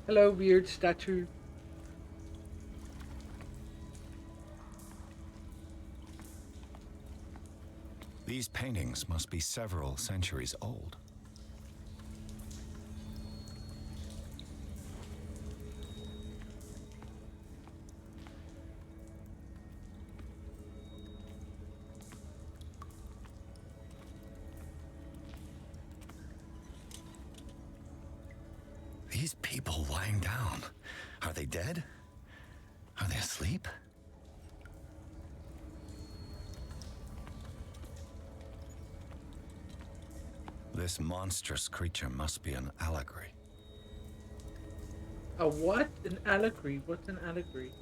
Hello, weird statue. These paintings must be several centuries old. These people lying down, are they dead? Are they asleep? This monstrous creature must be an allegory. A what? An allegory? What's an allegory?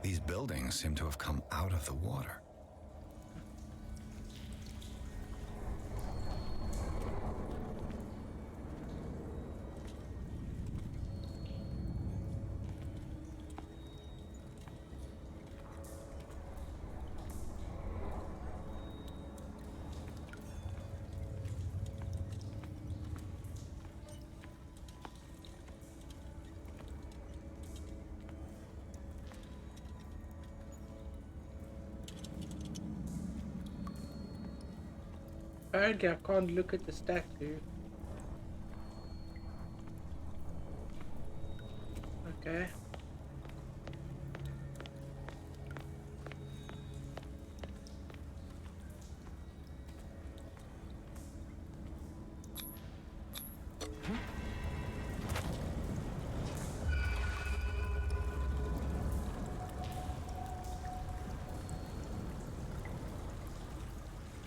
These buildings seem to have come out of the water. Apparently I can't look at the statue. Okay.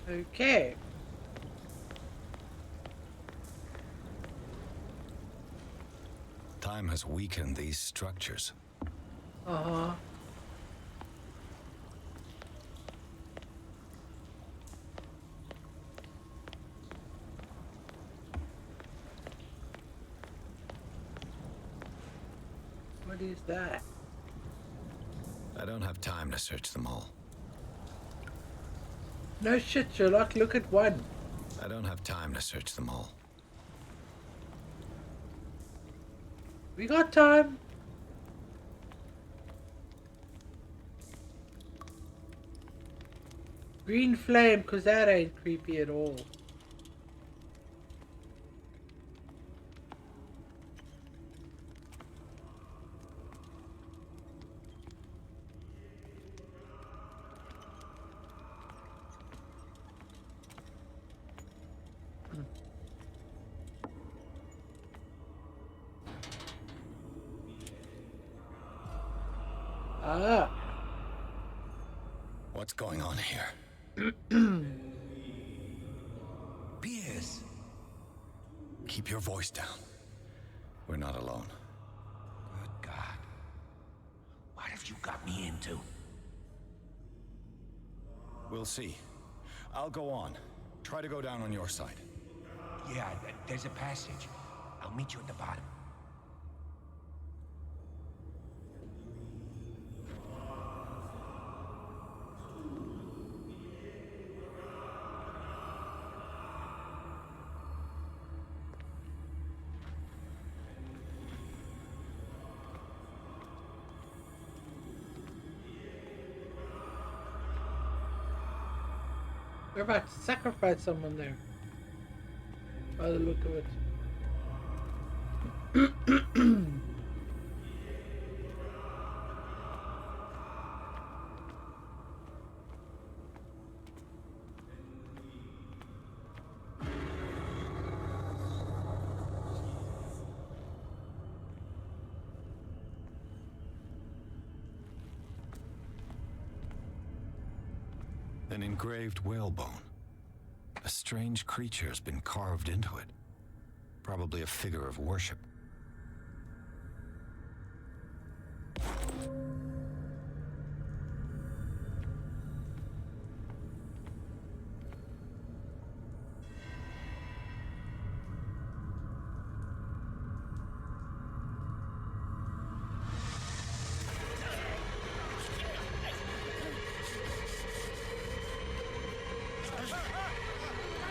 Okay. Time has weakened these structures. Uh-huh. What is that? I don't have time to search them all. No shit, Sherlock. Look at one. I don't have time to search them all. We got time. Green flame, cause that ain't creepy at all. Ah. What's going on here? Beers. Keep your voice down. We're not alone. Good God. What have you got me into? We'll see. I'll go on. Try to go down on your side. Yeah, there's a passage. I'll meet you at the bottom. We're about to sacrifice someone there. By the look of it. An engraved whalebone. A strange creature has been carved into it. Probably a figure of worship.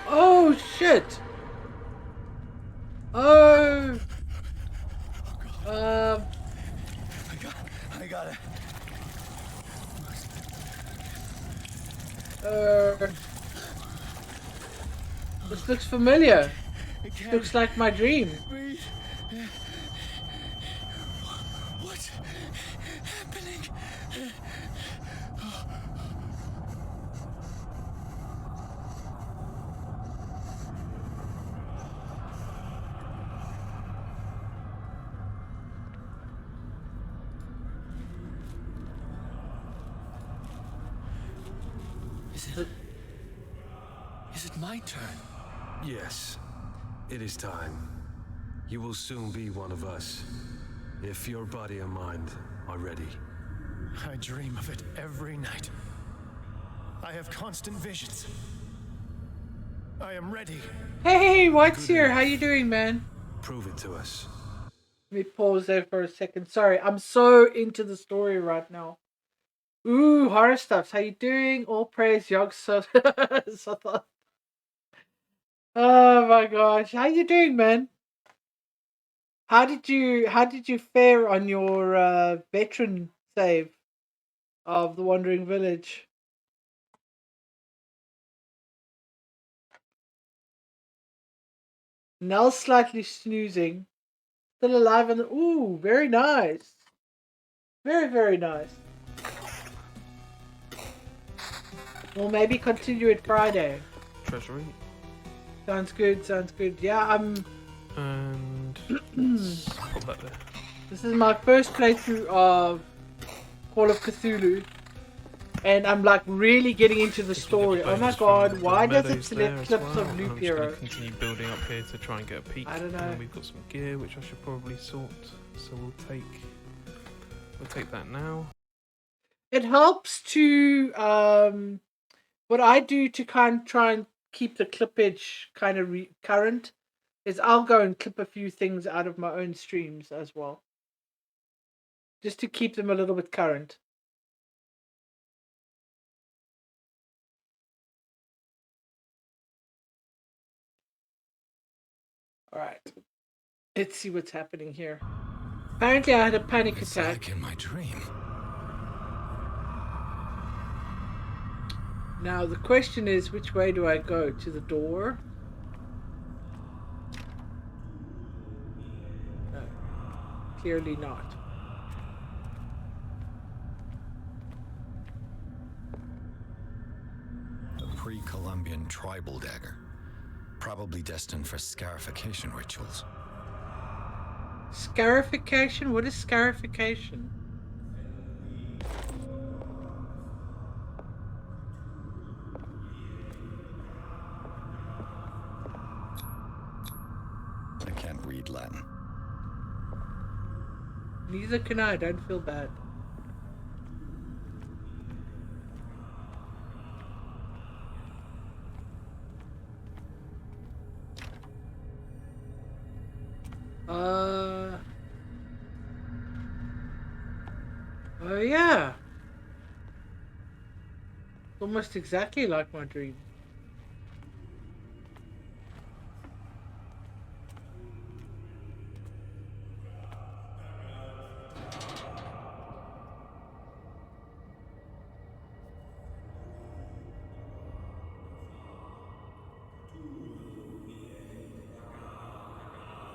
Oh shit! Oh. I got it. This looks familiar. Looks like my dream. What's happening? Is it my turn? Yes, it is time. You will soon be one of us, if your body and mind are ready. I dream of it every night. I have constant visions. I am ready. Hey, what's here? How you doing, man? Prove it to us. Let me pause there for a second. Sorry, I'm so into the story right now. Ooh, horror stuffs. How you doing? All praise Yog Sothoth. Oh my gosh. How you doing, man? How did you fare on your veteran save of the Wandering Village? Nell's slightly snoozing. Still alive and ooh, very nice. Very, very nice. We'll maybe continue it Friday. Treasury. Sounds good, sounds good. Yeah, I'm... And... put that there. This is my first playthrough of Call of Cthulhu. And I'm like really getting into the story. Oh my god, why does it select clips of Loop Hero? I'm just going to continue building up here to try and get a peek. I don't know. And we've got some gear which I should probably sort. So we'll take that now. It helps to what I do to kind of try and keep the clippage kind of current is I'll go and clip a few things out of my own streams as well. Just to keep them a little bit current. Alright. Let's see what's happening here. Apparently I had a panic attack. Like in my dream. Now the question is, which way do I go? To the door? No, clearly not. A pre-Columbian tribal dagger, probably destined for scarification rituals. Scarification? What is scarification? I can't read Latin. Neither can I, don't feel bad. Oh yeah. Almost exactly like my dream.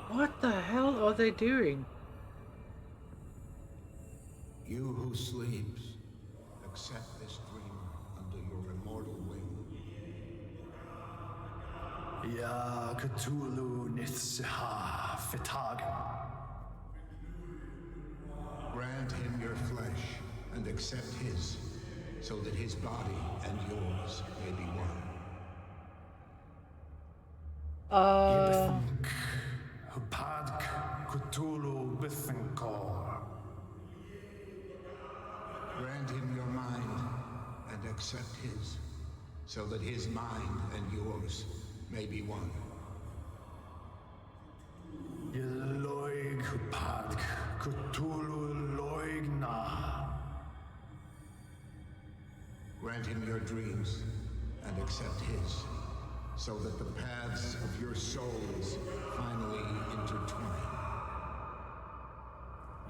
What the hell are they doing? You who sleeps, accept this dream under your immortal will. Ya Cthulhu Nithsiha Fitag. Grant him your flesh and accept his, so that his body and yours may be one. Hupadk Cthulhu Bithinkor. Grant him your mind and accept his, so that his mind and yours may be one. Yeloig Hupadk Cthulhu Loigna. Grant him your dreams and accept his, so that the paths of your souls finally intertwine.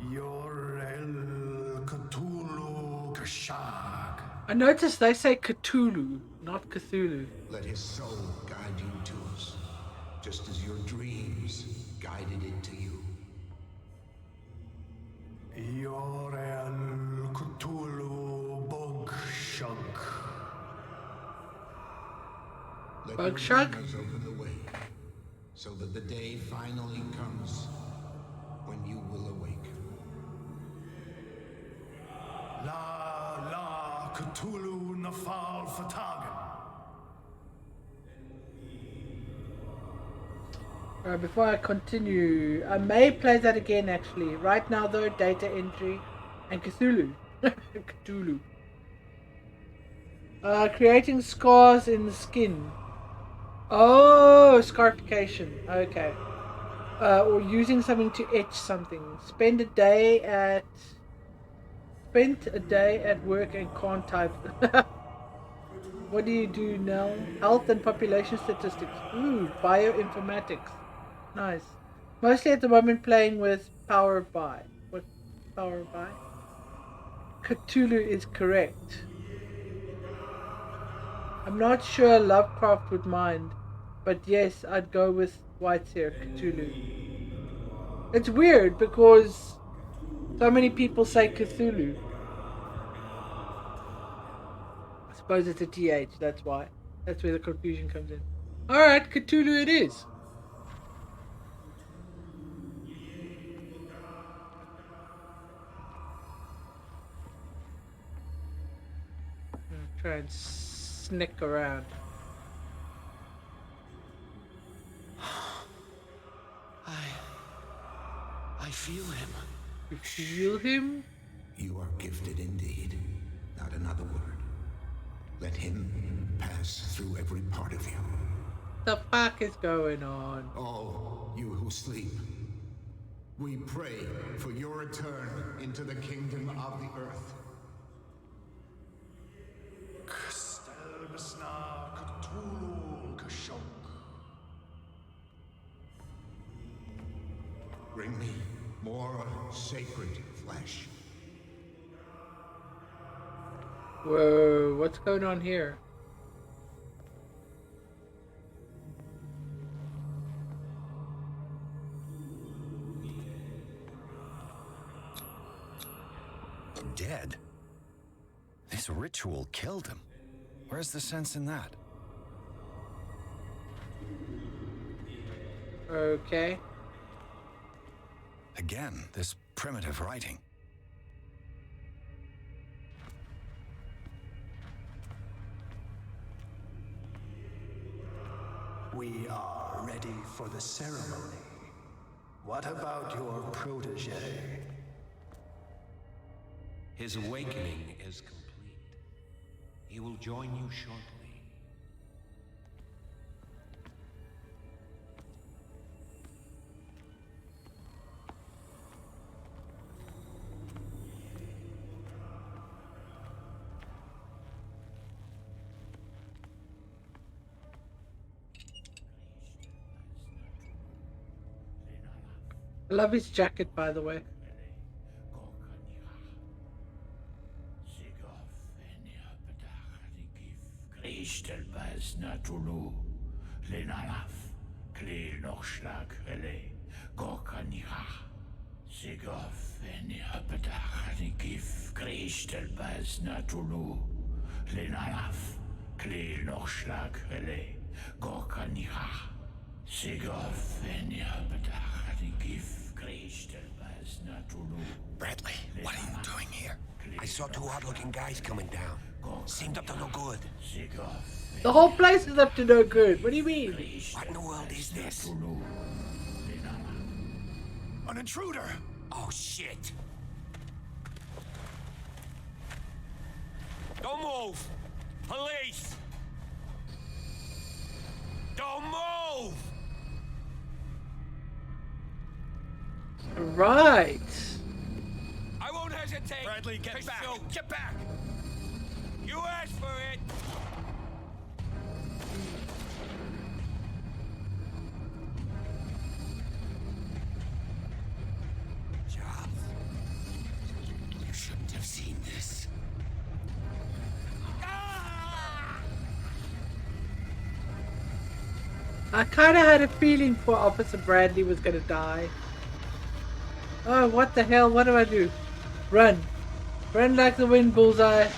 Yorel Cthulhu Kashag. I noticed they say Cthulhu, not Cthulhu. Let his soul guide you to us, just as your dreams guided it to you. Yorel Cthulhu Bogshug. Let Bugshug? your dreamers open the way, so that the day finally comes when you will awaken. La Cthulhu Nafal Fatagan. Alright, before I continue, I may play that again actually. Right now though, data entry and Cthulhu. Cthulhu. Creating scars in the skin. Oh, scarification. Okay. Or using something to etch something. Spent a day at work and can't type. What do you do now? Health and population statistics. Ooh, bioinformatics. Nice. Mostly at the moment playing with Power BI. What Power BI? Cthulhu is correct. I'm not sure Lovecraft would mind, but yes, I'd go with Whitehair Cthulhu. It's weird because so many people say Cthulhu. I suppose it's a TH, that's why. That's where the confusion comes in. Alright, Cthulhu it is. Try and snick around. I feel him. You feel him? You are gifted indeed. Not another word. Let him pass through every part of you. The fuck is going on? All you who sleep, we pray for your return into the kingdom of the earth. Bring me more sacred flesh. Whoa, what's going on here? Dead? This ritual killed him. Where's the sense in that? Okay. Again, this primitive writing. We are ready for the ceremony. What about your protege? His awakening is complete. He will join you shortly. I love his jacket, by the way. Kristelbas Natulu, Lenalaf, Kleel Nochschlag, Relay, Gorkanira, Sigof, Eniapetach, Nikif, Kristelbas Natulu, Lenalaf, Kleel Nochschlag, Relay, Gorkanira, Sigof, Eniapetach, Nikif, Kristelbas Natulu. Bradley, what are you doing here? I saw two odd-looking guys coming down. Seemed up to no good. The whole place is up to no good. What do you mean? What in the world is this? An intruder! Oh, shit! Don't move! Police! Don't move! Right. I won't hesitate. Bradley, get back! Shoot. Get back! You asked for it! Charles, you shouldn't have seen this. I kind of had a feeling for Officer Bradley was going to die. Oh, what the hell? What do I do? Run. Run like the wind, Bullseye.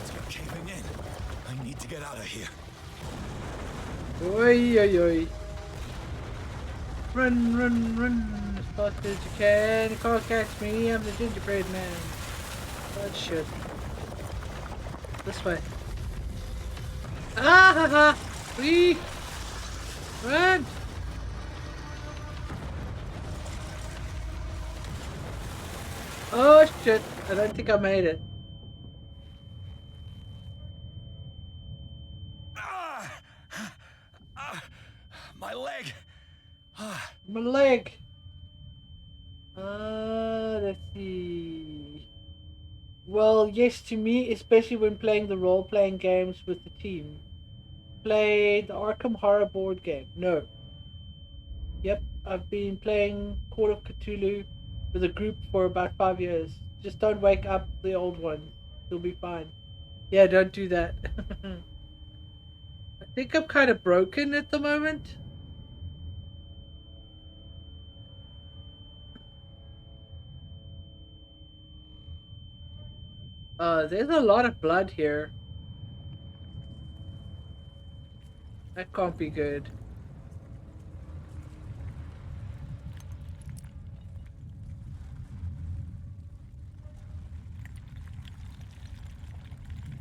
It's caving in. I need to get out of here. Oi, oi, oi. Run, run, run. As fast as you can. You can't catch me. I'm the gingerbread man. Oh, shit. This way. Ah ha ha! Free! Run! Oh shit! I don't think I made it. My leg! My leg! Let's see. Well, yes to me, especially when playing the role-playing games with the team. Played the Arkham Horror board game? No. Yep, I've been playing Call of Cthulhu with a group for about 5 years. Just don't wake up the old ones. You'll be fine. Yeah, don't do that. I think I'm kind of broken at the moment. There's a lot of blood here. That can't be good.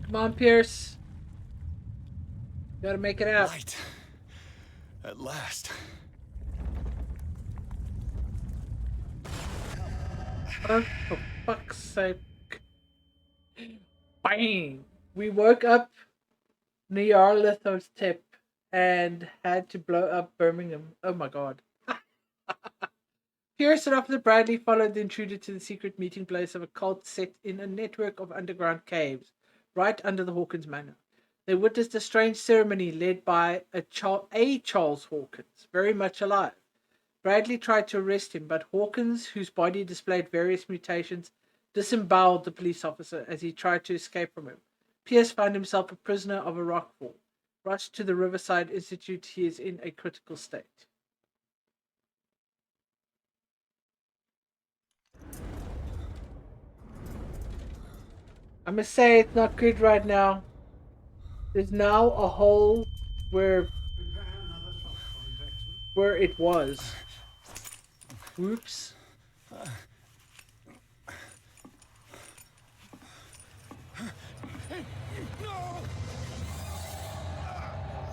Come on, Pierce. You gotta make it out. Light. At last. Oh, for fuck's sake. Bang! We woke up Nyarlatho's tip and had to blow up Birmingham. Oh my god. Pierce and Officer Bradley followed the intruder to the secret meeting place of a cult set in a network of underground caves, right under the Hawkins Manor. They witnessed a strange ceremony led by a Charles Hawkins, very much alive. Bradley tried to arrest him, but Hawkins, whose body displayed various mutations, disemboweled the police officer as he tried to escape from him. Pierce found himself a prisoner of a rockfall. Rushed to the Riverside Institute, he is in a critical state. I must say it's not good right now. There's now a hole where it was. Whoops.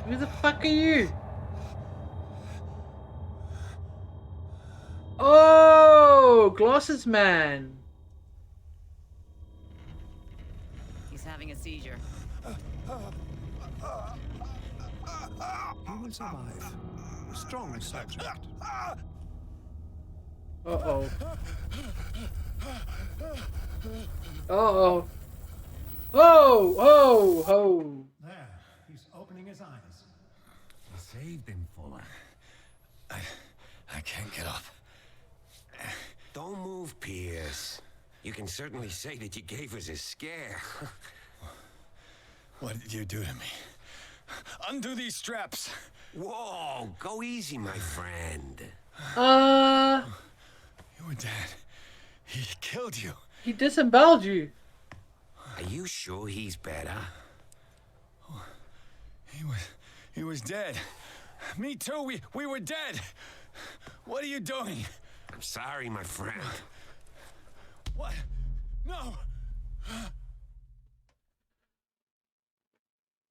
Who the fuck are you? Oh, Glasses Man. He's having a seizure. You will survive. A strong subject. Uh-oh. Uh-oh. Oh, oh, oh. There, he's opening his eyes. Saved him, Fuller. I can't get up. Don't move, Pierce. You can certainly say that you gave us a scare. What did you do to me? Undo these straps. Whoa, go easy, my friend. Your dad, he killed you. He disemboweled you. Are you sure he's better? He was dead. Me too, we were dead. What are you doing? I'm sorry, my friend. What? No!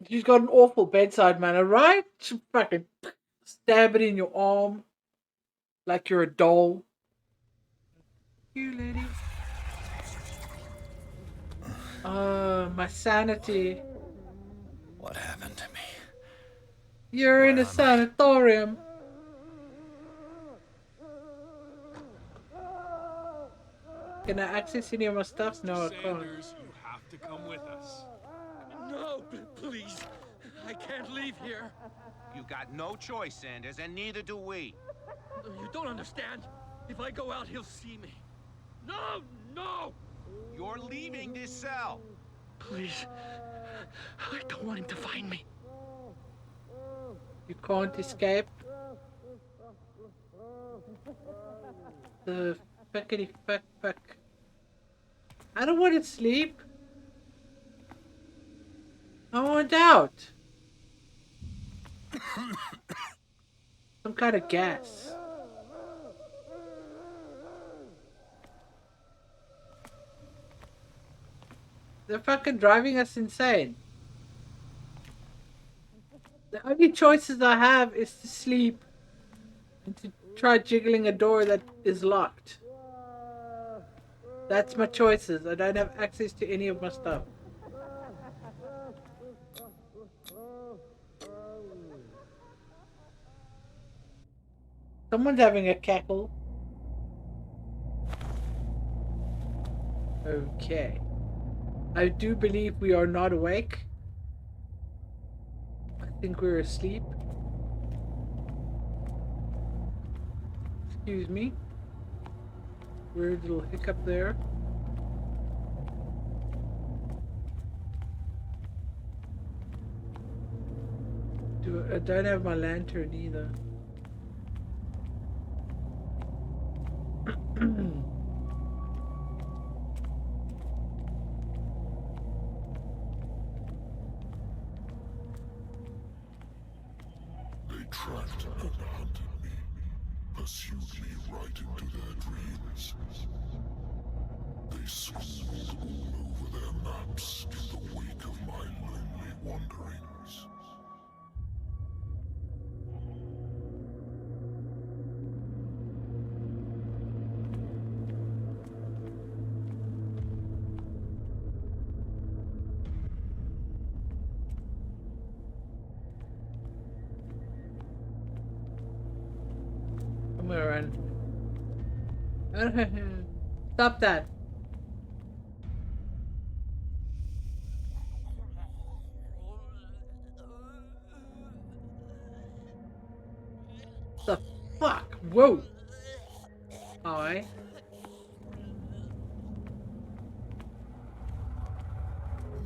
She's got an awful bedside manner, right? She fucking stab it in your arm like you're a doll. You lady. My sanity. What happened to me? You're in a sanatorium. Can I access any of my stuff? No, I can't. Sanders, you have to come with us. No, please. I can't leave here. You got no choice, Sanders, and neither do we. You don't understand. If I go out, he'll see me. No, no! You're leaving this cell. Please. I don't want him to find me. You can't escape. The fuckity fuck. I don't want to sleep. I want out. Some kind of gas. They're fucking driving us insane. The only choices I have is to sleep and to try jiggling a door that is locked. That's my choices. I don't have access to any of my stuff. Someone's having a cackle. Okay. I do believe we are not awake. I think we're asleep. Excuse me. Weird little hiccup there. I don't have my lantern either. They tracked and hunted me, pursued me right into their dreams. They scribbled all over their maps in the wake of my lonely wanderings. I'm gonna run. Stop that. The fuck? Whoa. Alright.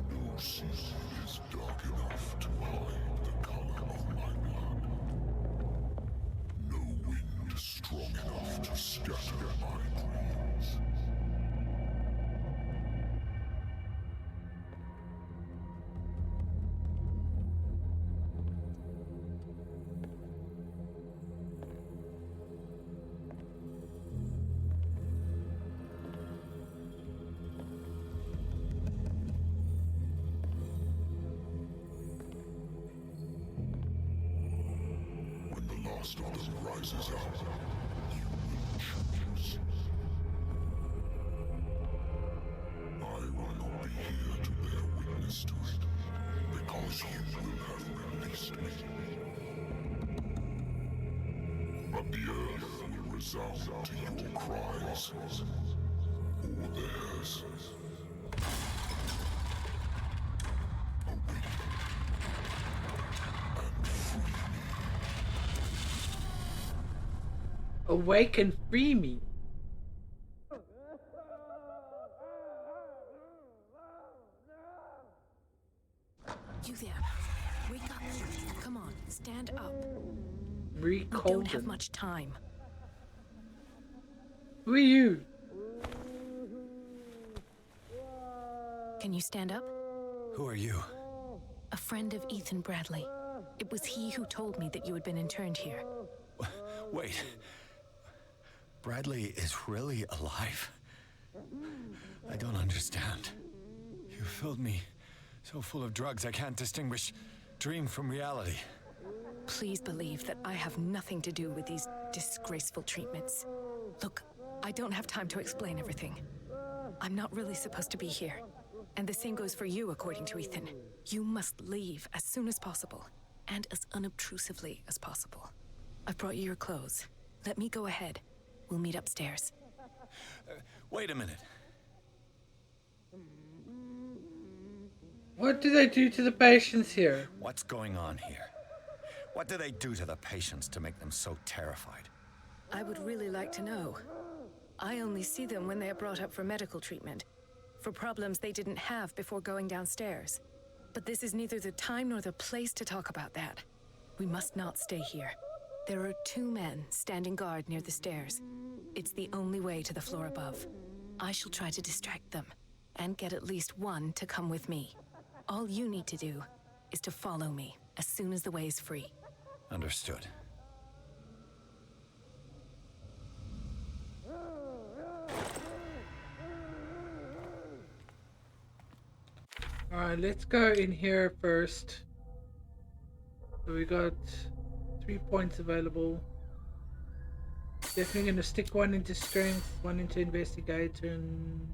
No sea is dark enough to hide the color of my blood. No wind strong enough to scatter my dreams. last of them rises up, you will choose. I will not be here to bear witness to it, because you will have released me. But the earth will resound to your cries, or theirs. Awake and free me. You there. Wake up. Come on, stand up. We don't have much time. Who are you? Can you stand up? Who are you? A friend of Ethan Bradley. It was he who told me that you had been interned here. Wait. Bradley is really alive? I don't understand. You filled me so full of drugs I can't distinguish dream from reality. Please believe that I have nothing to do with these disgraceful treatments. Look, I don't have time to explain everything. I'm not really supposed to be here. And the same goes for you, according to Ethan. You must leave as soon as possible, and as unobtrusively as possible. I've brought you your clothes. Let me go ahead. We'll meet upstairs. Wait a minute. What do they do to the patients here? What's going on here? What do they do to the patients to make them so terrified? I would really like to know. I only see them when they are brought up for medical treatment, for problems they didn't have before going downstairs. But this is neither the time nor the place to talk about that. We must not stay here. There are 2 men standing guard near the stairs. It's the only way to the floor above. I shall try to distract them, and get at least one to come with me. All you need to do is to follow me as soon as the way is free. Understood. Alright, let's go in here first. So we got 3 points available. Definitely gonna stick one into strength, one into investigation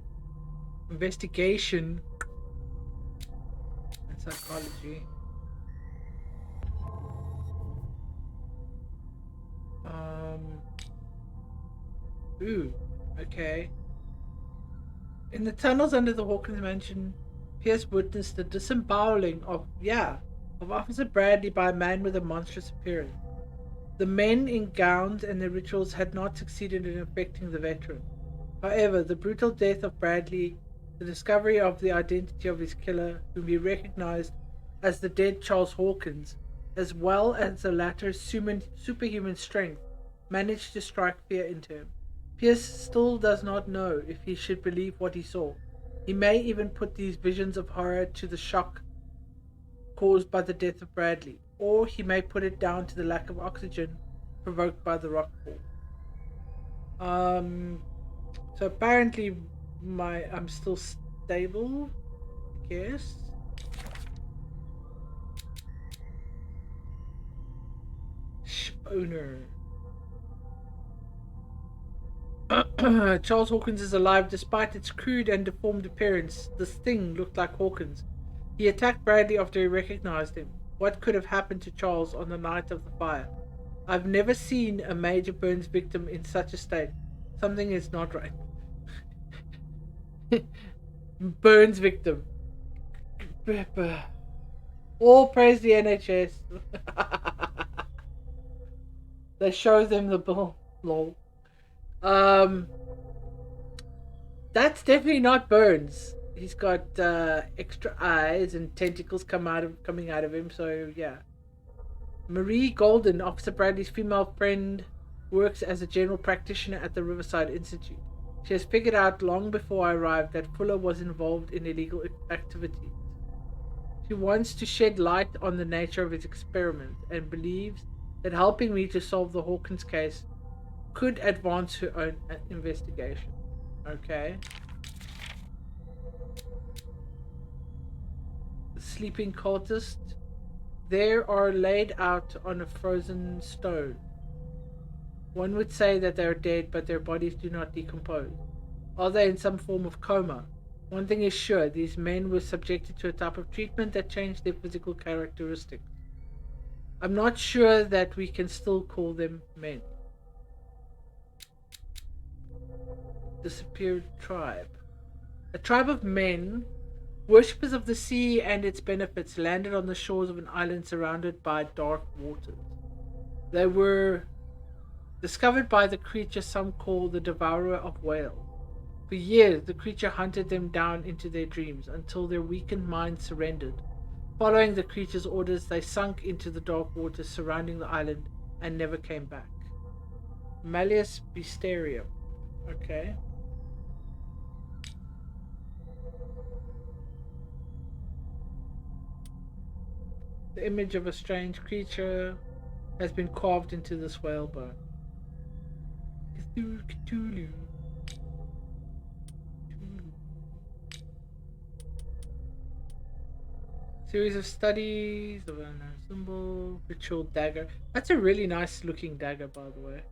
and psychology. Ooh, okay. In the tunnels under the Hawkins mansion, Pierce witnessed the disemboweling of Officer Bradley by a man with a monstrous appearance. The men in gowns and their rituals had not succeeded in affecting the veteran. However, the brutal death of Bradley, the discovery of the identity of his killer, whom he recognized as the dead Charles Hawkins, as well as the latter's superhuman strength, managed to strike fear into him. Pierce still does not know if he should believe what he saw. He may even put these visions of horror to the shock caused by the death of Bradley, or he may put it down to the lack of oxygen provoked by the rock fall. So apparently I'm still stable, I guess. Owner. Charles Hawkins is alive despite its crude and deformed appearance. This thing looked like Hawkins. He attacked Bradley after he recognized him. What could have happened to Charles on the night of the fire? I've never seen a major burns victim in such a state. Something is not right. Burns victim. All praise the NHS. They show them the bill. Lol. That's definitely not Burns. He's got extra eyes and tentacles coming out of him, so yeah. Marie Golden, Officer Bradley's female friend, works as a general practitioner at the Riverside Institute. She has figured out long before I arrived that Fuller was involved in illegal activities. She wants to shed light on the nature of his experiment and believes that helping me to solve the Hawkins case could advance her own investigation. Okay. The sleeping cultist. They are laid out on a frozen stone. One would say that they are dead, but their bodies do not decompose. Are they in some form of coma? One thing is sure, these men were subjected to a type of treatment that changed their physical characteristics. I'm not sure that we can still call them men. Disappeared tribe. A tribe of men, worshippers of the sea and its benefits, landed on the shores of an island surrounded by dark waters. They were discovered by the creature some call the Devourer of Whales. For years, the creature hunted them down into their dreams until their weakened minds surrendered. Following the creature's orders, they sunk into the dark waters surrounding the island and never came back. Malleus Bestiarium. Okay. The image of a strange creature has been carved into this whalebone. Cthulhu. Series of studies of an symbol, ritual dagger. That's a really nice looking dagger, by the way.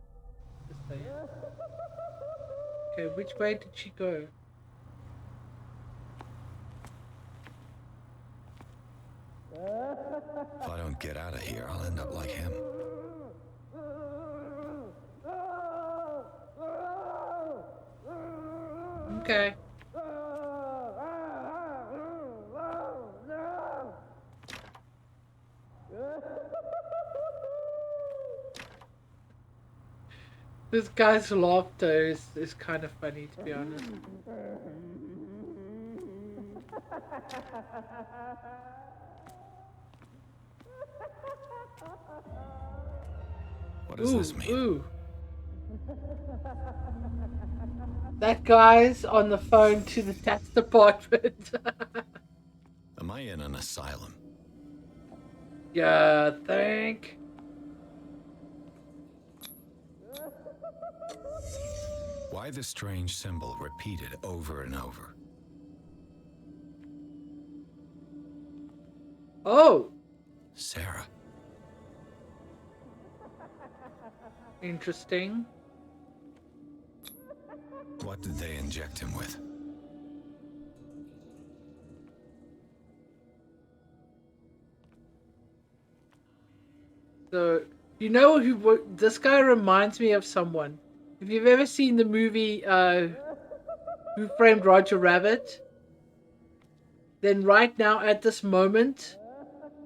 Okay, which way did she go? If I don't get out of here, I'll end up like him. Okay. This guy's laughter is kind of funny, to be honest. What does this mean? Ooh. That guy's on the phone to the tax department. Am I in an asylum? Yeah, think. Why the strange symbol repeated over and over? Oh! Sarah. Interesting. What did they inject him with? So, you know who this guy reminds me of someone. If you've ever seen the movie Who Framed Roger Rabbit, then right now at this moment,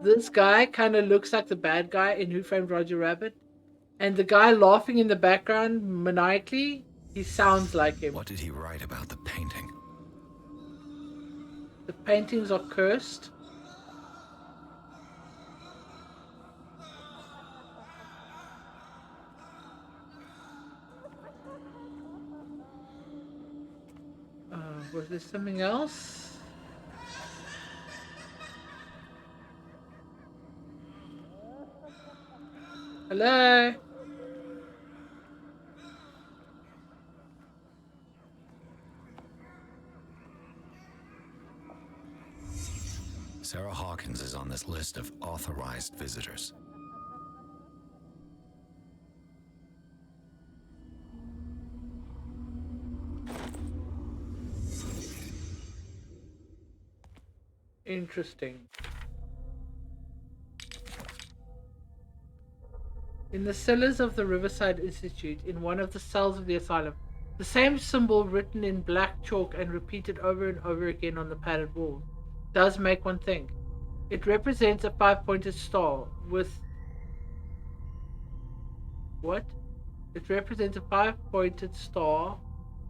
this guy kind of looks like the bad guy in Who Framed Roger Rabbit. And the guy laughing in the background maniacally, he sounds like him. What did he write about the painting? The paintings are cursed. Was there something else? Hello? Sarah Hawkins is on this list of authorized visitors. Interesting. In the cellars of the Riverside Institute, in one of the cells of the asylum, the same symbol written in black chalk and repeated over and over again on the padded wall does make one think. It represents a 5-pointed star with... What? It represents a 5-pointed star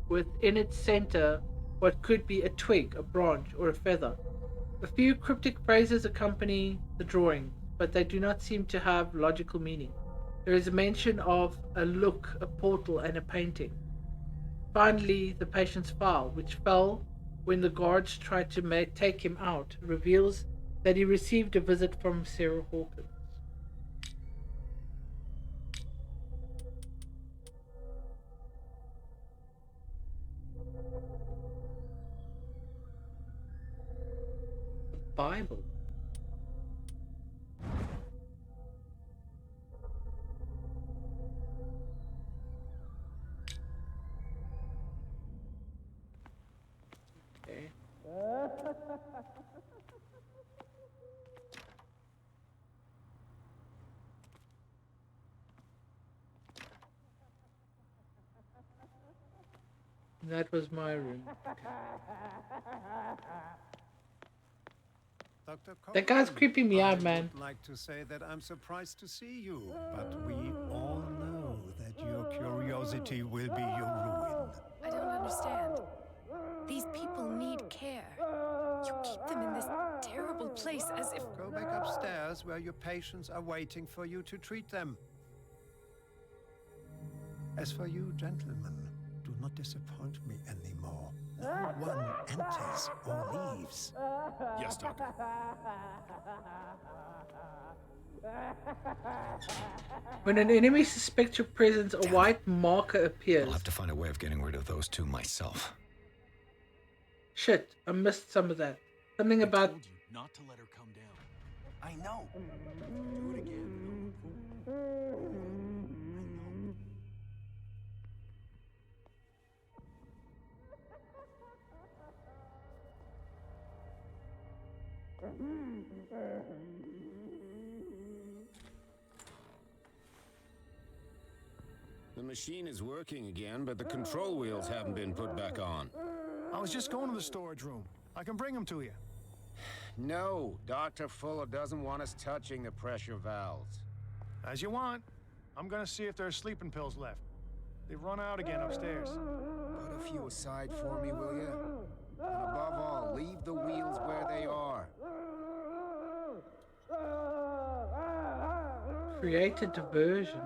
with in its center what could be a twig, a branch, or a feather. A few cryptic phrases accompany the drawing, but they do not seem to have logical meaning. There is a mention of a look, a portal, and a painting. Finally, the patient's file, which fell when the guards tried to take him out, reveals that he received a visit from Sarah Hawkins. The Bible. That was my room. Dr. That guy's creeping me out, man. I would like to say that I'm surprised to see you, but we all know that your curiosity will be your ruin. I don't understand. These people need care. You keep them in this terrible place as if... Go back upstairs where your patients are waiting for you to treat them. As for you, gentlemen, do not disappoint me anymore. No one enters or leaves. Yes, Doctor. When an enemy suspects your presence, a white marker appears. I'll have to find a way of getting rid of those two myself. Shit, I missed some of that. Something about... I told you not to let her come down. I know. Do it again. The machine is working again, but the control wheels haven't been put back on. I was just going to the storage room. I can bring them to you. No, Dr. Fuller doesn't want us touching the pressure valves. As you want. I'm gonna see if there's sleeping pills left. They've run out again upstairs. Put a few aside for me, will you? And above all, leave the wheels where they are. Create a diversion.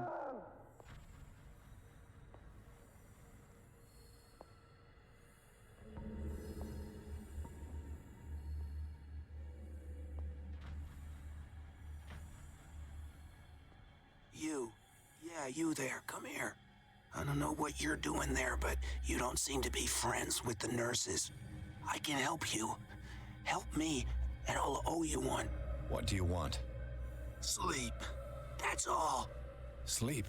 You. Yeah, you there. Come here. I don't know what you're doing there, but you don't seem to be friends with the nurses. I can help you. Help me, and I'll owe you one. What do you want? Sleep. That's all. Sleep?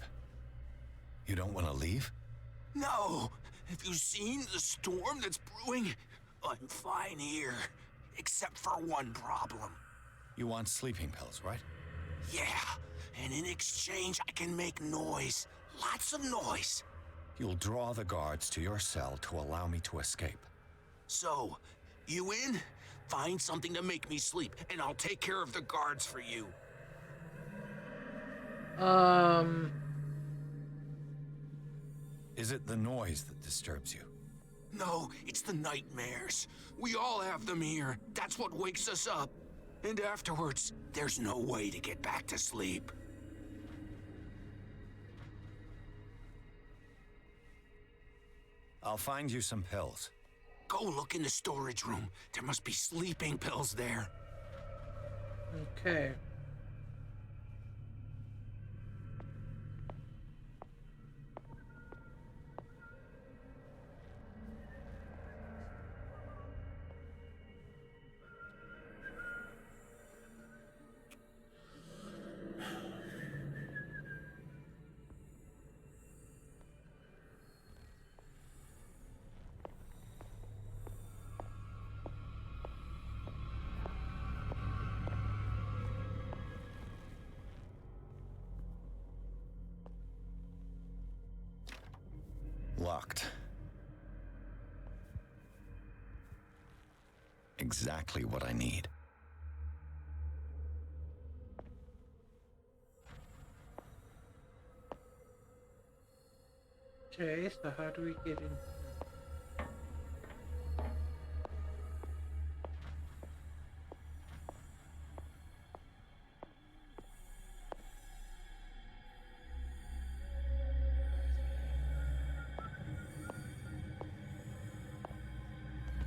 You don't want to leave? No. Have you seen the storm that's brewing? I'm fine here, except for one problem. You want sleeping pills, right? Yeah, and in exchange I can make noise. Lots of noise. You'll draw the guards to your cell to allow me to escape. So, you in? Find something to make me sleep, and I'll take care of the guards for you. Is it the noise that disturbs you? No, it's the nightmares. We all have them here. That's what wakes us up. And afterwards, there's no way to get back to sleep. I'll find you some pills. Go look in the storage room. There must be sleeping pills there. Okay. Locked. Exactly what I need. Okay, so how do we get in?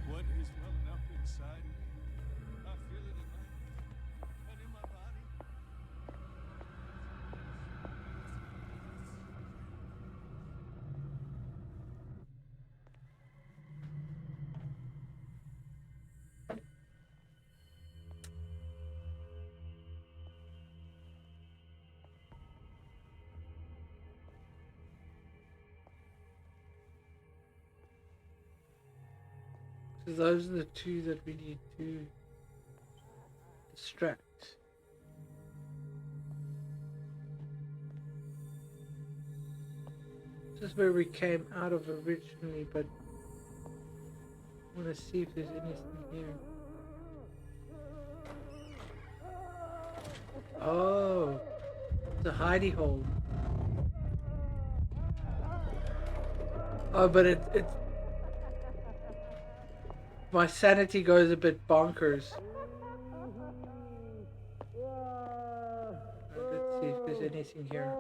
What is welling up inside me? I feel it in my and in my body. So those are the two that we need to distract. This is where we came out of originally, but I want to see if there's anything here. Oh, it's a hidey hole. Oh, but it's my sanity goes a bit bonkers. Let's see if there's anything here.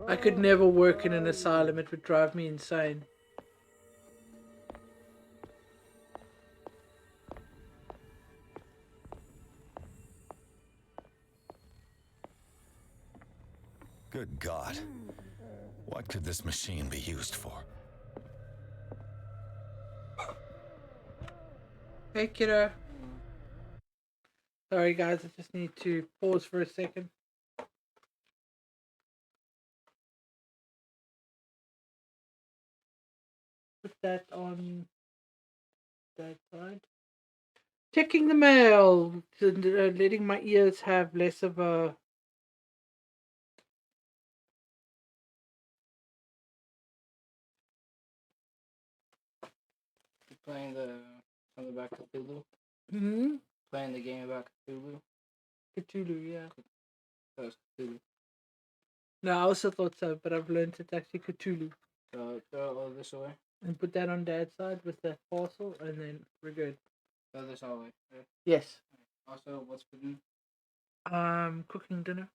I could never work in an asylum, it would drive me insane. Good God. What could this machine be used for? Hey, kiddo. Sorry, guys, I just need to pause for a second. Put that on that side. Checking the mail, letting my ears have less of a... Playing the back of Cthulhu. Hmm? Playing the game about Cthulhu. Cthulhu, yeah. That was Cthulhu. No, I also thought so, but I've learned it's actually Cthulhu. So throw all this away. And put that on Dad's side with that parcel, and then we're good. Throw this all away. Right? Yes. Also, what's for dinner? Cooking dinner.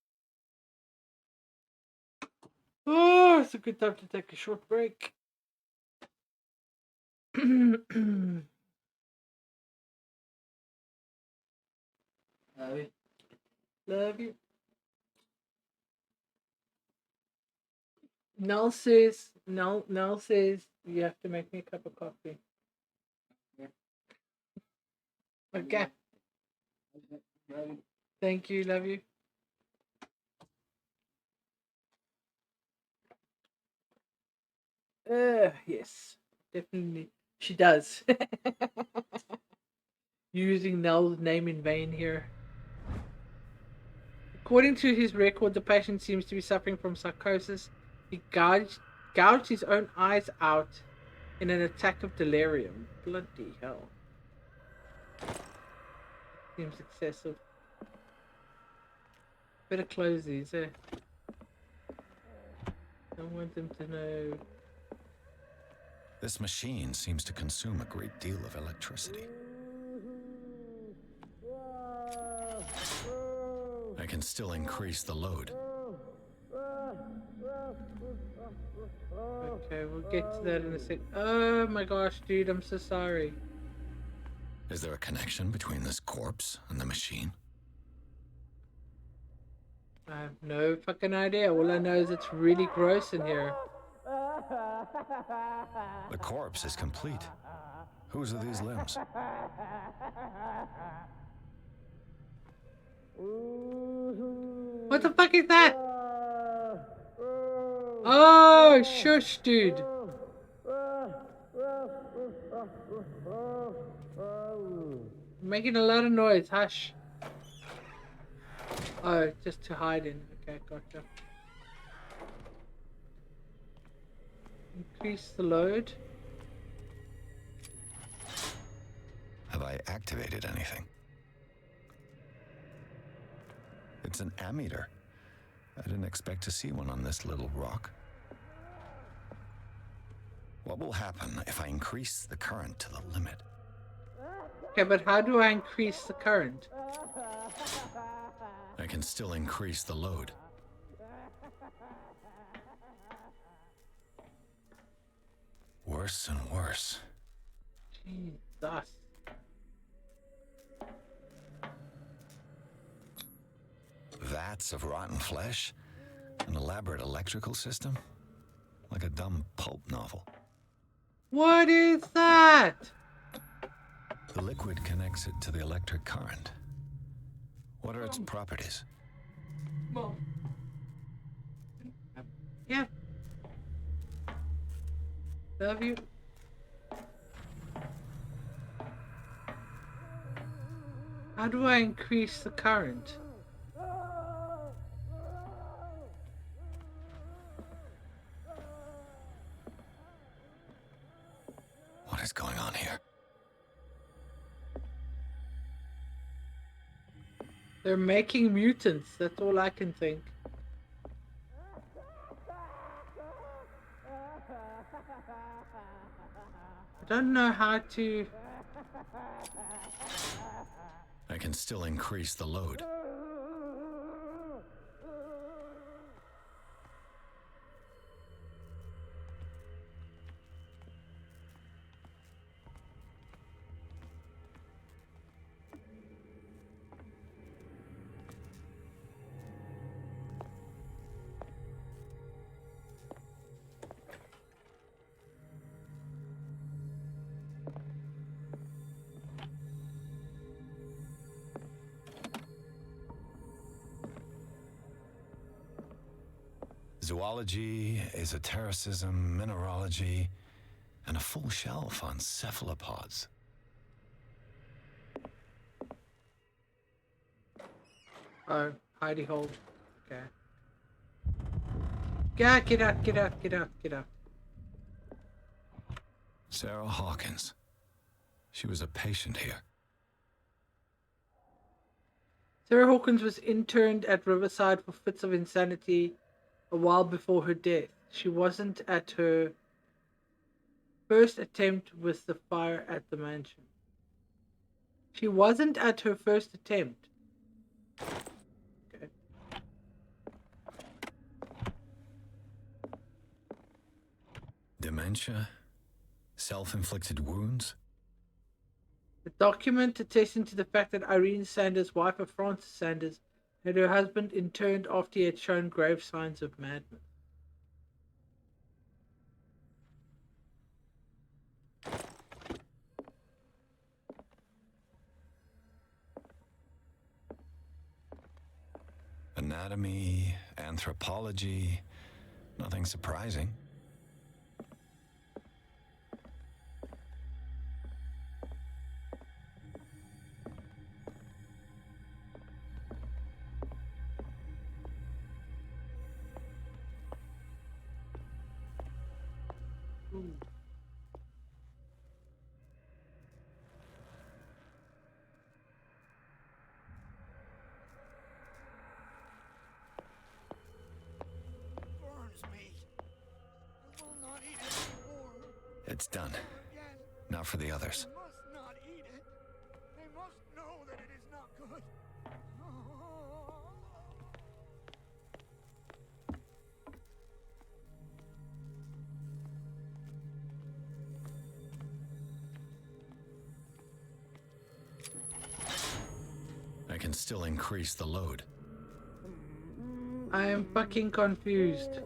Oh, it's a good time to take a short break. Love you. Love you. Nell says you have to make me a cup of coffee. Yeah. Okay. Love you. Thank you, love you. Yes, definitely. She does. Using Nell's name in vain here. According to his record, the patient seems to be suffering from psychosis. He gouged his own eyes out in an attack of delirium. Bloody hell. Seems excessive. Better close these, eh? Don't want them to know. This machine seems to consume a great deal of electricity. I can still increase the load. Okay, we'll get to that in a sec. Oh my gosh, dude, I'm so sorry. Is there a connection between this corpse and the machine? I have no fucking idea. All I know is it's really gross in here. The corpse is complete. Whose are these limbs? What the fuck is that? Oh, shush, dude. Making a lot of noise. Hush. Oh, just to hide in. Okay, gotcha. Increase the load. Have I activated anything? It's an ammeter. I didn't expect to see one on this little rock. What will happen if I increase the current to the limit? Okay, but how do I increase the current? I can still increase the load. Worse and worse. Jesus. Vats of rotten flesh? An elaborate electrical system? Like a dumb pulp novel. What is that? The liquid connects it to the electric current. What are its properties? Mom. Yeah. Love you. How do I increase the current? What is going on here? They're making mutants, that's all I can think. I don't know how to... I can still increase the load. Zoology, esotericism, mineralogy, and a full shelf on cephalopods. Oh, hidey hole. Okay. Get out, get out, get out, get out. Sarah Hawkins. She was a patient here. Sarah Hawkins was interned at Riverside for fits of insanity a while before her death. She wasn't at her first attempt with the fire at the mansion. She wasn't at her first attempt. Okay. Dementia? Self-inflicted wounds? The document attesting to the fact that Irene Sanders, wife of Francis Sanders, had her husband interned after he had shown grave signs of madness. Anatomy, anthropology, nothing surprising. It's done. Now for the others. Must not eat it. They must know that it is not good. I can still increase the load. I am fucking confused.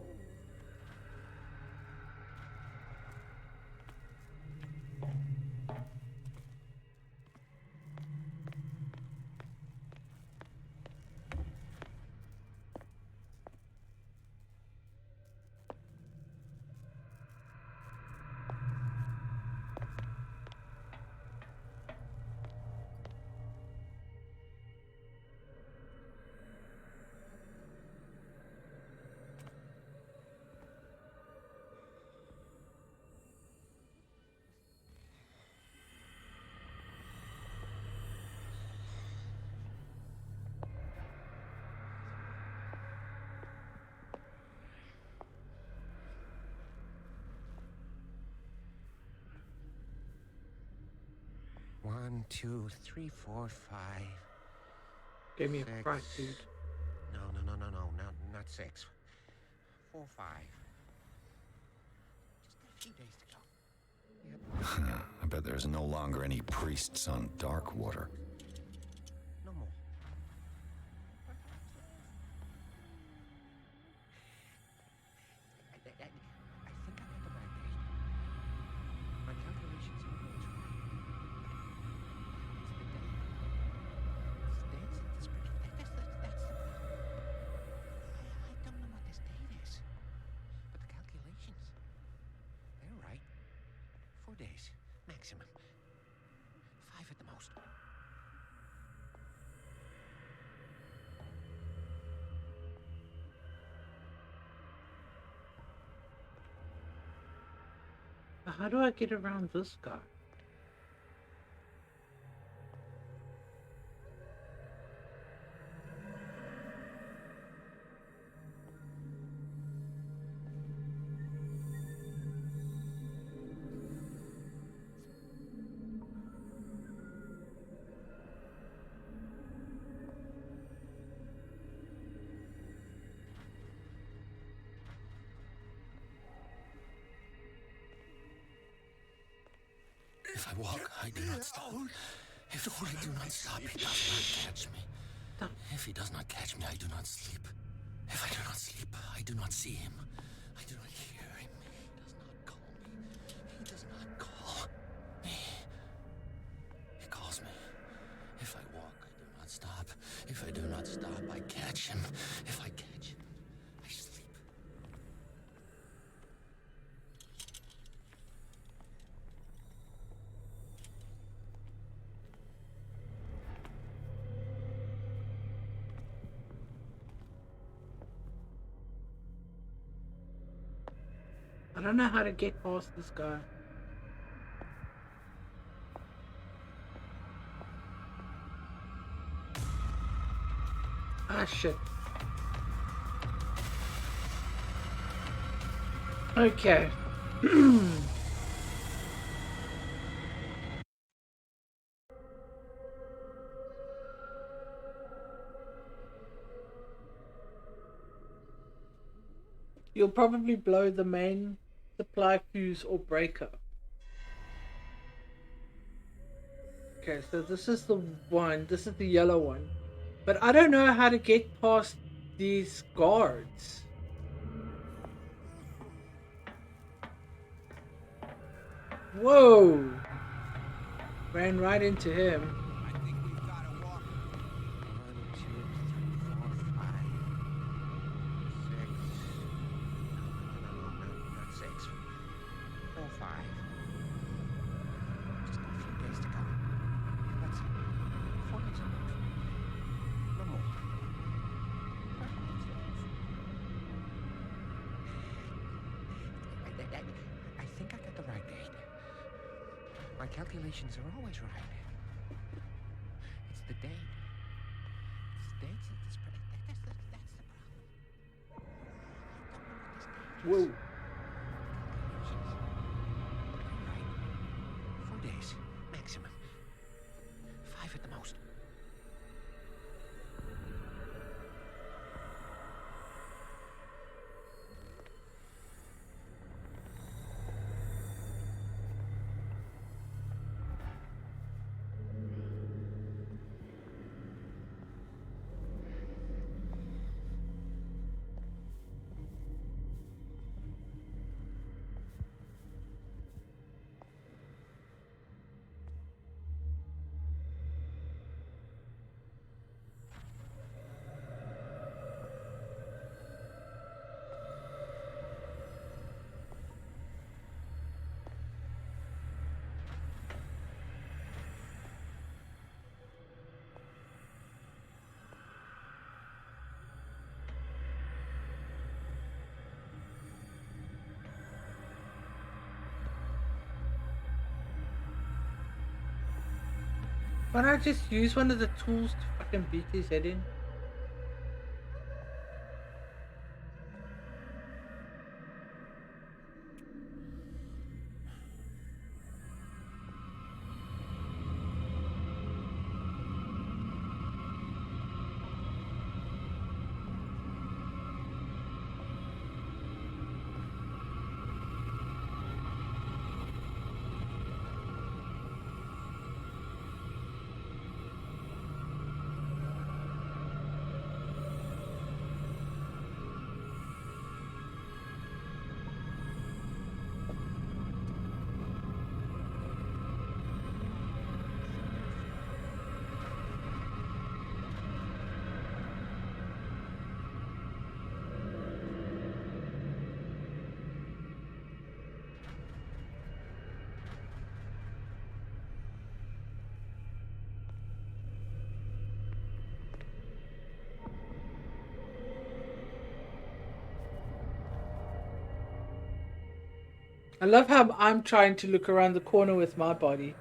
One, two, three, four, five. Give me six. a fright, dude. No, not six. 4, 5. Just a few days to go. I bet there's no longer any priests on Darkwater. No more. I think I got the right date. My calculations are always right. It's the day. It's the date's the description. That's the I don't know what this date is. But the calculations, they're right. How do I get around this guy? If I walk, I do not stop. If I do not stop, he does not catch me. If he does not catch me, I do not sleep. If I do not sleep, I do not see him. I do not hear him. He does not call me. He calls me. If I walk, I do not stop. If I do not stop, I catch him. If I catch him, I sleep. I don't know how to get past this guy. Ah, shit. Okay. You'll probably blow the main supply fuse or breaker. Okay, so this is the one. This is the yellow one. But I don't know how to get past these guards. Whoa! Ran right into him. I think we've got to walk. 1, 2, 3, 4, 5, 6. No, not 6. 4, 5. Just a few days to go. That's it. 4 days a month. No more. I think I got the right date. My calculations are always right. It's the date. It's the dates. That's the problem. Whoa. Right. 4 days, maximum. 5 at the most. Why not just use one of the tools to fucking beat his head in? I love how I'm trying to look around the corner with my body.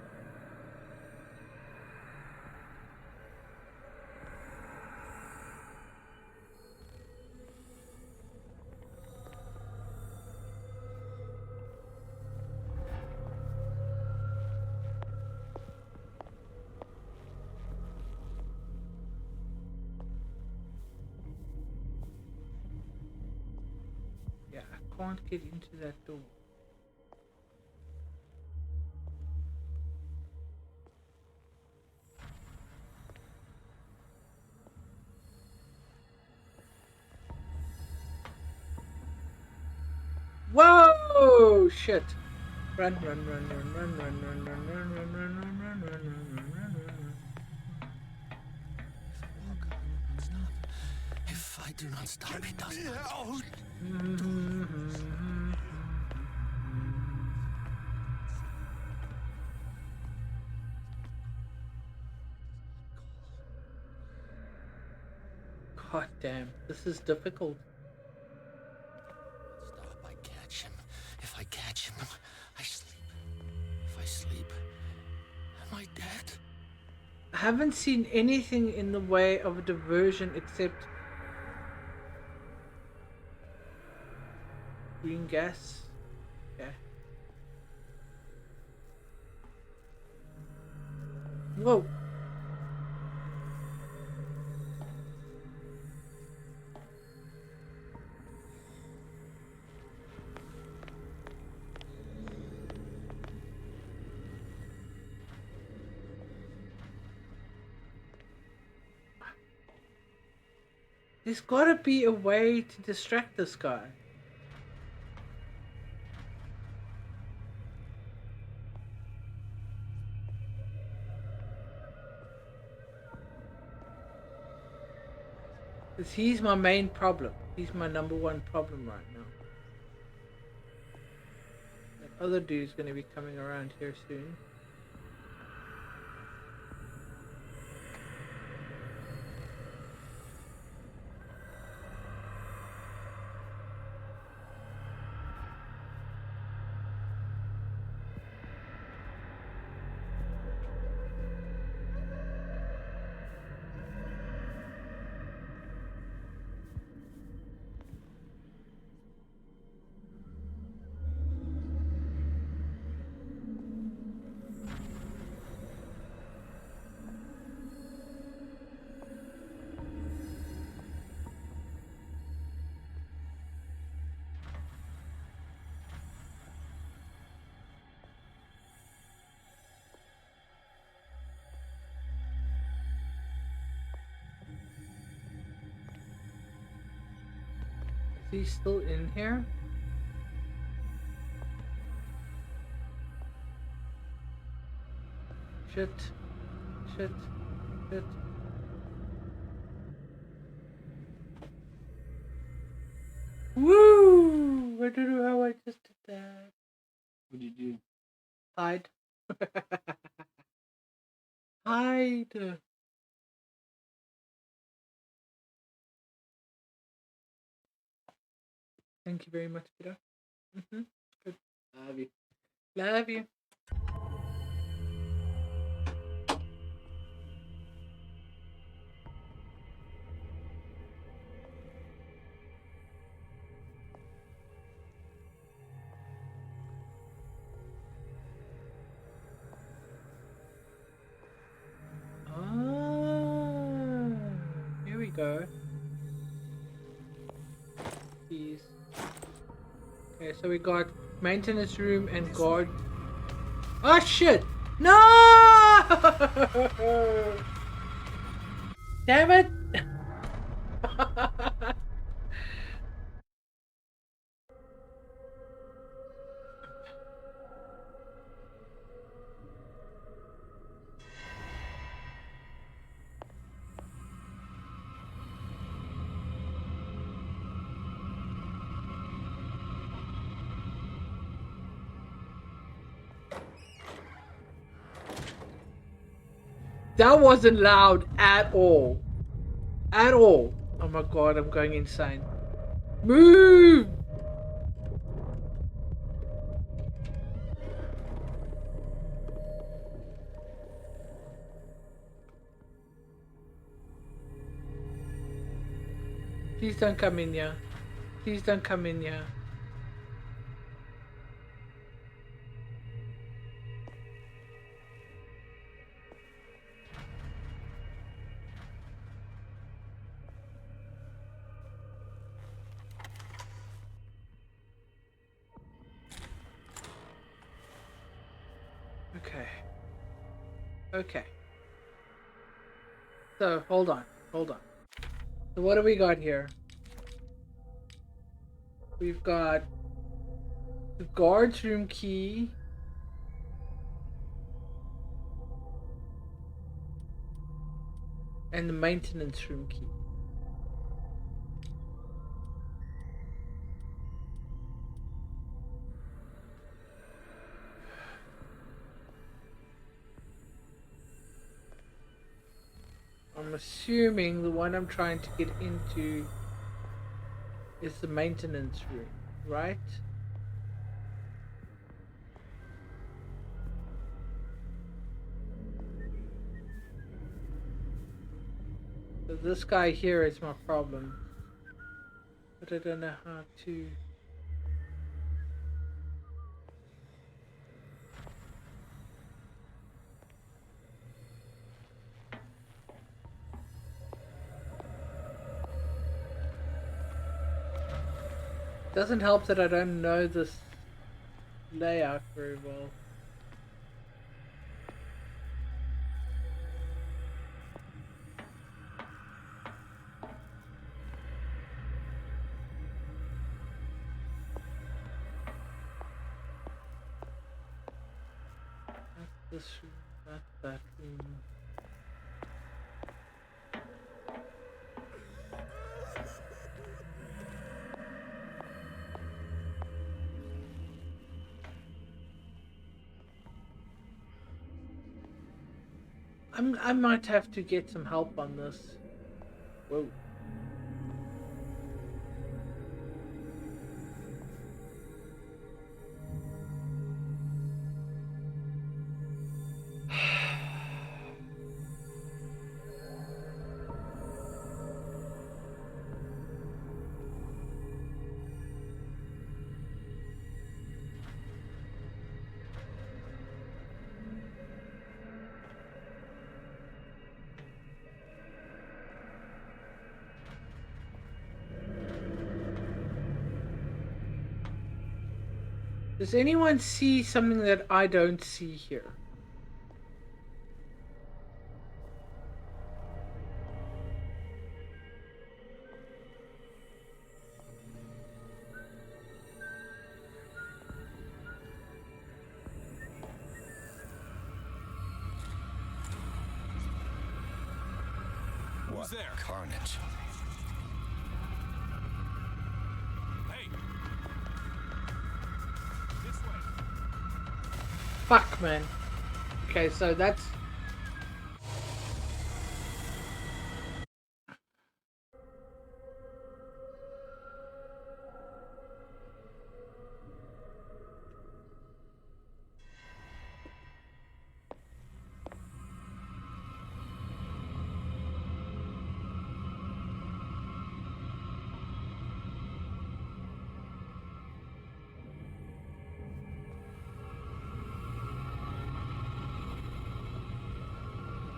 Yeah, I can't get into that door. Whoa! Shit! Run, run, run, run, run, run, run, run, run, run, run, run, run, run, run, run. If I do not stop, it doesn't. God damn, this is difficult. Stop, I catch him. If I catch him, I sleep. If I sleep, am I dead? I haven't seen anything in the way of a diversion except green gas. Okay. Whoa. There's gotta be a way to distract this guy. Because he's my main problem. He's my number one problem right now. That other dude's gonna be coming around here soon. Is he still in here? Shit. Shit. Shit. Woo! I don't know how I just did that. What did you do? Hide. Hide. Thank you very much, Peter. Good. Love you. Love you. Here we go. Keys. Okay, so we got maintenance room and guard. Oh shit! No! Damn it! That wasn't loud at all. At all. Oh my god, I'm going insane. Move! Please don't come in here. Please don't come in here. Okay. Okay. So, hold on. Hold on. So what do we got here? We've got the guard's room key. And the maintenance room key. I'm assuming the one I'm trying to get into is the maintenance room, right? So this guy here is my problem. But I don't know how to... Doesn't help that I don't know this layout very well. That's this room, that's that room. I might have to get some help on this. Whoa. Does anyone see something that I don't see here? Who's there? Carnage. Hey! This way. Fuck, man. Okay, so that's...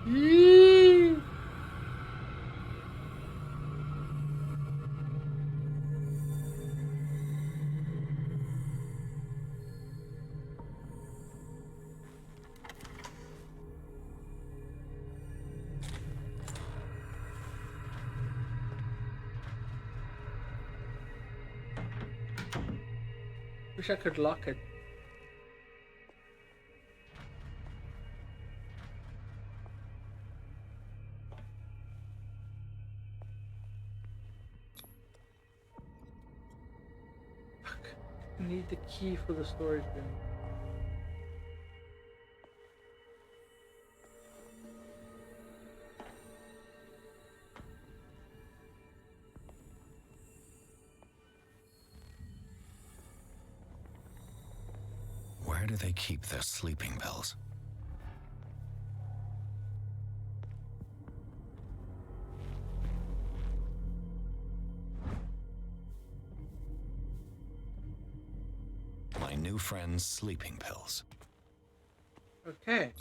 Yee! Wish I could lock it. Fuck. I need the key for the storage bin. Where do they keep their sleeping pills? new friend's sleeping pills. Okay.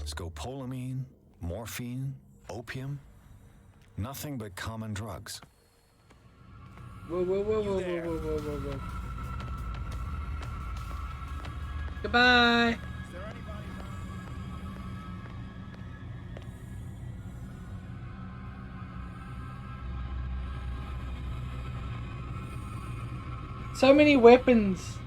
Scopolamine, morphine, opium. Nothing but common drugs. Whoa, whoa, whoa, whoa, whoa, whoa, whoa, whoa, whoa. Goodbye. So many weapons.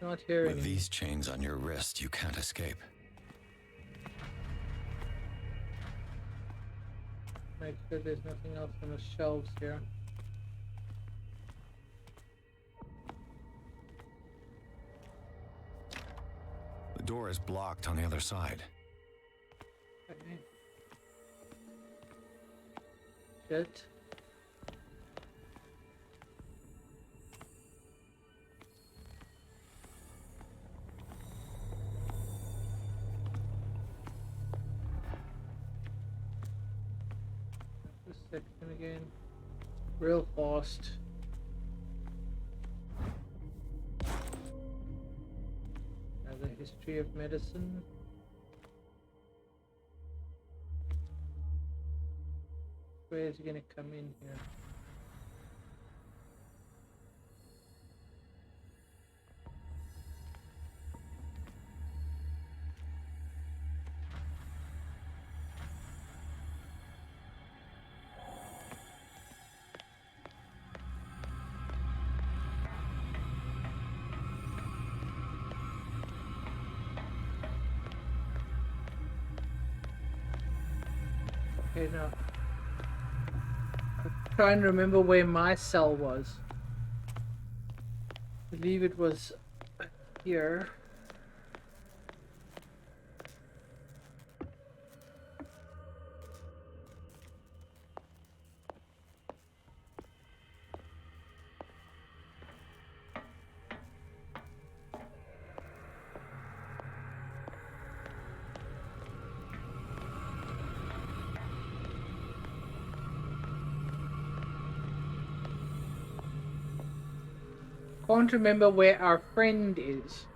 Not here With anymore. these chains on your wrist, you can't escape. Make sure there's nothing else on the shelves here. The door is blocked on the other side. Okay. Shit. Section again, real fast. Another history of medicine. Where is he gonna come in here? Okay, now I'm trying to remember where my cell was. I believe it was here. Can't remember where our friend is.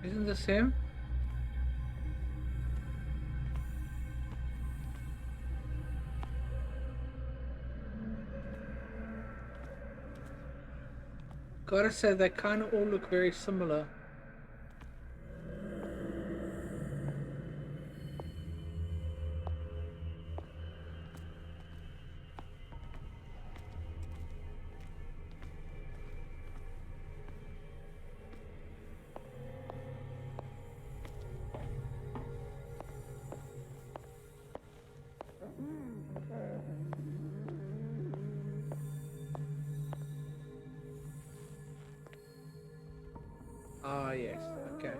Isn't this him? Gotta say, they kind of all look very similar. Ah, yes. Okay.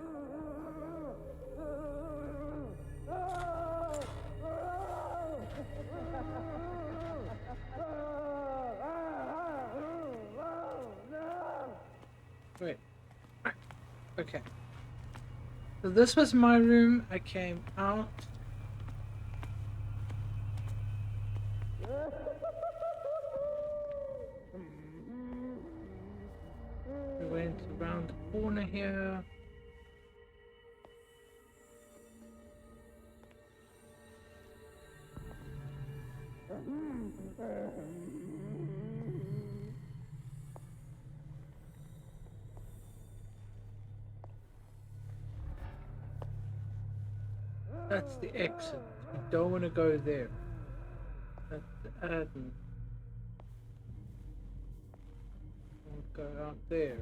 Wait. Okay. So this was my room. I came out. We went around the corner here. That's the exit. We don't want to go there. That's the admin. We'll go out there.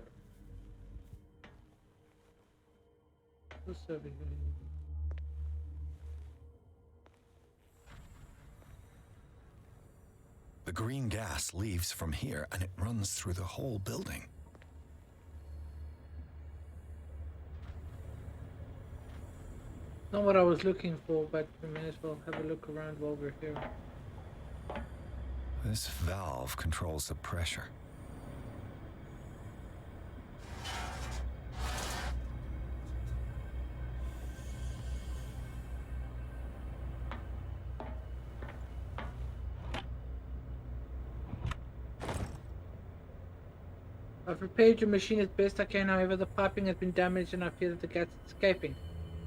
What's over here? The green gas leaves from here and it runs through the whole building. Not what I was looking for, but we may as well have a look around while we're here. This valve controls the pressure. I've repaired your machine as best I can, however the piping has been damaged and I fear that the gas is escaping.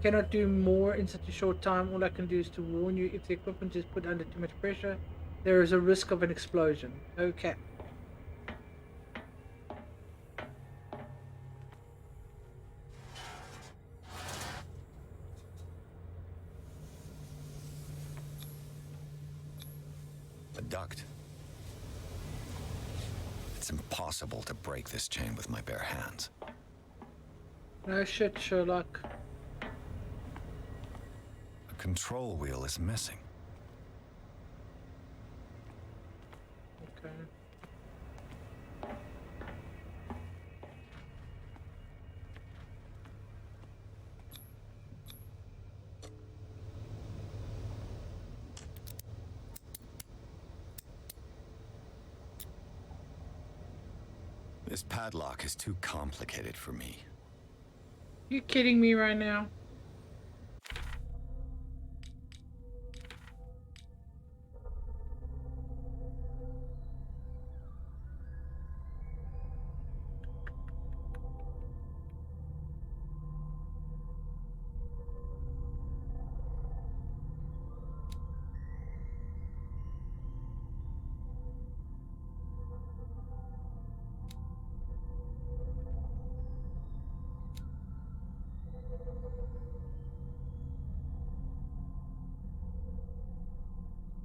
Cannot do more in such a short time. All I can do is to warn you, if the equipment is put under too much pressure, there is a risk of an explosion. Okay. The duct. It's impossible to break this chain with my bare hands. No shit, Sherlock. The control wheel is missing. Okay. This padlock is too complicated for me. You kidding me right now?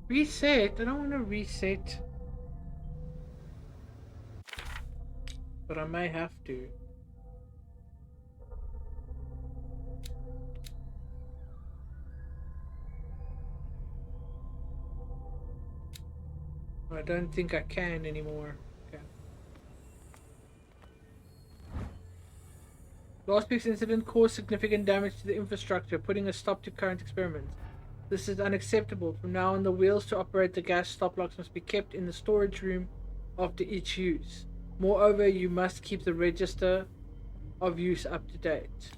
Reset? I don't want to reset. But I may have to. I don't think I can anymore. Okay. Last week's incident caused significant damage to the infrastructure, putting a stop to current experiments. This is unacceptable. From now on, the wheels to operate the gas stop locks must be kept in the storage room after each use. Moreover, you must keep the register of use up to date.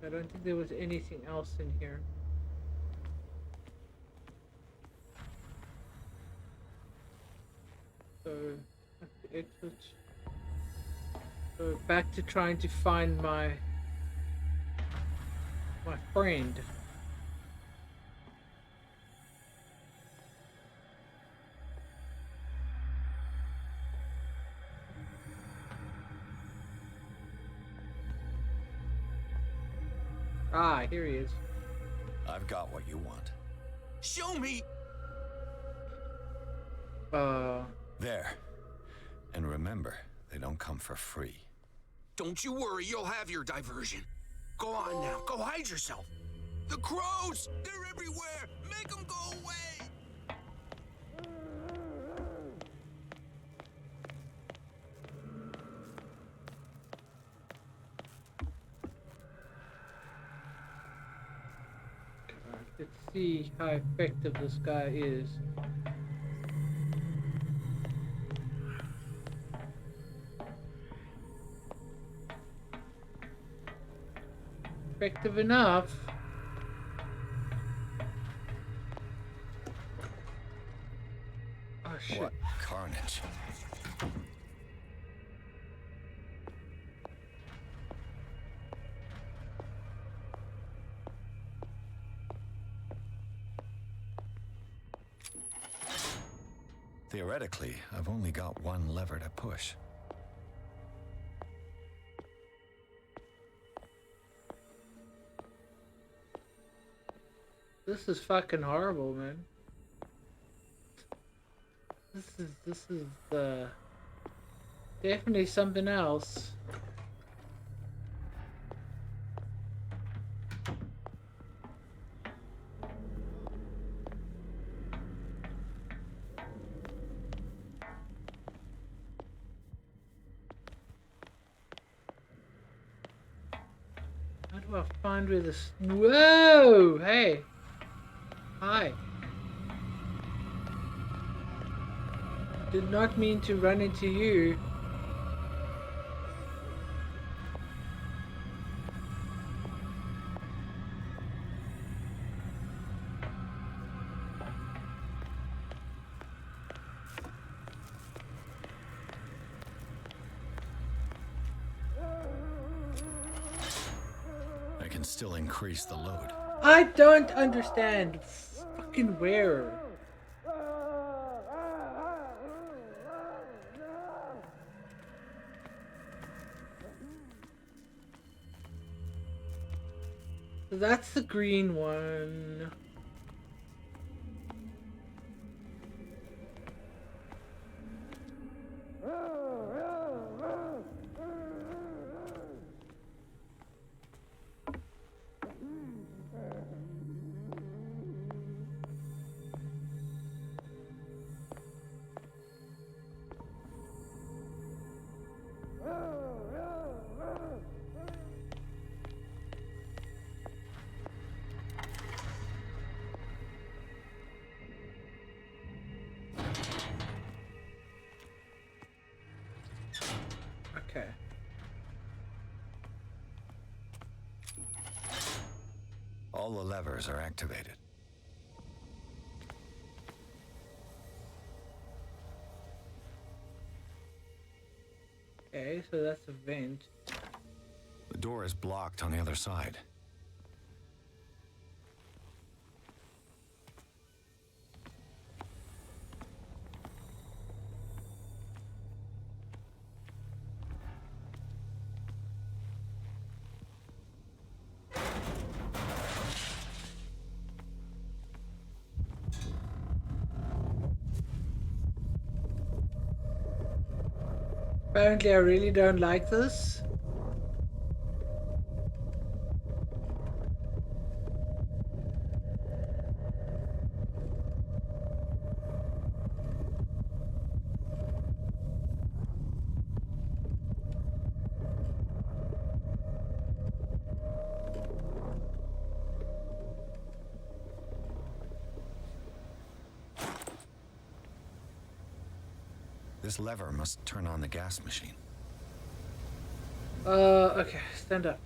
I don't think there was anything else in here. So, that's the exit. So, back to trying to find my friend. here he is. I've got what you want. Show me! There. And remember, they don't come for free. Don't you worry, you'll have your diversion. Go on now, go hide yourself. The crows! They're everywhere! Make them go away! Let's see how effective this guy is. Effective enough. Oh shit. What carnage. Theoretically, I've only got one lever to push. This is fucking horrible, man. This is definitely something else. How do I find where this? Whoa! Hey. Hi. Did not mean to run into you. I can still increase the load. I don't understand. Fucking where? So that's the green one. Okay. All the levers are activated. Okay, so that's a vent. The door is blocked on the other side. Apparently I really don't like this. This lever must turn on the gas machine. Okay, stand up.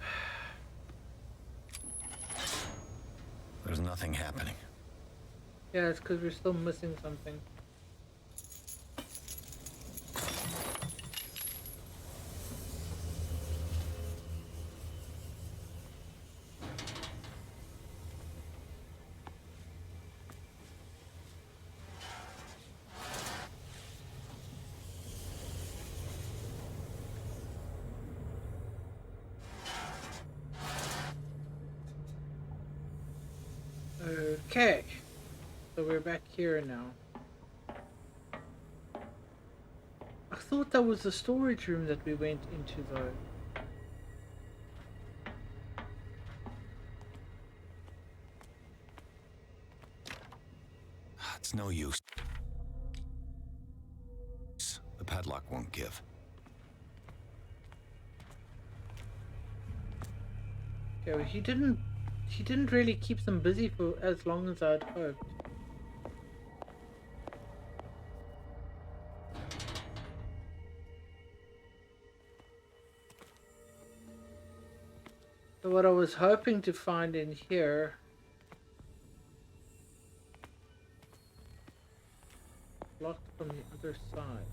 There's nothing happening. Yeah, it's because we're still missing something. Okay. So we're back here now. I thought that was the storage room that we went into though. It's no use. The padlock won't give. Okay, well, he didn't really keep them busy for as long as I'd hoped. So what I was hoping to find in here locked from the other side.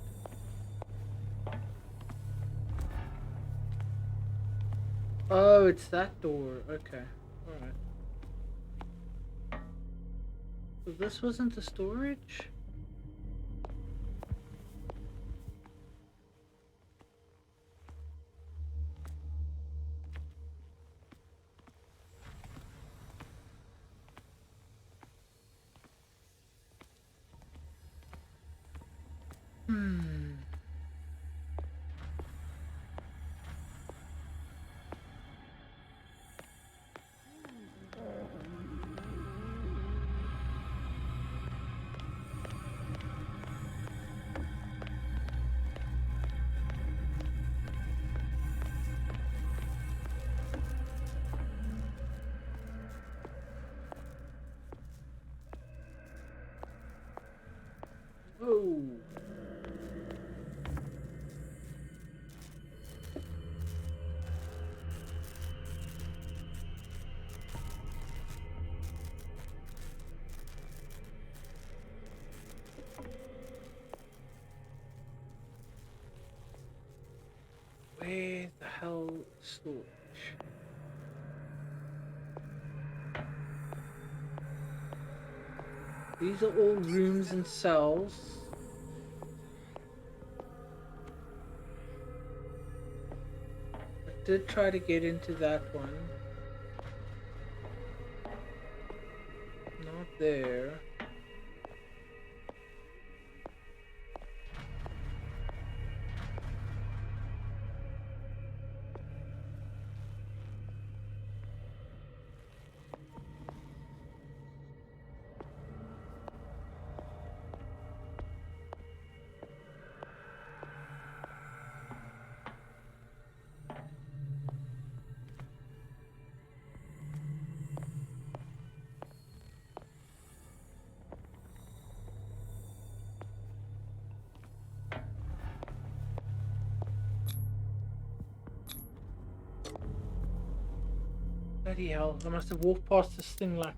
Oh, it's that door. Okay. Alright. So this wasn't the storage? Oh. Where the hell is storage? These are all rooms and cells. I did try to get into that one. Not there. Bloody hell, I must have walked past this thing like...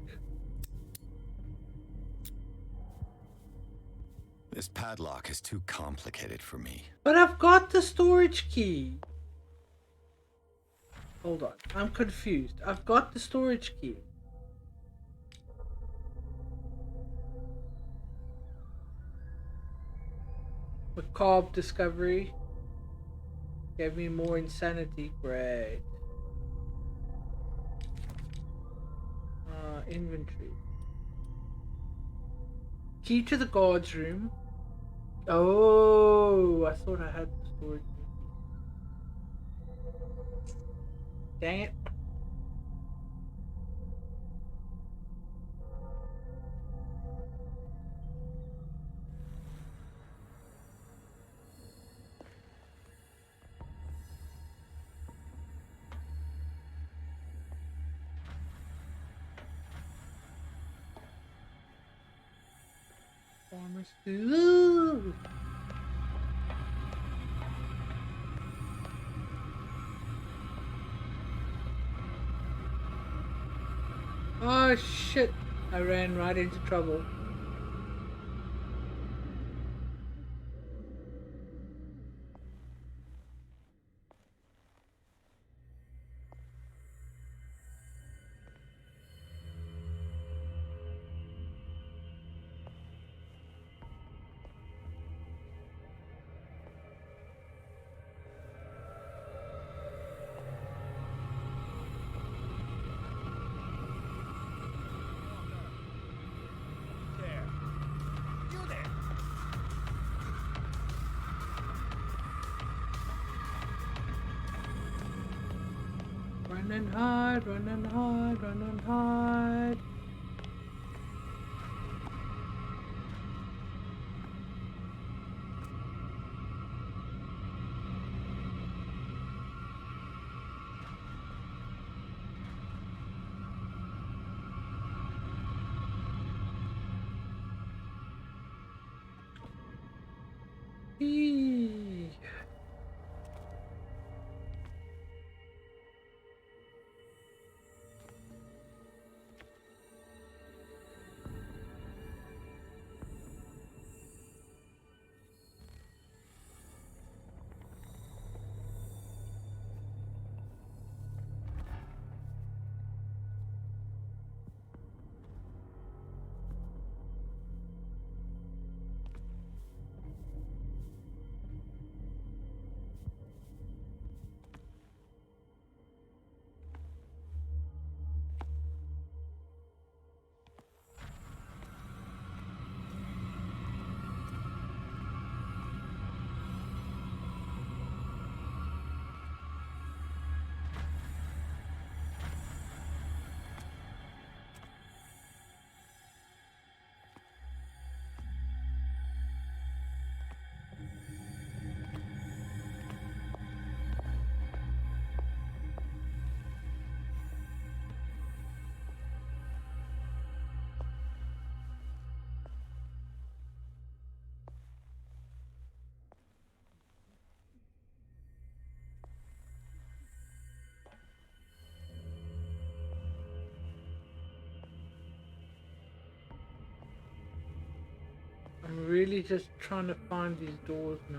This padlock is too complicated for me. But I've got the storage key! Hold on, I'm confused. I've got the storage key. Macabre discovery. Gave me more insanity. Great. Inventory. Key to the guard's room. Oh, I thought I had the storage room. Dang it. Ooh. Oh shit, I ran right into trouble. and hide, run and hide, run and hide. Eee. I'm really just trying to find these doors now.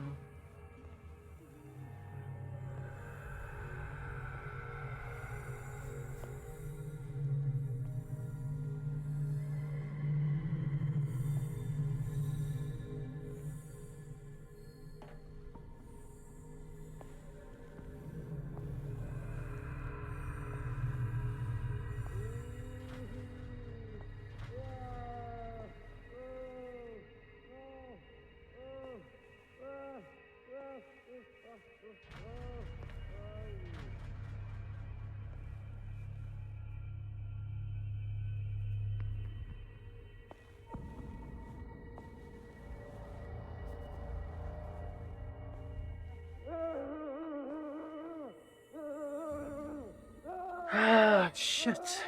Ah, shit.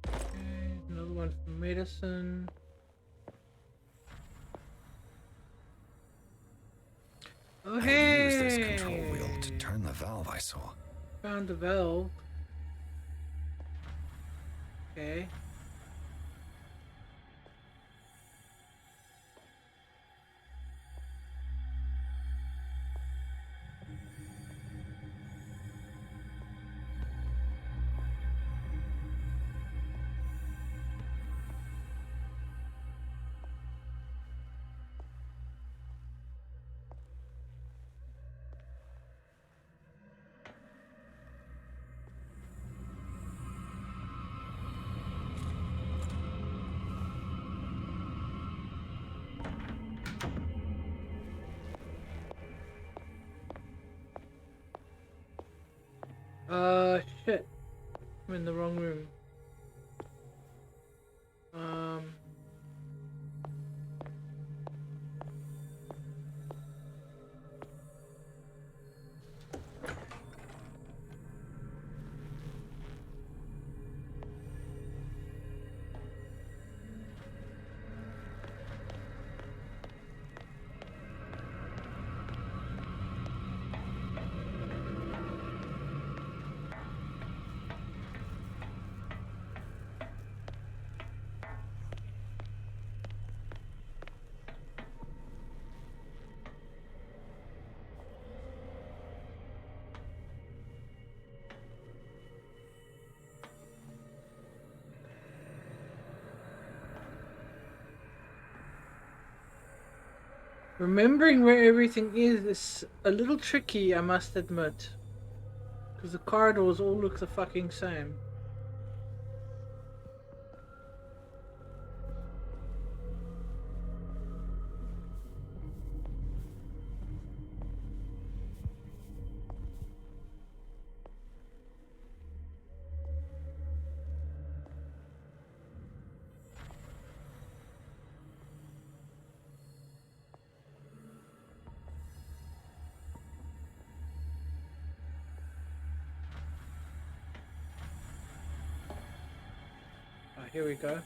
Okay, another one for medicine. Oh, hey! Use this control wheel to turn the valve I saw. Found the valve. Okay. Shit. I'm in the wrong room. Remembering where everything is a little tricky, I must admit. Because the corridors all look the fucking same. Oh, here we go.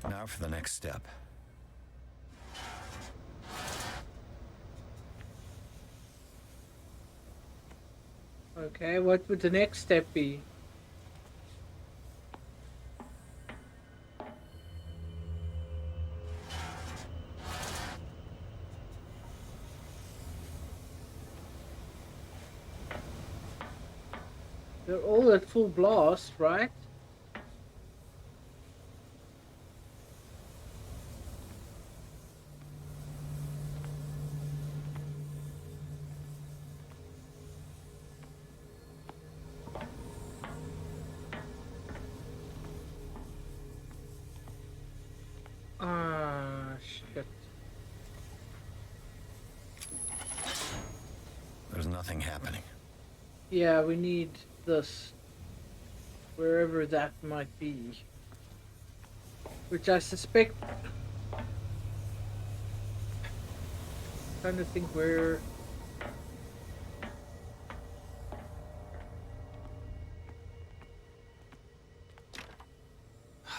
Now for the next step. Okay, what would the next step be? They're all at full blast, right? Ah, shit. There's nothing happening. Yeah, we need this. Wherever that might be. Which I suspect... trying to think where...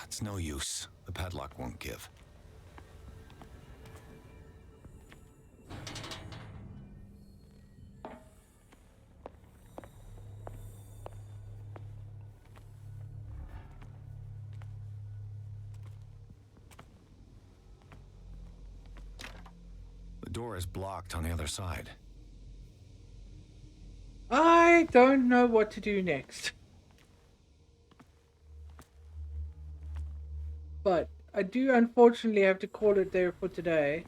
It's no use. The padlock won't give. The door is blocked on the other side. I don't know what to do next. But I do unfortunately have to call it there for today.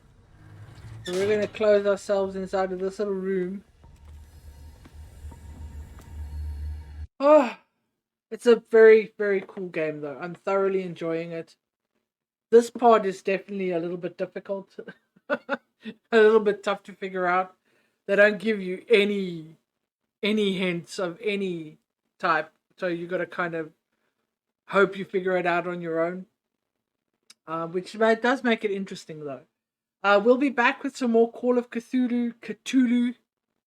So we're going to close ourselves inside of this little room. Oh, it's a very, very cool game though. I'm thoroughly enjoying it. This part is definitely a little bit difficult. A little bit tough to figure out. They don't give you any hints of any type. So you got to kind of hope you figure it out on your own. Which does make it interesting though. We'll be back with some more Call of Cthulhu.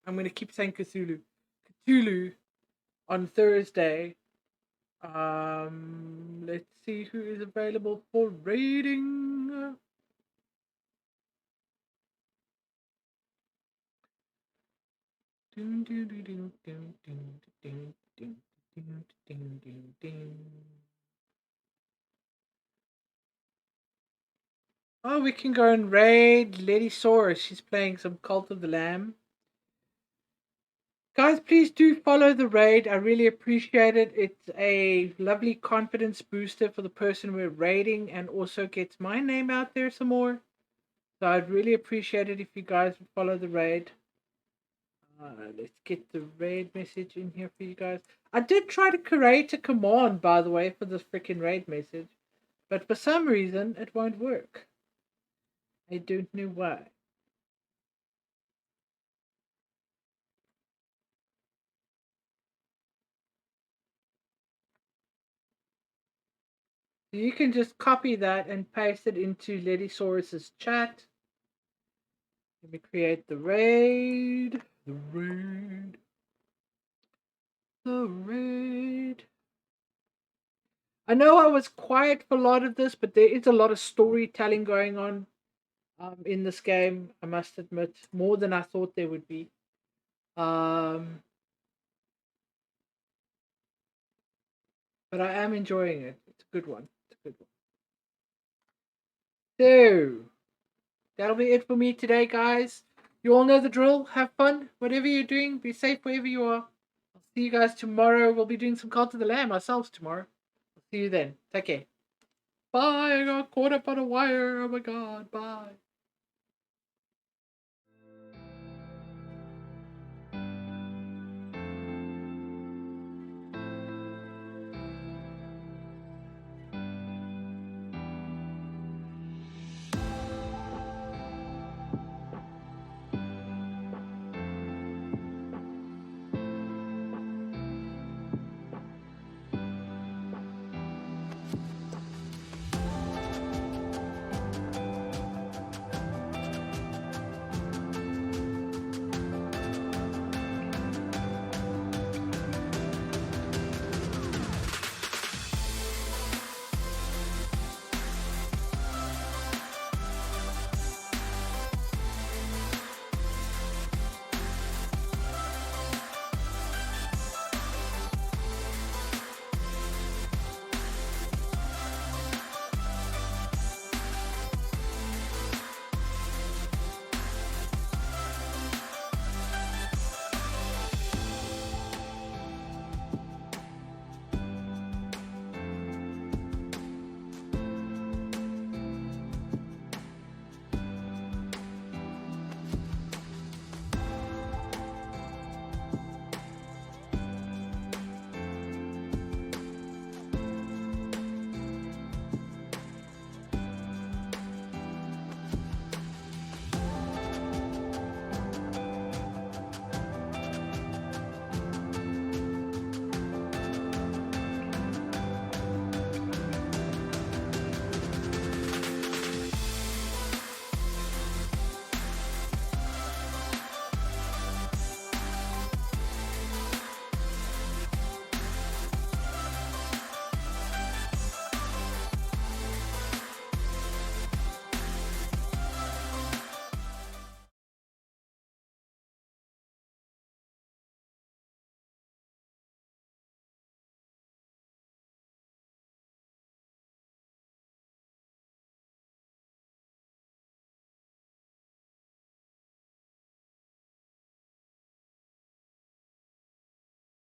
I'm going to keep saying Cthulhu on Thursday. Let's see who is available for raiding. Oh, we can go and raid Lady Saurus. She's playing some Cult of the Lamb. Guys, please do follow the raid. I really appreciate it. It's a lovely confidence booster for the person we're raiding and also gets my name out there some more. So I'd really appreciate it if you guys would follow the raid. Let's get the raid message in here for you guys. I did try to create a command, by the way, for this freaking raid message. But for some reason, it won't work. I don't know why. So you can just copy that and paste it into Ledisaurus's chat. Let me create the raid. The raid. The raid. I know I was quiet for a lot of this, but there is a lot of storytelling going on in this game, I must admit. More than I thought there would be. But I am enjoying it. It's a good one. It's a good one. So, that'll be it for me today, guys. You all know the drill. Have fun. Whatever you're doing, be safe wherever you are. I'll see you guys tomorrow. We'll be doing some Cult of the Lamb ourselves tomorrow. I'll see you then. Take care. Bye. I got caught up on a wire. Oh my god. Bye.